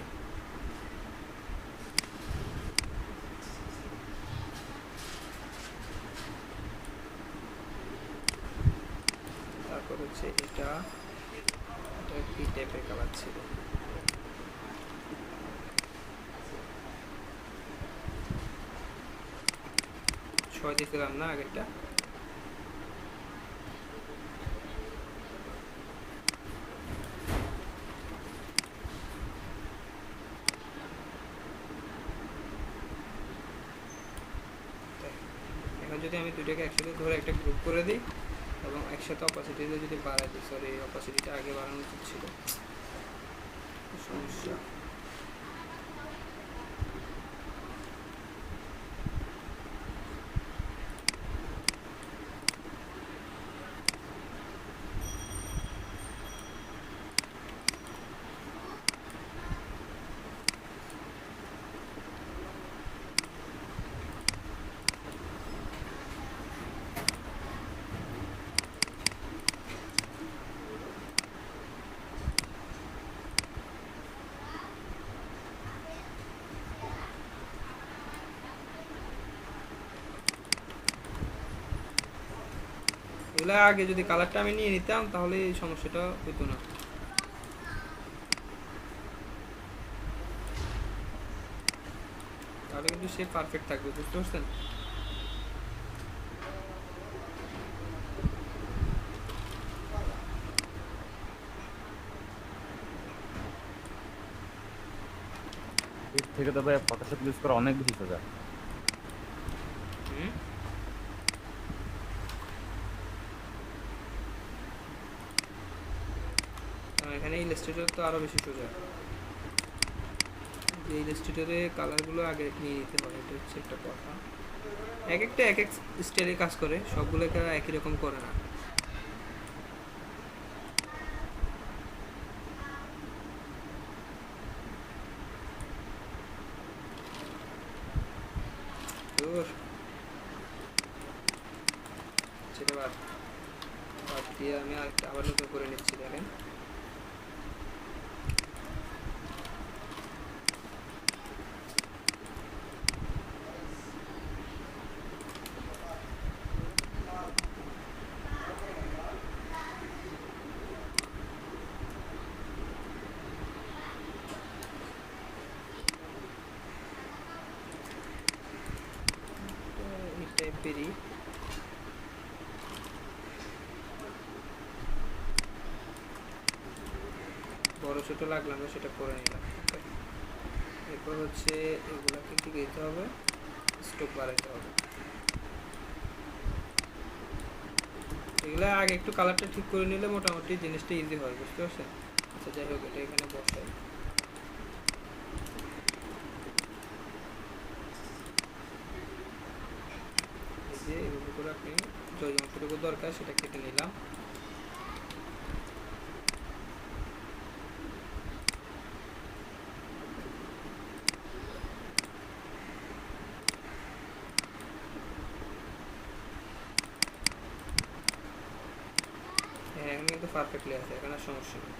তারপর হচ্ছে এটা কি টাইপের কালার ছিল, 6 দিয়েছিলাম না আগেরটা। এখন যদি আমি দুটোকে একসাথে ধরে একটা গ্রুপ করে দিই এবং একসাথে অপাসিটিটা যদি বাড়াই দিই, সরি অপাসিটিটা আগে বাড়ানো উচিত ছিল, সমস্যা। এগুলো আগে যদি কালারটা আমি নিয়ে নিতাম তাহলে এই সমস্যাটা হতো না। তাহলে কিন্তু সে পারফেক্ট থাকবে, বুঝতে পারছেন? এর থেকে তো ভাই ফটোশপ ইউজ করা অনেক বেশি সোজা। হুম এখানে ইলাস্ট্রেটর তো আরো বেশি সোজা। যে ইলাস্ট্রেটরে কালারগুলো আগে নিয়ে নিতে হয়, এটা হচ্ছে একটা কথা। এক একটা এক এক স্টাইলে কাজ করে, সবগুলোকে একই রকম করে না। সেটা বাদ দিয়ে আমি আবার নতুন করে নিচ্ছি। দেখেন এই টাইপেরই বড় ছোট লাগলাম না, সেটা করে নিলাম। এরপর হচ্ছে এগুলাকে কি দিতে হবে, স্টোক বাড়াইতে হবে। এগুলা আগে একটু কালারটা ঠিক করে নিলে মোটামুটি জিনিসটা ইজি হয়, বুঝতে পারছেন? আচ্ছা যাই হোক, এটা এখানে বসাই। এই যে এগুলো করে আপনি যে অংশটুকু দরকার সেটা কেটে নিলাম। এখন কিন্তু পারফেক্টলি আছে, এখানে আর সমস্যা নেই।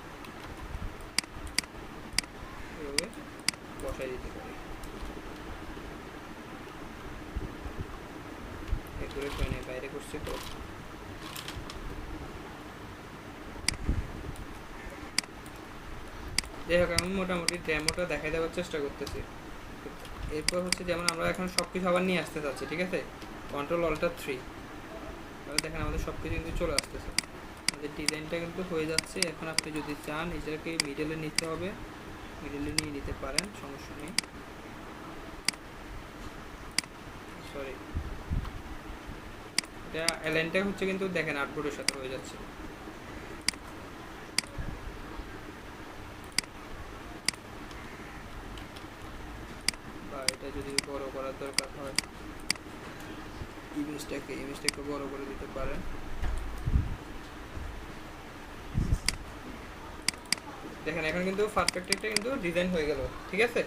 এভাবে বসাই দিতে পারি। এগুলো ট্রেনে বাইরে করছি তো, যাই হোক আমি মোটামুটি ডেমোটা দেখাই দেওয়ার চেষ্টা করতেছি। এরপর হচ্ছে যেমন আমরা এখন সব কিছু আবার নিয়ে আসতে চাচ্ছি, ঠিক আছে? কন্ট্রোল অল্টার 3, তাহলে দেখেন আমাদের সব কিছু কিন্তু চলে আসতেছে, আমাদের ডিজাইনটা কিন্তু হয়ে যাচ্ছে। এখন আপনি যদি চান এটাকে মিডলে নিতে হবে, মিডলে নিয়ে নিতে পারেন, সমস্যা নেই। সরি, এটা অ্যালাইনটা হচ্ছে কিন্তু দেখেন আর্টবোর্ডের সাথে হয়ে যাচ্ছে। বা এটা যদি বড় করার দরকার হয়, ইমেজটাকে বড় করে দিতে পারেন। দেখেন এখন কিন্তু পারফেক্ট একটা কিন্তু ডিজাইন হয়ে গেল, ঠিক আছে?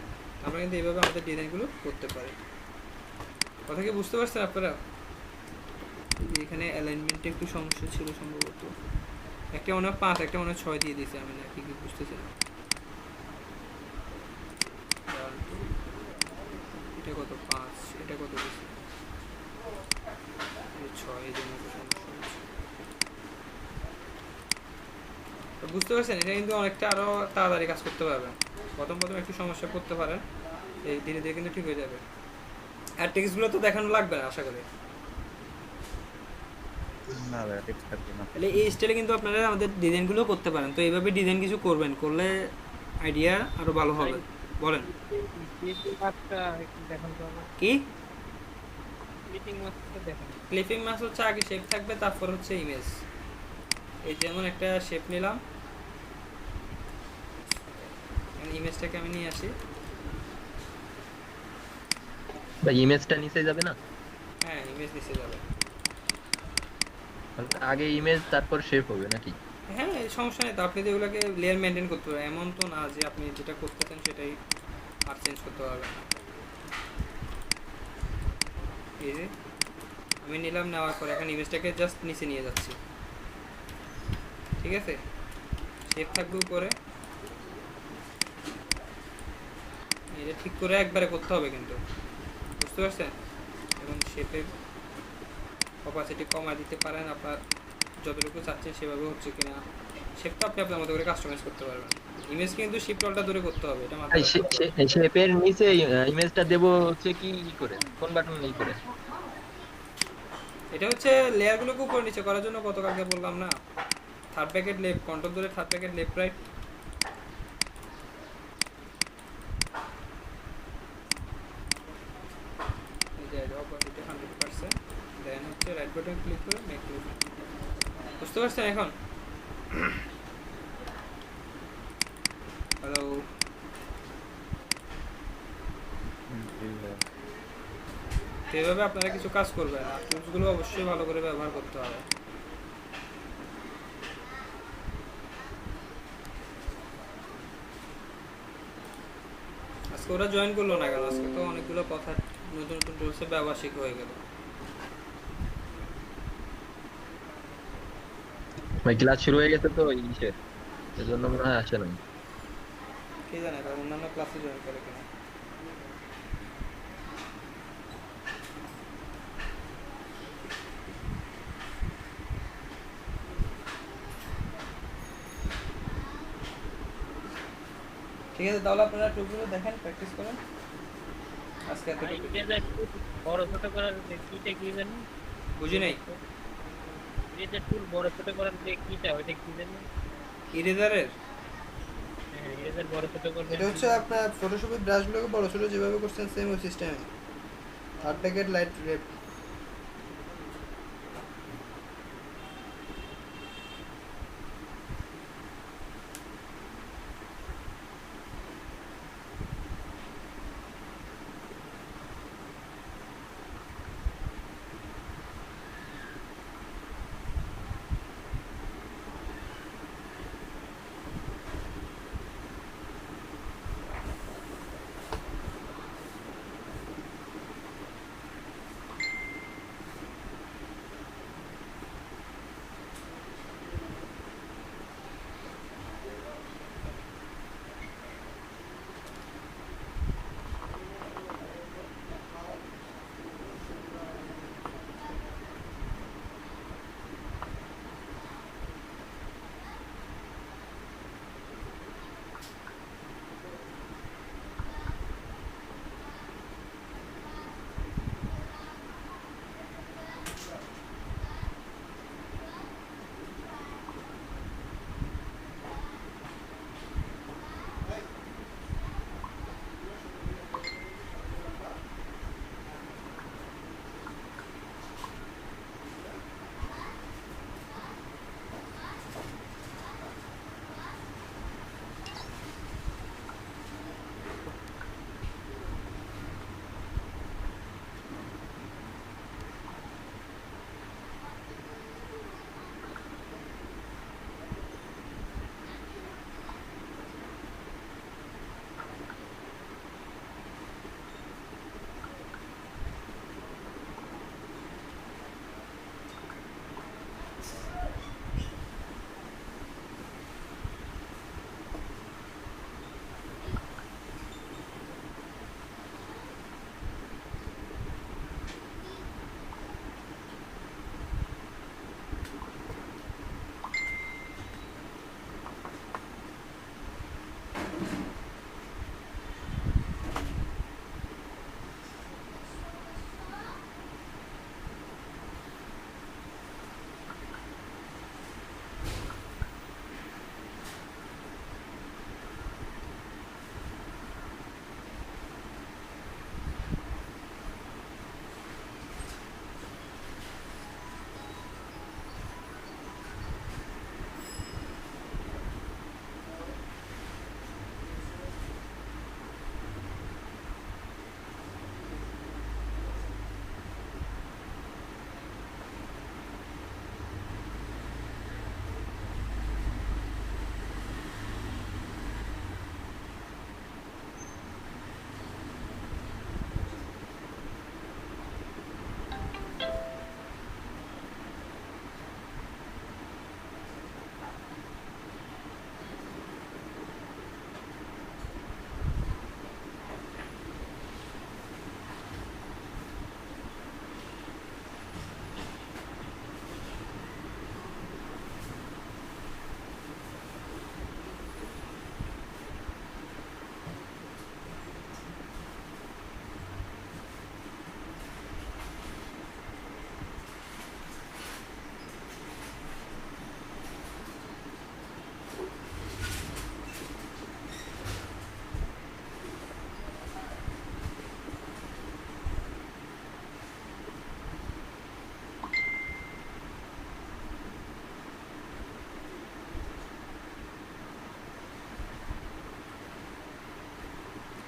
আমরা কিন্তু এইভাবে আমাদের ডিজাইনগুলো করতে পারি। কথা কি বুঝতে পারছেন আপনারা? এখানে অ্যালাইনমেন্টে একটু সমস্যা ছিল সম্ভবত, একটা মনে হয় 5, একটা মনে হয় 6 দিয়ে দিয়েছে, আমি না কি বুঝতেছি না। এটা কত 5, এটা কত দিয়েছে 6, এই জন্য একটু সমস্যা হচ্ছে। তো বুঝতে পারছেন, এটা কিন্তু অনেকটা আরো তাড়াতাড়ি কাজ করতে পারবেন। প্রথম একটু সমস্যা করতে পারেন, এই ধীরে ধীরে কিন্তু ঠিক হয়ে যাবে। আর টেক্সটগুলো তো দেখানো লাগবে না আশা করি। না ভাই টিপস থাকবে না। তাহলে এই স্টাইলে কিন্তু আপনারা আমাদের ডিজাইনগুলো করতে পারেন। তো এইভাবে ডিজাইন কিছু করবেন, করলে আইডিয়া আরো ভালো হবে। বলেন কি? ক্লিপিং মাস হচ্ছে আগে শেপ থাকবে, তারপর হচ্ছে ইমেজ। এই যেমন একটা শেপ নিলাম, ইমেজটাকে আমি নিয়ে আসি। ভাই ইমেজটা নিচে যাবে না? হ্যাঁ ইমেজ নিচে যাবে। আগে ইমেজ তারপর শেপ হবে নাকি? হ্যাঁ সমস্যা নেই তো, আপনি তো এগুলোকে লেয়ার মেনটেন করতে পারবেন, এমন তো না যে আপনি যেটা করতেছেন সেটাই আর চেঞ্জ করতে পারবেন। এই যে আমি নিলাম, নেওয়ার পর এখন ইমেজটাকে জাস্ট নিচে নিয়ে যাচ্ছি, ঠিক আছে? শেপ থাকবে উপরে, এটা ঠিক করে একবারে করতে হবে কিন্তু, বুঝতে পারছেন? এবং শেপের অপাসিটি কমায় দিতে পারেন আপনার যতটুকু চাচ্ছেন সেভাবে হচ্ছে কিনা। শেপটা আপনি আপনার মতো করে কাস্টমাইজ করতে পারবেন। ইমেজ কিন্তু শিফট অল্টা ধরে করতে হবে, এটা মাথায় রাখতে হবে। শেপের নিচে ইমেজটা দেব হচ্ছে কি করে, কোন বাটন এই করে? এটা হচ্ছে লেয়ারগুলোকে উপর নিচে করার জন্য কত কালকে বললাম না, থার্ড ব্র্যাকেট লেফট, কন্ট্রোল ধরে থার্ড ব্র্যাকেট লেফট রাইট। বুঝতে পারছেন এখন? হ্যালো, এভাবে আপনারা কিছু কাজ করবেন আর টুলসগুলো অবশ্যই ভালো করে ব্যবহার করতে হবে। আজকে ওরা জয়েন করলো না কেন? আজকে তো অনেকগুলো কথা নতুন নতুন টুলসের ব্যবহার শিখে হয়ে গেল। ভাই ক্লাস শুরু হয়ে গেছে তো ইসের, এজন্য মনে হয় আসে না। কে জানে কারণ অন্যান্য ক্লাসে জয়েন করে কিনা। ঠিক আছে, তাহলে আপনারা টুলগুলো দেখেন, প্র্যাকটিস করেন। আজকে এতটুকু। বড় ছোট করার কিটা কি জানি বুঝি নাই। ইরেজার টুল বড় ছোট করার যে কিটা ওইটা কি জানি? ইরেজারের হ্যাঁ, ইরেজার বড় ছোট করবে। এটা হচ্ছে আপনার ফটোশপের ব্রাশগুলোকে বড় ছোট যেভাবে করছেন সেম ওই সিস্টেমে। Third bracket light rape.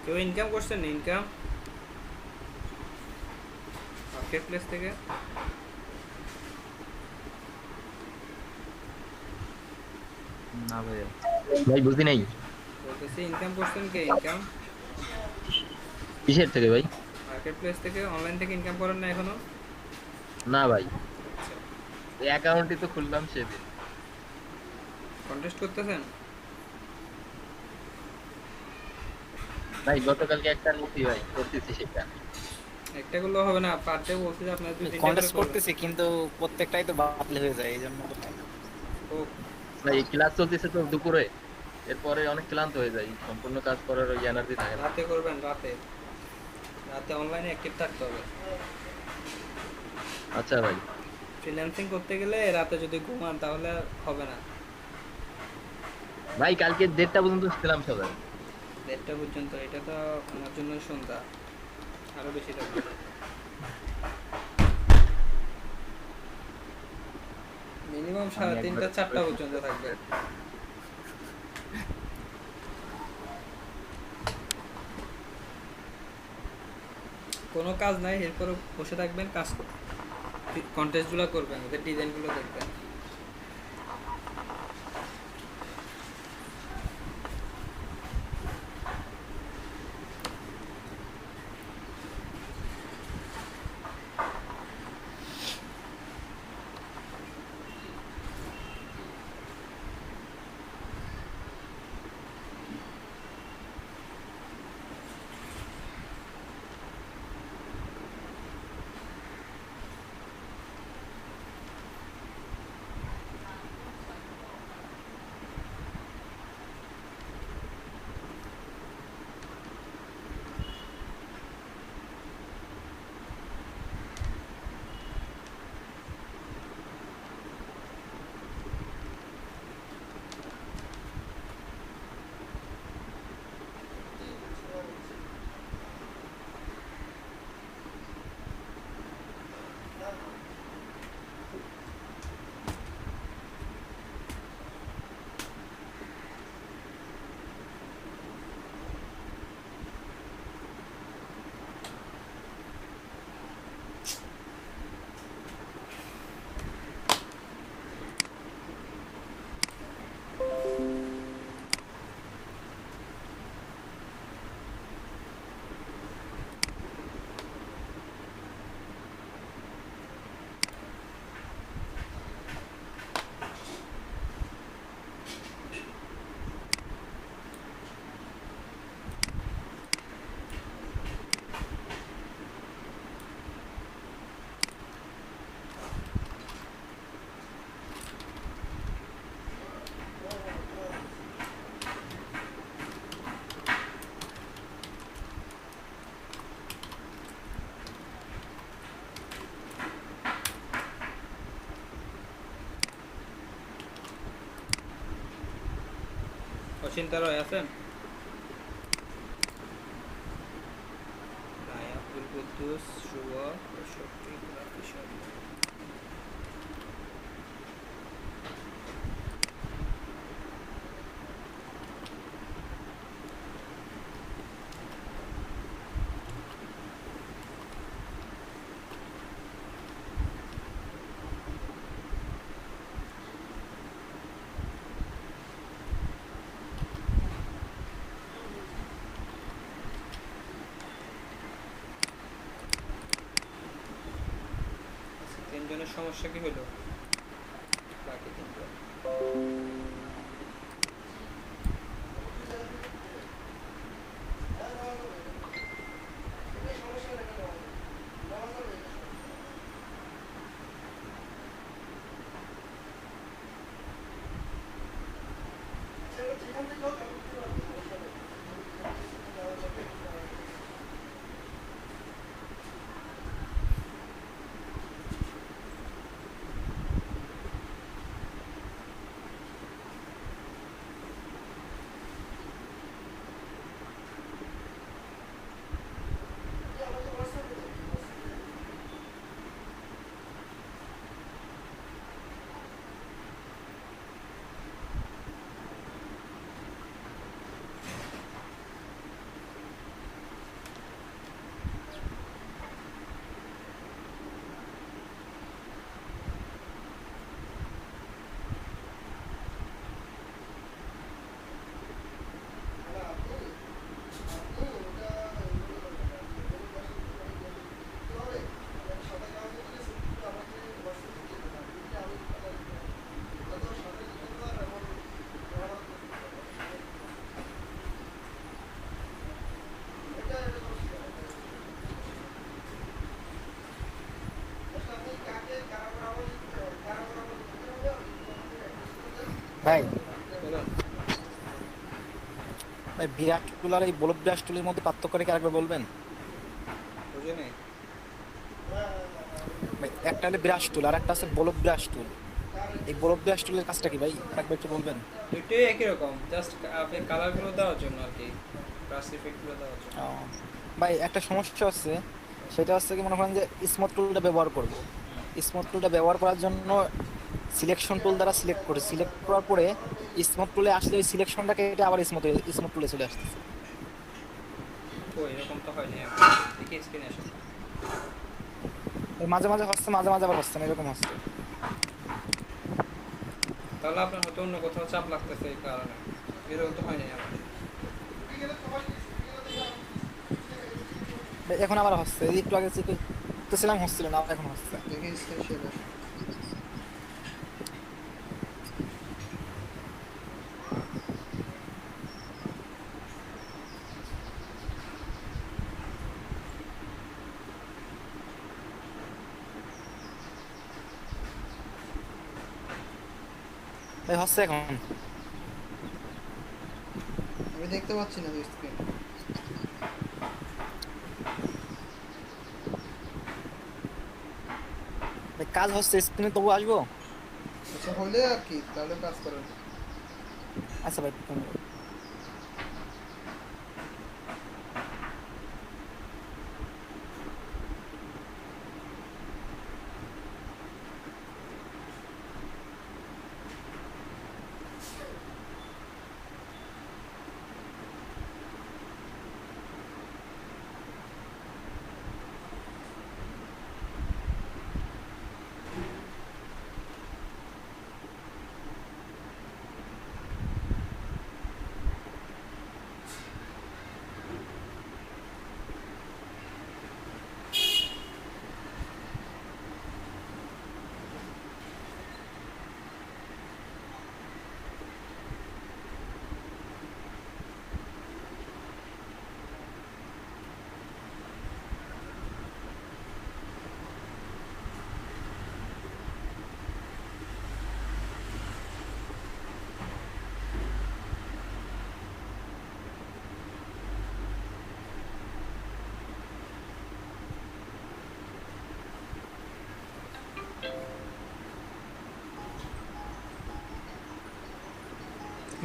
কেউ ইনকাম করছেন ইনকাম মার্কেট প্লেস থেকে? না ভাইয়া ভাই বুঝি নাই বলতেছি ইনকাম করছেন কে? ইনকাম কিসের থেকে ভাই? মার্কেট প্লেস থেকে, অনলাইন থেকে ইনকাম করেন না এখনো? না ভাই, এই অ্যাকাউন্টই তো খুললাম সেদিন। কন্টেস্ট করতেছেন? ভাই গতকালকে একটা নিচ্ছি ভাই, করতেছি সেটা। একটা করলেও হবে না, পার ডে বলছি যে আপনার 2-3টা কন্টেস্ট করতেছি কিন্তু প্রত্যেকটাই তো বাতিল হয়ে যায়, এই জন্য ও ভাই ক্লাস চলতেছে তো দুপুরে, এরপরে অনেক ক্লান্ত হয়ে যায়, সম্পূর্ণ কাজ করার ওই এনার্জি থাকে না। রাতে করবেন, রাতে রাতে অনলাইনে অ্যাক্টিভ থাকতে হবে। আচ্ছা ভাই। ফ্রিল্যান্সিং করতে গেলে রাতে যদি ঘুমান তাহলে হবে না। ভাই কালকে 1:30টা পর্যন্ত ছিলাম সবাই। 1:30টা পর্যন্ত? এটা তো আমার জন্য সন্ধ্যা, আরো বেশি থাকবে। মিনিমাম 3:30-4টা পর্যন্ত থাকবে। কোনো কাজ নাই, এরপরে বসে থাকবেন, কাজ কন্টেস্টগুলো করবেন, ওদের ডিজাইনগুলো দেখবেন। অচিন্তা রয় আছেন? আব্দুল কুদ্দুস, শুভ, 65, তিনজনের সমস্যা কি হলো? বাকি তিনজন ভাই বলুন। ভাই বিরাট টুল আর এই বলব ব্রাশ টুলের মধ্যে পার্থক্য রেখে আরেকবার বলবেন? বুঝে নেই। ভাই একটা হলো ব্রাশ টুল আর একটা আছে বলব ব্রাশ টুল। এই বলব ব্রাশ টুলের কাজটা কি ভাই একবার একটু বলবেন? দুটোই একই রকম, জাস্ট আপনি কালারগুলো দেওয়ার জন্য আর কি, ব্রাশ ইফেক্টগুলো দেওয়ার জন্য। ভাই একটা সমস্যা হচ্ছে, সেটা হচ্ছে কি মনে করেন যে স্মুথ টুলটা ব্যবহার করব, স্মুথ টুলটা ব্যবহার করার জন্য সিলেকশন টুল দ্বারা সিলেক্ট করি, সিলেক্ট করার পরে স্মুথ টুলে আসলে ওই সিলেকশনটাকে এটা আবার স্মুথ টুলে চলে আসতেছে। তো এরকম তো হয়নি এখন, দেখি স্ক্রিনে আসে। এই মাঝে মাঝে হচ্ছে, মাঝে মাঝে আবার হচ্ছে না, এরকম হচ্ছে। তাহলে আপনার হয়তো অন্য কোথাও চাপ লাগতেছে এই কারণে, এরকম তো হয়নি আমার। ভাই এখন আবার হচ্ছে, এই একটু আগে তো ছিলাম হচ্ছিল না, আবার এখন হচ্ছে। দেখি স্ক্রিন শেয়ার আসে। ভাই হচ্ছে এখন। আমি দেখতে পাচ্ছি না স্ক্রিন। ভাই কাজ হচ্ছে, স্ক্রিনে তবু আসবো? আচ্ছা হলে আর কি, তাহলে কাজ করেন। আচ্ছা ভাই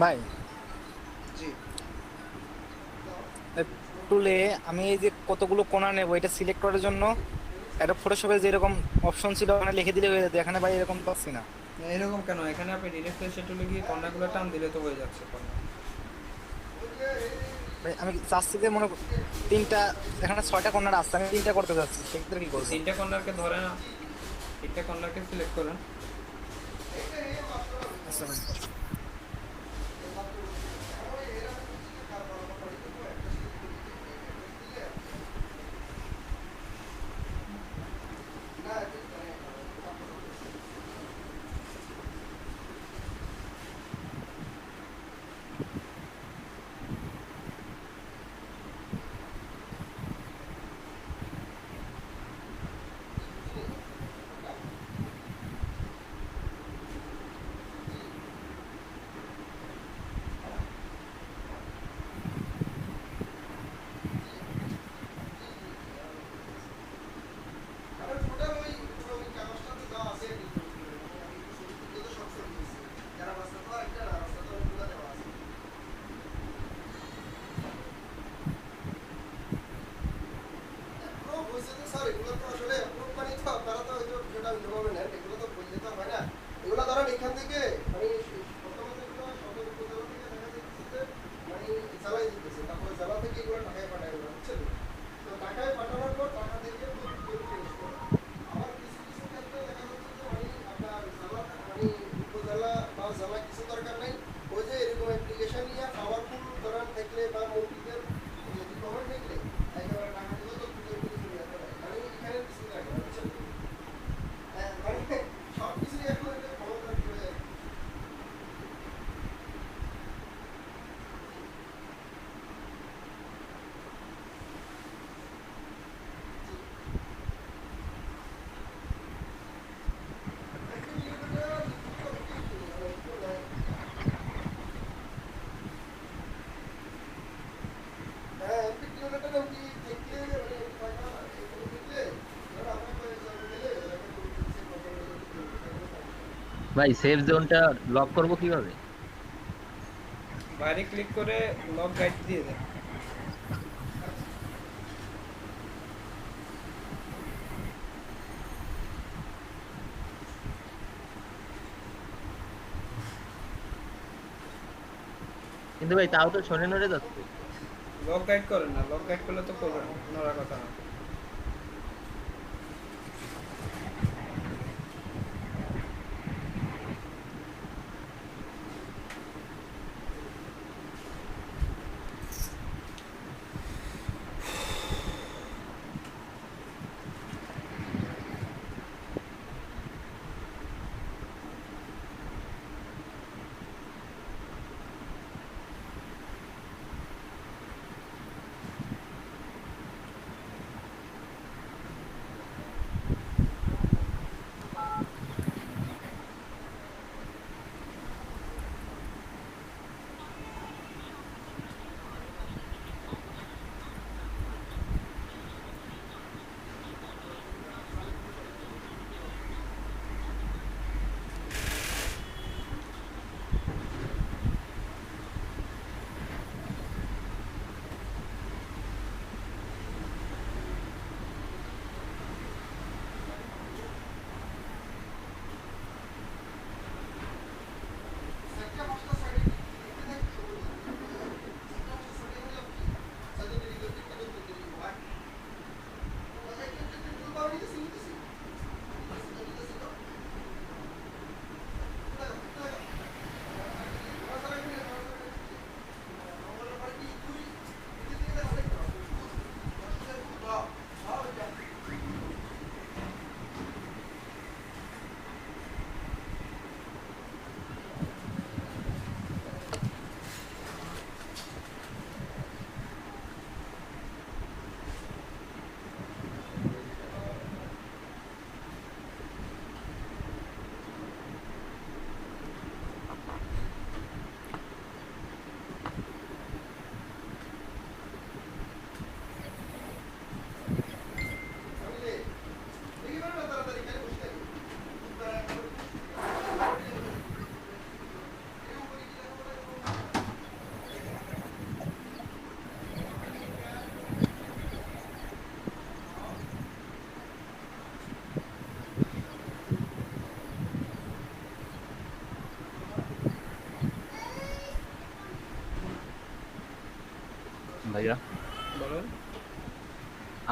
ভাই জি টুলে আমি এই যে কতগুলো কোণা নেব এটা সিলেক্ট করার জন্য একটা ফটোশপে যেরকম অপশন ছিল ওখানে লিখে দিলে হয়ে যেত, এখানে ভাই এরকম পাচ্ছি না। এরকম কেন? এখানে আপনি ডিরেক্ট ফ্লেশে টুলে গিয়ে কর্নারগুলো টান দিলে তো হয়ে যাচ্ছে কর্নার। ভাই আমি চাচ্ছি যে মনে তিনটা, এখানে 6টা কর্নার আসছে, আমি 3টা করতে যাচ্ছি, সেক্ষেত্রে কি করবো? তিনটা কর্নারকে ধরে না, তিনটা কর্নারকে সিলেক্ট করেন। আচ্ছা ভাই। ভাই সেফ জোনটা লক করব কিভাবে? বাইরে ক্লিক করে লক গাইড দিয়ে দেন। কিন্তু ভাই তাও তো শোনে নড়ে যাচ্ছে। লক গাইড করেন না, লক গাইড করলে তো করবেন নড়ার কথা না। ভাইয়া বলেন।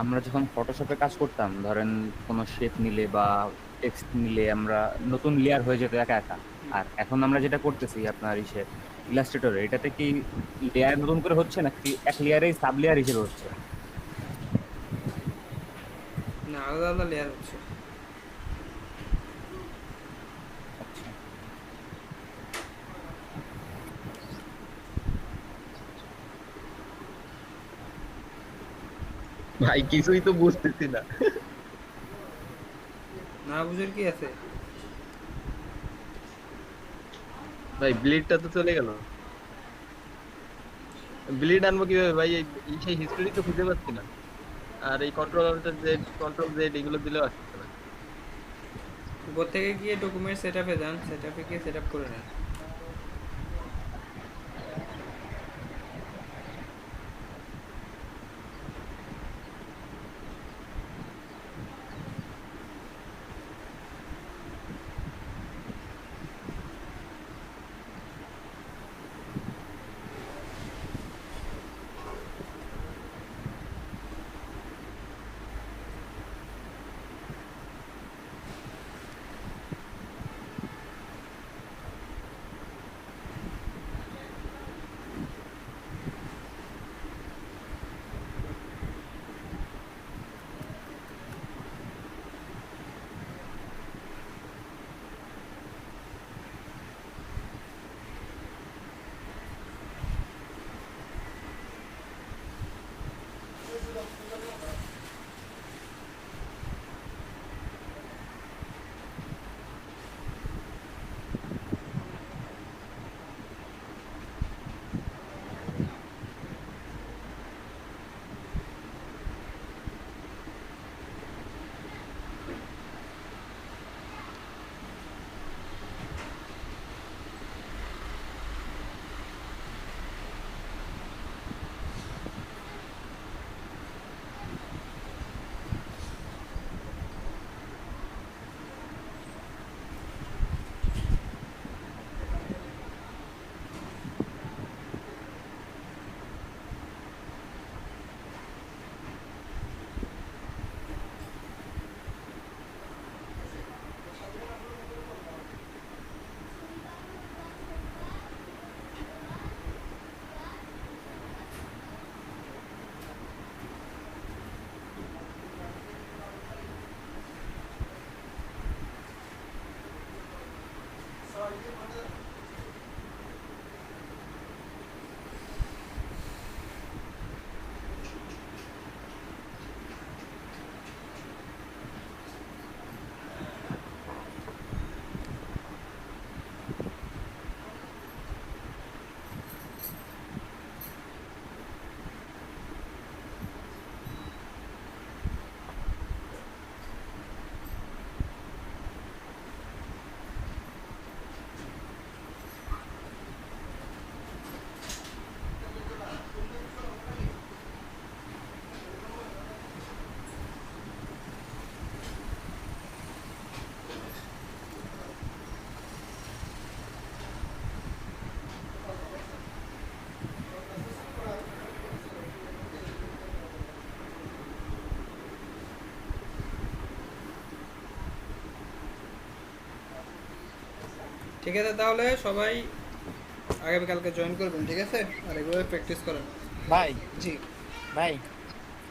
আমরা যখন ফটোশপে কাজ করতাম, ধরেন কোনো শেপ নিলে বা টেক্সট নিলে আমরা নতুন লেয়ার হয়ে যেত একা একা। আর এখন আমরা যেটা করতেছি আপনার ইলাস্ট্রেটরে, এটাতে কি লেয়ার নতুন করে হচ্ছে নাকি এক লেয়ারেই সাব লেয়ার হিসেবে হচ্ছে? না, আলাদা আলাদা লেয়ার হচ্ছে। ভাই কিছুই তো বুঝতেছি না। না বুঝের কি আছে? ভাই ব্লিডটা তো চলে গেল, ব্লিড আনবো কিভাবে ভাই? এই সেই হিস্টোরি তো খুঁজে পাচ্ছি না। আর এই control alt Z, control Z এগুলো দিলেও আসছে না। উপর থেকে গিয়ে ডকুমেন্ট সেটআপে যান, সেটআপে গিয়ে সেটআপ করে নেন। ঠিক আছে, তাহলে সবাই আগামীকালকে জয়েন করবেন, ঠিক আছে? আর এগুলো প্র্যাকটিস করেন। ভাই জি ভাই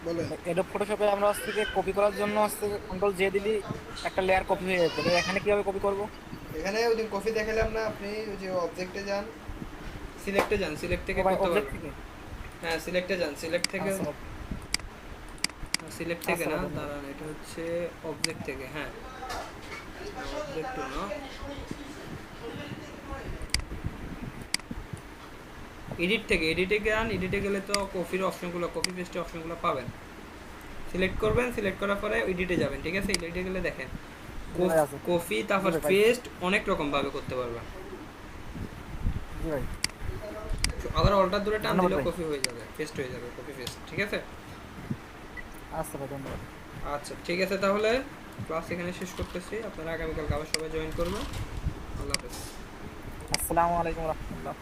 বলেন। এডোব ফটোশপে আমরা হচ্ছে যে কপি করার জন্য হচ্ছে কন্ট্রোল জে দিলি একটা লেয়ার কপি হয়ে যাবে, তো এখানে কিভাবে কপি করব? এখানে ওই দিন কপি দেখালাম না, আপনি ওই যে অবজেক্টে যান, সিলেক্টে যান, সিলেক্ট থেকে ভাই করতে অবজেক্ট পারবেন। থেকে হ্যাঁ সিলেক্টে যান, সিলেক্ট থেকে, আচ্ছা, সিলেক্ট থেকে আচ্ছা, না, বলুন। দাঁড়ান, এটা হচ্ছে অবজেক্ট থেকে। হ্যাঁ অবজেক্ট না, এডিট থেকে, এডিটে যান, এডিটে গেলে তো কপির অপশনগুলো, কপি পেস্টের অপশনগুলো পাবেন। সিলেক্ট করবেন, সিলেক্ট করার পরে এডিটে যাবেন, ঠিক আছে? এডিটে গেলে দেখেন ভাই আছে। কপি তারপর জি ভাই। পেস্ট অনেক রকম ভাবে করতে পারবেন। জি ভাই আবার অল্টার দূরে টান ধন্যবাদ দিলে ভাই। কপি হয়ে যাবে, পেস্ট হয়ে যাবে, কপি পেস্ট, ঠিক আছে? আচ্ছা ভাই ধন্যবাদ। আচ্ছা ঠিক আছে, তাহলে ক্লাস এখানে শেষ করতেছি। আপনারা আগামীকাল আবার সবাই জয়েন করবেন। আল্লাহ হাফেজ। আসসালামু আলাইকুম রহমতুল্লাহ।